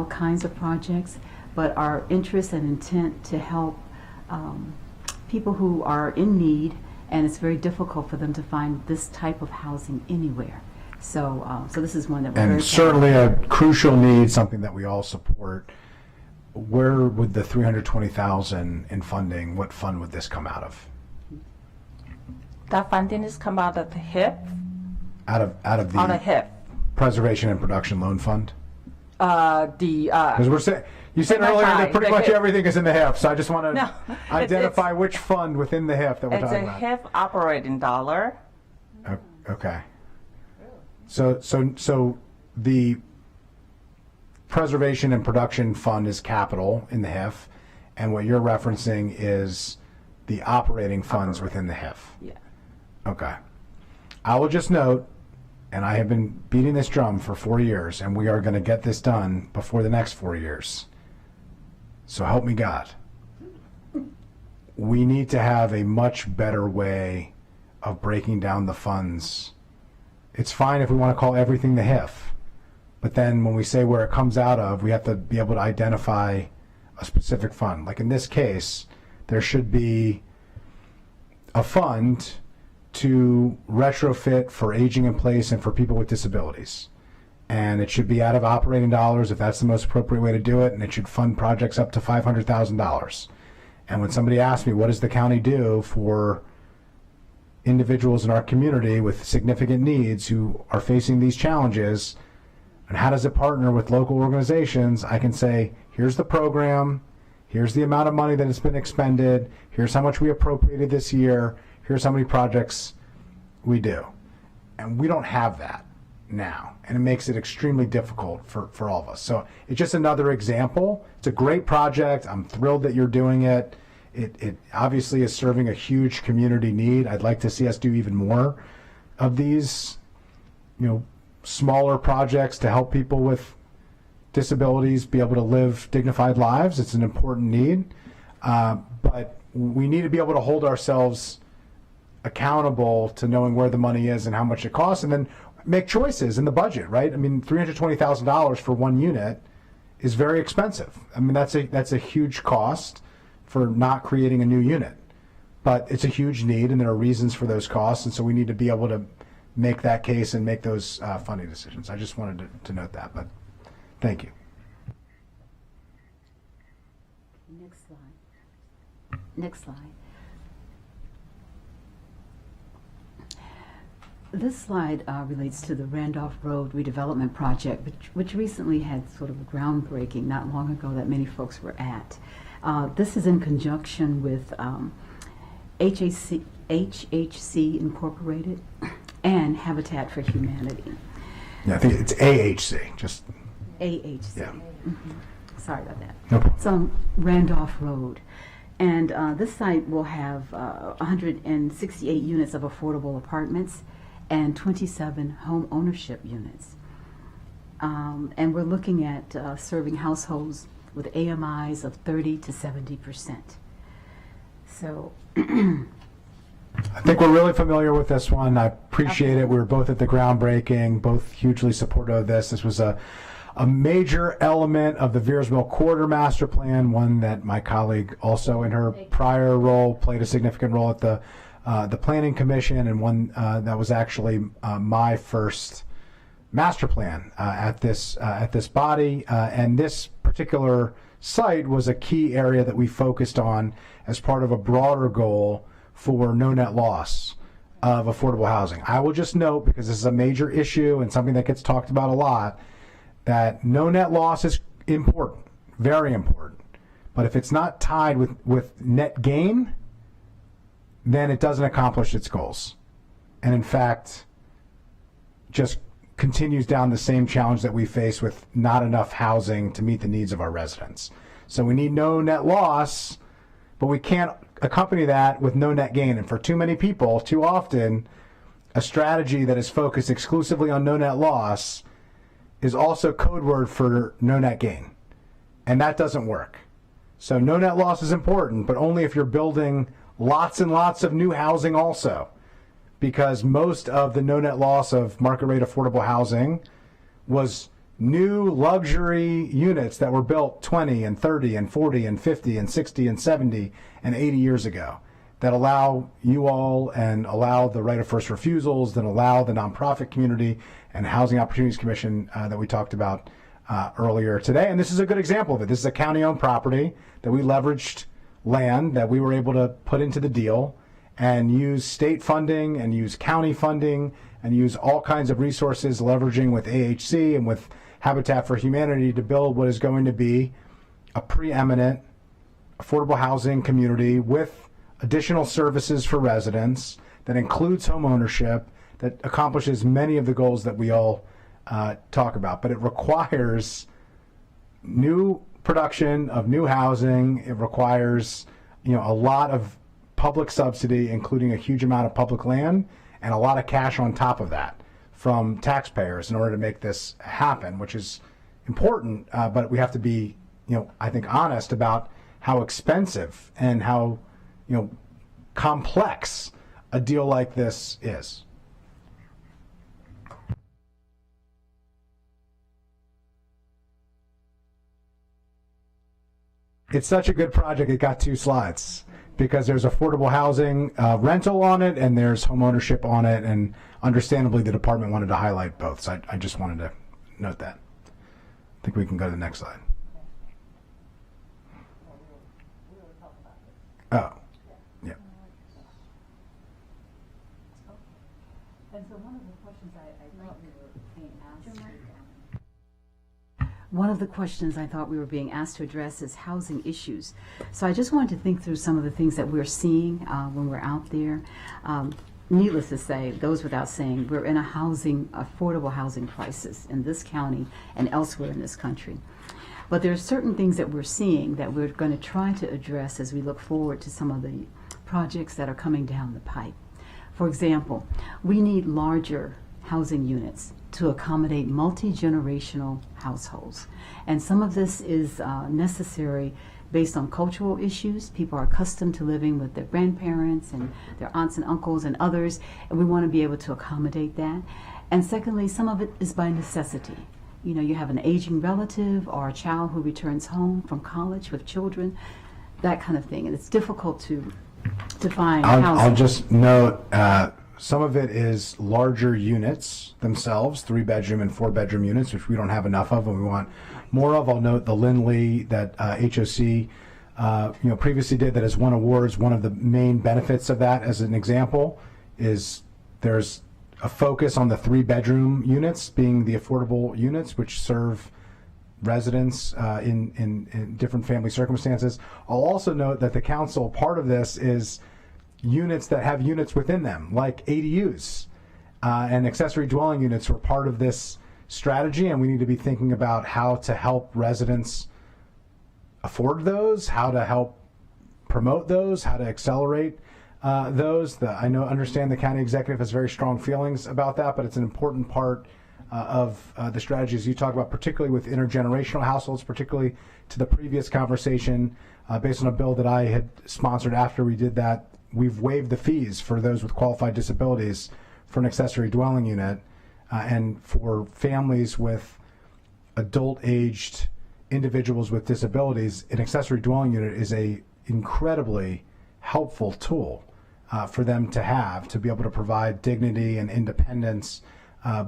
kinds of projects, but our interest and intent to help people who are in need, and it's very difficult for them to find this type of housing anywhere. So, so this is one that we're very And proud certainly of. a crucial need, something that we all support. Where would the $320,000 in funding, what fund would this come out of? That funding is come out of the HIP, Out of the out of HIP. Preservation and Production Loan Fund? The Because we're saying, you said That's earlier that right. pretty The much HIP. everything is in the HIF, so I just want to No, identify which fund within the HIF that we're it's talking a about. HIP operating dollar. Okay. So the Preservation and Production Fund is capital in the HIF, and what you're referencing is the operating funds within the HIF. Yeah. Okay. I will just note, and I have been beating this drum for 4 years, and we are going to get this done before the next 4 years. So help me God. We need to have a much better way of breaking down the funds. It's fine if we want to call everything the HIF, but then when we say where it comes out of, we have to be able to identify a specific fund. Like in this case, there should be a fund to retrofit for aging in place and for people with disabilities. And it should be out of operating dollars if that's the most appropriate way to do it, and it should fund projects up to $500,000. And when somebody asks me, what does the county do for individuals in our community with significant needs who are facing these challenges, and how does it partner with local organizations, I can say, here's the program, here's the amount of money that has been expended, here's how much we appropriated this year, here's how many projects we do. And we don't have that. now, and it makes it extremely difficult for all of us. So it's just another example. It's a great project. I'm thrilled that you're doing it. It obviously is serving a huge community need. I'd like to see us do even more of these, smaller projects to help people with disabilities be able to live dignified lives. It's an important need, but we need to be able to hold ourselves accountable to knowing where the money is and how much it costs, and then make choices in the budget, right? I mean, $320,000 for one unit is very expensive. I mean, that's a huge cost for not creating a new unit, but it's a huge need, and there are reasons for those costs, and so we need to be able to make that case and make those funding decisions. I just wanted to note that, but thank you. Next slide. Next slide. This slide relates to the Randolph Road redevelopment project, which recently had sort of a groundbreaking not long ago that many folks were at. This is in conjunction with HHC Incorporated and Habitat for Humanity. Yeah, I think it's AHC, just. AHC. Yeah. Sorry about that. No problem. It's on Randolph Road. And this site will have 168 units of affordable apartments and 27 home ownership units. And we're looking at serving households with AMIs of 30 to 70%. So I think we're really familiar with this one. I appreciate it. We were both at the groundbreaking, both hugely supportive of this. This was a major element of the Veersmill Corridor Master Plan, one that my colleague also in her prior role played a significant role at the Planning Commission, and one that was actually my first master plan at this body. And this particular site was a key area that we focused on as part of a broader goal for no net loss of affordable housing. I will just note, because this is a major issue and something that gets talked about a lot, that no net loss is important, very important. But if it's not tied with net gain, then it doesn't accomplish its goals. And in fact, just continues down the same challenge that we face with not enough housing to meet the needs of our residents. So we need no net loss, but we can't accompany that with no net gain. And for too many people, too often, a strategy that is focused exclusively on no net loss is also code word for no net gain. And that doesn't work. So no net loss is important, but only if you're building lots and lots of new housing also. Because most of the no net loss of market rate affordable housing was new luxury units that were built 20 and 30 and 40 and 50 and 60 and 70 and 80 years ago that allow you all and allow the right of first refusals, that allow the nonprofit community and Housing Opportunities Commission that we talked about earlier today. And this is a good example of it. This is a county-owned property that we leveraged land that we were able to put into the deal and use state funding and use county funding and use all kinds of resources, leveraging with AHC and with Habitat for Humanity to build what is going to be a preeminent affordable housing community with additional services for residents that includes home ownership, that accomplishes many of the goals that we all talk about. But it requires new production of new housing. It requires, a lot of public subsidy, including a huge amount of public land and a lot of cash on top of that from taxpayers in order to make this happen, which is important. But we have to be, I think, honest about how expensive and how, complex a deal like this is. It's such a good project, it got 2 slides, because there's affordable housing rental on it and there's home ownership on it, and understandably the department wanted to highlight both, so I just wanted to note that. I think we can go to the next slide. Oh, yeah. And so one of the questions I thought we were being asked. One of the questions I thought we were being asked to address is housing issues. So I just wanted to think through some of the things that we're seeing when we're out there. needless to say, it goes without saying, we're in a affordable housing crisis in this county and elsewhere in this country. But there are certain things that we're seeing that we're going to try to address as we look forward to some of the projects that are coming down the pipe. For example, we need larger housing units to accommodate multi-generational households. And some of this is necessary based on cultural issues. People are accustomed to living with their grandparents and their aunts and uncles and others, and we want to be able to accommodate that. And secondly, some of it is by necessity. You know, you have an aging relative or a child who returns home from college with children, that kind of thing. And it's difficult to find housing. I'll just note, some of it is larger units themselves, 3-bedroom and 4-bedroom units, which we don't have enough of and we want more of. I'll note the Lindley that HOC previously did that has won awards. One of the main benefits of that, as an example, is there's a focus on the 3-bedroom units being the affordable units, which serve residents in different family circumstances. I'll also note that the council, part of this is units that have units within them, like ADUs and accessory dwelling units were part of this strategy, and we need to be thinking about how to help residents afford those, how to help promote those, how to accelerate those. I understand the county executive has very strong feelings about that, but it's an important part of the strategies you talk about, particularly with intergenerational households, particularly to the previous conversation, based on a bill that I had sponsored after we did that. We've waived the fees for those with qualified disabilities for an accessory dwelling unit, and for families with adult-aged individuals with disabilities, an accessory dwelling unit is a incredibly helpful tool for them to have, to be able to provide dignity and independence,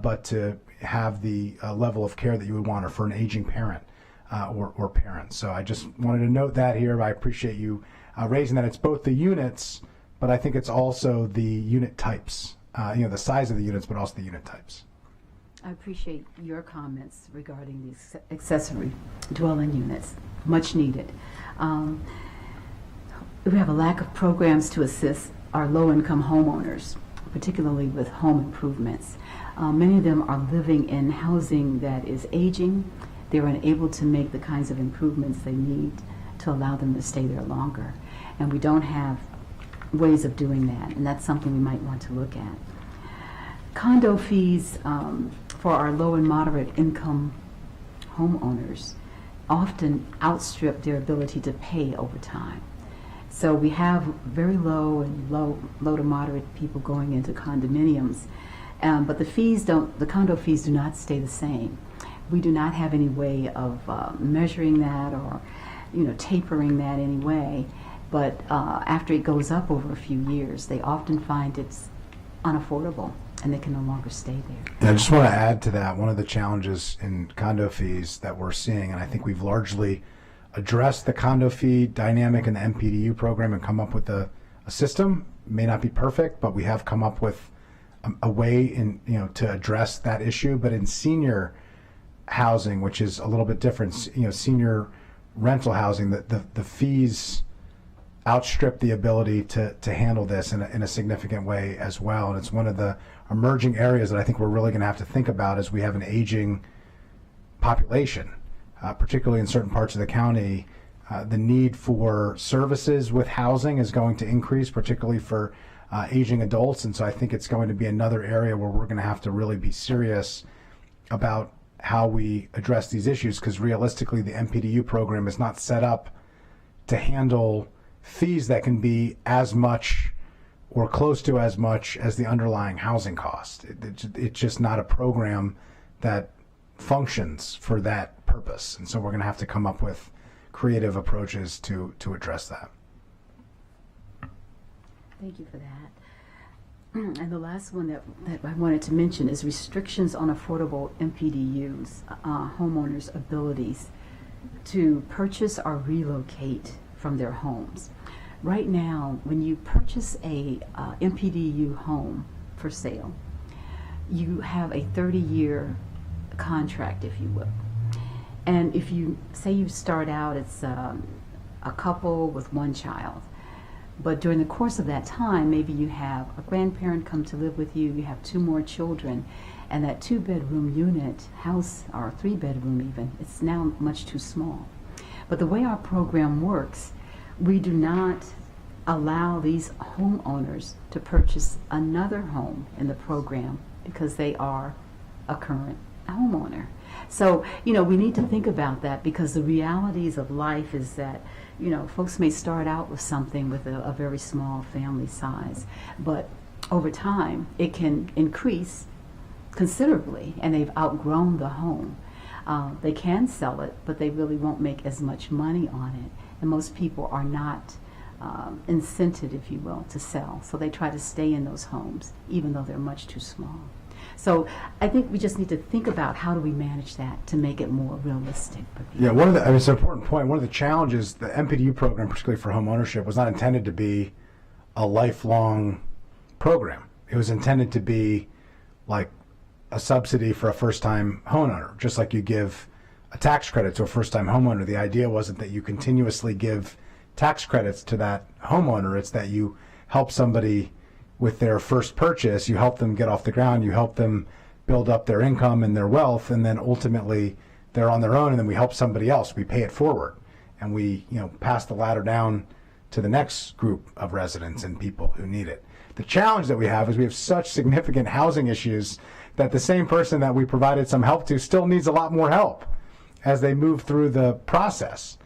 but to have the level of care that you would want for an aging parent or parents. So I just wanted to note that here. I appreciate you raising that. It's both the units, but I think it's also the unit types, the size of the units, but also the unit types. I appreciate your comments regarding these accessory dwelling units, much needed. We have a lack of programs to assist our low-income homeowners, particularly with home improvements. Many of them are living in housing that is aging. They're unable to make the kinds of improvements they need to allow them to stay there longer. And we don't have ways of doing that, and that's something we might want to look at. Condo fees for our low and moderate income homeowners often outstrip their ability to pay over time. So we have very low and low to moderate people going into condominiums, but the condo fees do not stay the same. We do not have any way of measuring that or, tapering that anyway. But after it goes up over a few years, they often find it's unaffordable and they can no longer stay there. And I just want to add to that, one of the challenges in condo fees that we're seeing, and I think we've largely addressed the condo fee dynamic in the MPDU program and come up with a system. It may not be perfect, but we have come up with a way to address that issue. But in senior housing, which is a little bit different, senior rental housing, the fees outstrip the ability to handle this in a significant way as well. And it's one of the emerging areas that I think we're really going to have to think about as we have an aging population, particularly in certain parts of the county. The need for services with housing is going to increase, particularly for aging adults. And so I think it's going to be another area where we're going to have to really be serious about how we address these issues, because realistically the MPDU program is not set up to handle fees that can be as much or close to as much as the underlying housing cost. It's just not a program that functions for that purpose. And so we're going to have to come up with creative approaches to address that. Thank you for that. And the last one that I wanted to mention is restrictions on affordable MPDUs, homeowners' abilities to purchase or relocate from their homes. Right now, when you purchase a MPDU home for sale, you have a 30-year contract, if you will. And if you say you start out, it's a couple with one child. But during the course of that time, maybe you have a grandparent come to live with you, you have 2 more children, and that 2-bedroom unit, house, or 3-bedroom even, it's now much too small. But the way our program works, we do not allow these homeowners to purchase another home in the program because they are a current homeowner. So, we need to think about that, because the realities of life is that, folks may start out with something with a very small family size, but over time it can increase considerably, and they've outgrown the home. They can sell it, but they really won't make as much money on it, and most people are not incented, if you will, to sell. So they try to stay in those homes, even though they're much too small. So I think we just need to think about how do we manage that to make it more realistic for people. Yeah, it's an important point. One of the challenges, the MPDU program, particularly for home ownership, was not intended to be a lifelong program. It was intended to be like a subsidy for a first-time homeowner, just like you give a tax credit to a first-time homeowner. The idea wasn't that you continuously give tax credits to that homeowner. It's that you help somebody with their first purchase, you help them get off the ground, you help them build up their income and their wealth, and then ultimately they're on their own, and then we help somebody else. We pay it forward, and we pass the ladder down to the next group of residents and people who need it. The challenge that we have is we have such significant housing issues that the same person that we provided some help to still needs a lot more help as they move through the process.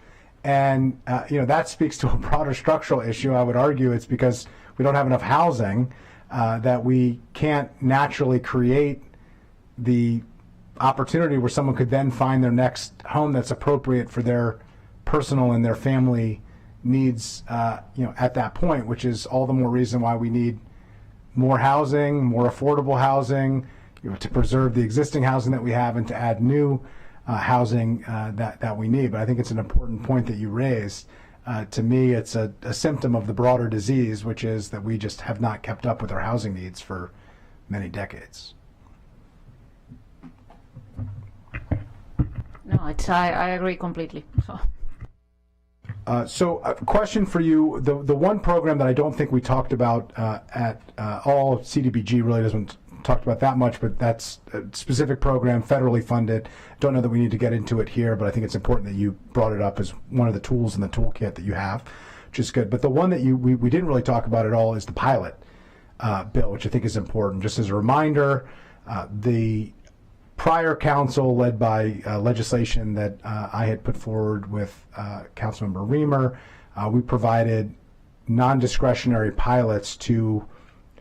And that speaks to a broader structural issue. I would argue it's because we don't have enough housing, that we can't naturally create the opportunity where someone could then find their next home that's appropriate for their personal and their family needs at that point, which is all the more reason why we need more housing, more affordable housing, to preserve the existing housing that we have and to add new housing that we need. But I think it's an important point that you raised. To me, it's a symptom of the broader disease, which is that we just have not kept up with our housing needs for many decades. No, I agree completely. So a question for you, the one program that I don't think we talked about at all, CDBG really doesn't talk about that much, but that's a specific program, federally funded. Don't know that we need to get into it here, but I think it's important that you brought it up as one of the tools in the toolkit that you have, which is good. But the one that we didn't really talk about at all is the pilot bill, which I think is important. Just as a reminder, the prior council, led by legislation that I had put forward with Councilmember Reamer, we provided non-discretionary pilots to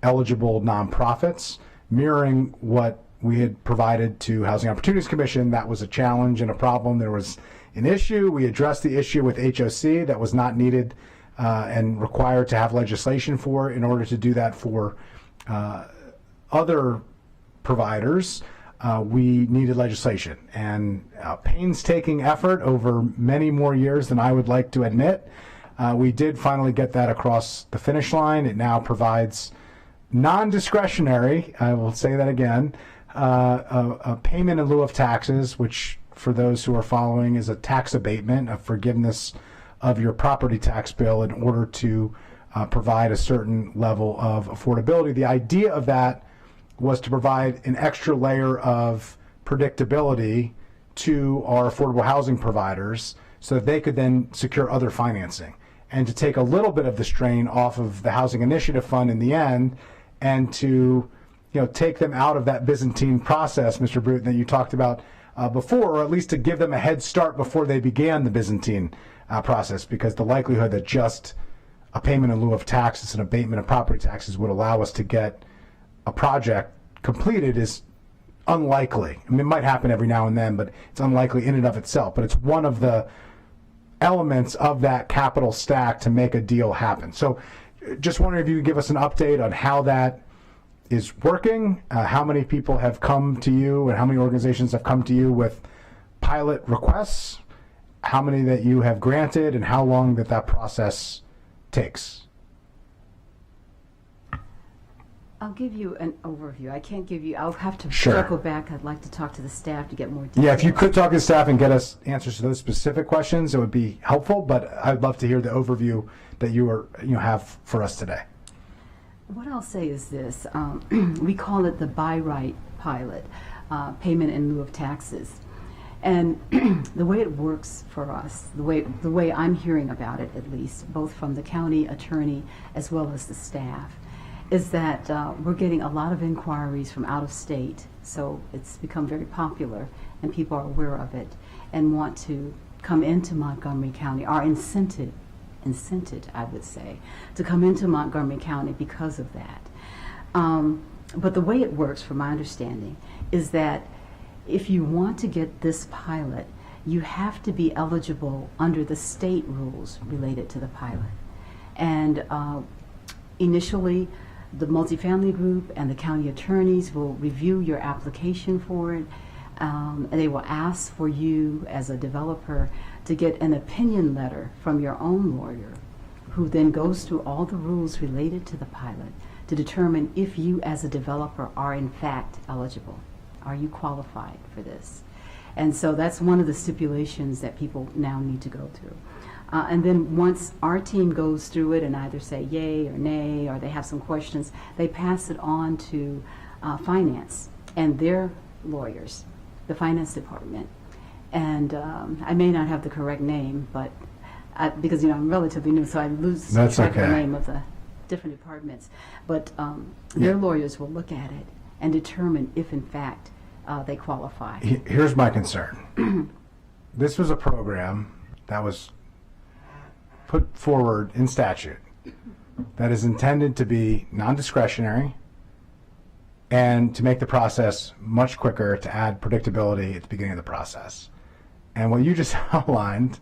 eligible nonprofits, mirroring what we had provided to Housing Opportunities Commission. That was a challenge and a problem. There was an issue. We addressed the issue with HOC that was not needed and required to have legislation for. In order to do that for other providers, we needed legislation, and painstaking effort over many more years than I would like to admit. We did finally get that across the finish line. It now provides non-discretionary, I will say that again, a payment in lieu of taxes, which for those who are following is a tax abatement, a forgiveness of your property tax bill in order to provide a certain level of affordability. The idea of that was to provide an extra layer of predictability to our affordable housing providers so that they could then secure other financing, and to take a little bit of the strain off of the Housing Initiative Fund in the end, and to take them out of that Byzantine process, Mr. Bruton, that you talked about before, or at least to give them a head start before they began the Byzantine process, because the likelihood that just a payment in lieu of taxes and abatement of property taxes would allow us to get a project completed is unlikely. I mean, it might happen every now and then, but it's unlikely in and of itself. But it's one of the elements of that capital stack to make a deal happen. So just wondering if you could give us an update on how that is working, how many people have come to you and how many organizations have come to you with pilot requests, how many that you have granted, and how long that process takes. I'll give you an overview. I can't give you, I'll have to Sure. circle back. I'd like to talk to the staff to get more details. Yeah, if you could talk to staff and get us answers to those specific questions, it would be helpful, but I'd love to hear the overview that you have for us today. What I'll say is this. We call it the buy right pilot, payment in lieu of taxes. And the way it works for us, the way I'm hearing about it at least, both from the county attorney as well as the staff, is that we're getting a lot of inquiries from out of state. So it's become very popular and people are aware of it and want to come into Montgomery County, are incented, I would say, to come into Montgomery County because of that. But the way it works, from my understanding, is that if you want to get this pilot, you have to be eligible under the state rules related to the pilot. And initially, the multifamily group and the county attorneys will review your application for it. And they will ask for you as a developer to get an opinion letter from your own lawyer, who then goes through all the rules related to the pilot to determine if you as a developer are in fact eligible. Are you qualified for this? And so that's one of the stipulations that people now need to go through. And then once our team goes through it and either say yay or nay, or they have some questions, they pass it on to finance and their lawyers, the finance department. And I may not have the correct name, but because I'm relatively new, so I lose track of the name of the different departments. But their lawyers will look at it and determine if in fact they qualify. Here's my concern. This was a program that was put forward in statute that is intended to be non-discretionary and to make the process much quicker, to add predictability at the beginning of the process. And what you just outlined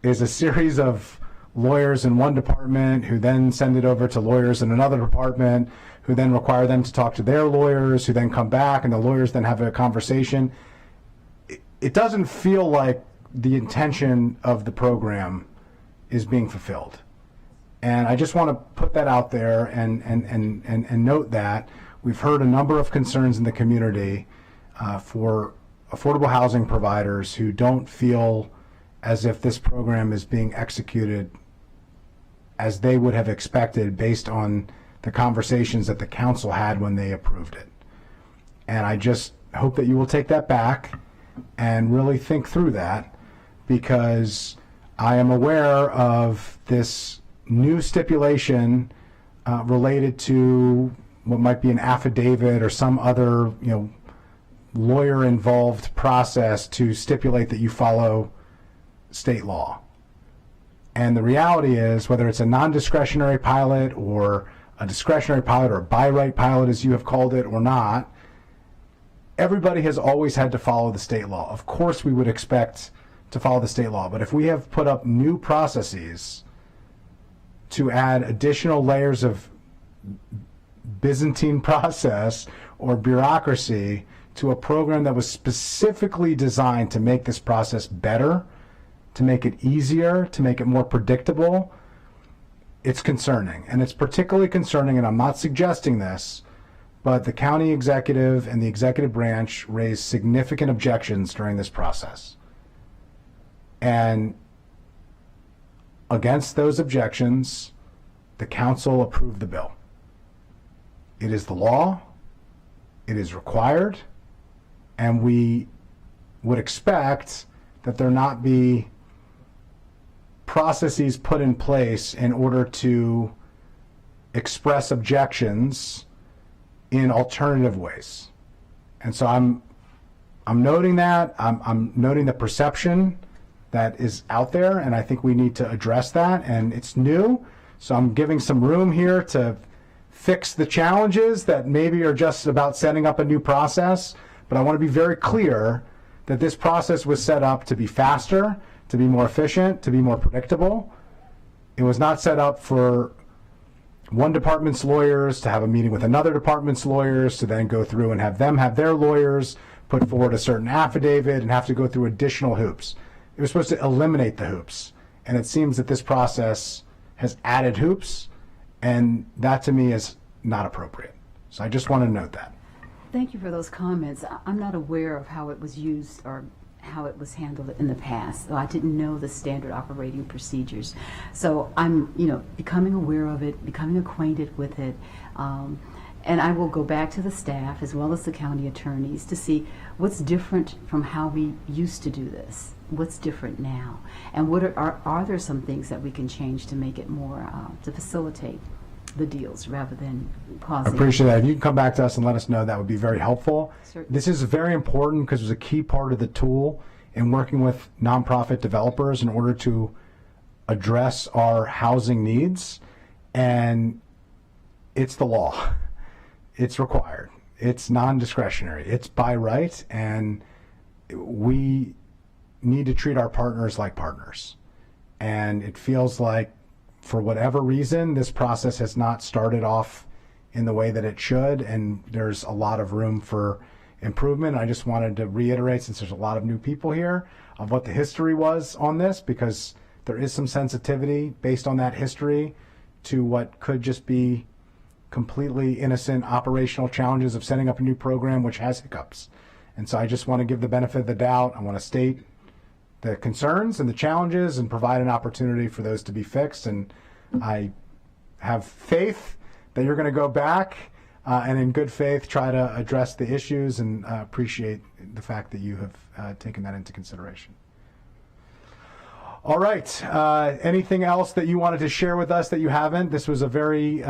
is a series of lawyers in one department who then send it over to lawyers in another department, who then require them to talk to their lawyers, who then come back and the lawyers then have a conversation. It doesn't feel like the intention of the program is being fulfilled. And I just want to put that out there and note that we've heard a number of concerns in the community for affordable housing providers who don't feel as if this program is being executed as they would have expected based on the conversations that the council had when they approved it. And I just hope that you will take that back and really think through that, because I am aware of this new stipulation related to what might be an affidavit or some other, lawyer-involved process to stipulate that you follow state law. And the reality is, whether it's a non-discretionary pilot or a discretionary pilot or a by right pilot, as you have called it, or not, everybody has always had to follow the state law. Of course we would expect to follow the state law, but if we have put up new processes to add additional layers of Byzantine process or bureaucracy to a program that was specifically designed to make this process better, to make it easier, to make it more predictable, it's concerning. And it's particularly concerning, and I'm not suggesting this, but the county executive and the executive branch raised significant objections during this process. And against those objections, the council approved the bill. It is the law, it is required, and we would expect that there not be processes put in place in order to express objections in alternative ways. And so I'm noting that, I'm noting the perception that is out there, and I think we need to address that, and it's new, so I'm giving some room here to fix the challenges that maybe are just about setting up a new process, but I want to be very clear that this process was set up to be faster, to be more efficient, to be more predictable. It was not set up for one department's lawyers to have a meeting with another department's lawyers to then go through and have them have their lawyers put forward a certain affidavit and have to go through additional hoops. It was supposed to eliminate the hoops, and it seems that this process has added hoops, and that to me is not appropriate. So I just want to note that. Thank you for those comments. I'm not aware of how it was used or how it was handled in the past. So I didn't know the standard operating procedures. So I'm, becoming aware of it, becoming acquainted with it. And I will go back to the staff as well as the county attorneys to see what's different from how we used to do this. What's different now? And what are there some things that we can change to make it more, to facilitate the deals rather than causing. I appreciate that. If you can come back to us and let us know, that would be very helpful. Certainly. This is very important because it's a key part of the tool in working with nonprofit developers in order to address our housing needs. And it's the law. It's required. It's non-discretionary. It's by right, and we need to treat our partners like partners. And it feels like, for whatever reason, this process has not started off in the way that it should, and there's a lot of room for improvement. I just wanted to reiterate, since there's a lot of new people here, of what the history was on this, because there is some sensitivity based on that history to what could just be completely innocent operational challenges of setting up a new program which has hiccups. And so I just want to give the benefit of the doubt. I want to state the concerns and the challenges and provide an opportunity for those to be fixed. And I have faith that you're going to go back and in good faith try to address the issues, and appreciate the fact that you have taken that into consideration. All right. Anything else that you wanted to share with us that you haven't? This was a very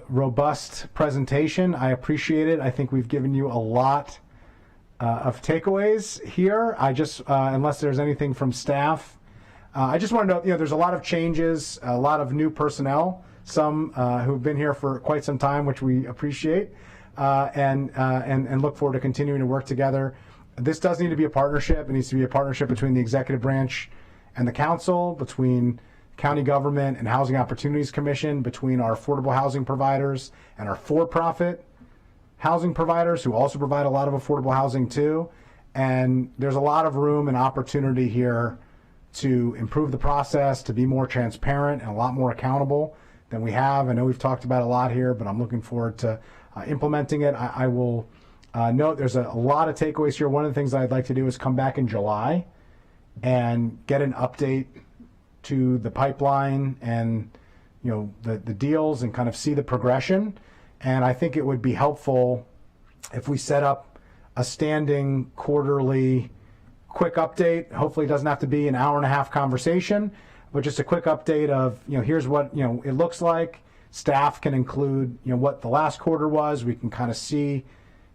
robust presentation. I appreciate it. I think we've given you a lot of takeaways here. I just, unless there's anything from staff, I just want to note, there's a lot of changes, a lot of new personnel, some who've been here for quite some time, which we appreciate, and look forward to continuing to work together. This does need to be a partnership. It needs to be a partnership between the executive branch and the council, between county government and Housing Opportunities Commission, between our affordable housing providers and our for-profit housing providers who also provide a lot of affordable housing too. And there's a lot of room and opportunity here to improve the process, to be more transparent and a lot more accountable than we have. I know we've talked about it a lot here, but I'm looking forward to implementing it. I will note there's a lot of takeaways here. One of the things I'd like to do is come back in July and get an update to the pipeline and the deals, and kind of see the progression. And I think it would be helpful if we set up a standing quarterly quick update. Hopefully it doesn't have to be an hour-and-a-half conversation, but just a quick update of, here's what it looks like. Staff can include what the last quarter was. We can kind of see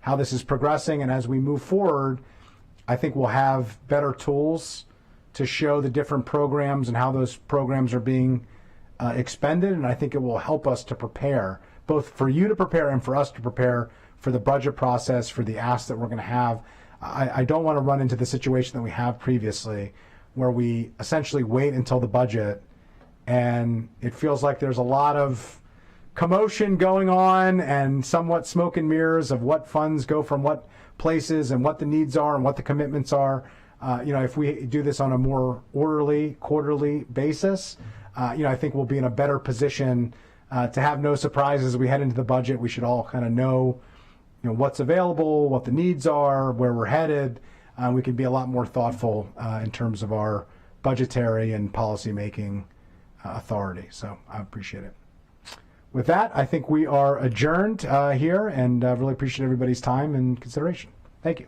how this is progressing, and as we move forward, I think we'll have better tools to show the different programs and how those programs are being expended. And I think it will help us to prepare, both for you to prepare and for us to prepare for the budget process, for the asks that we're going to have. I don't want to run into the situation that we have previously, where we essentially wait until the budget and it feels like there's a lot of commotion going on and somewhat smoke and mirrors of what funds go from what places and what the needs are and what the commitments are. If we do this on a more orderly quarterly basis, I think we'll be in a better position to have no surprises as we head into the budget. We should all kind of know, what's available, what the needs are, where we're headed. We can be a lot more thoughtful in terms of our budgetary and policy-making authority. So I appreciate it. With that, I think we are adjourned here, and really appreciate everybody's time and consideration. Thank you.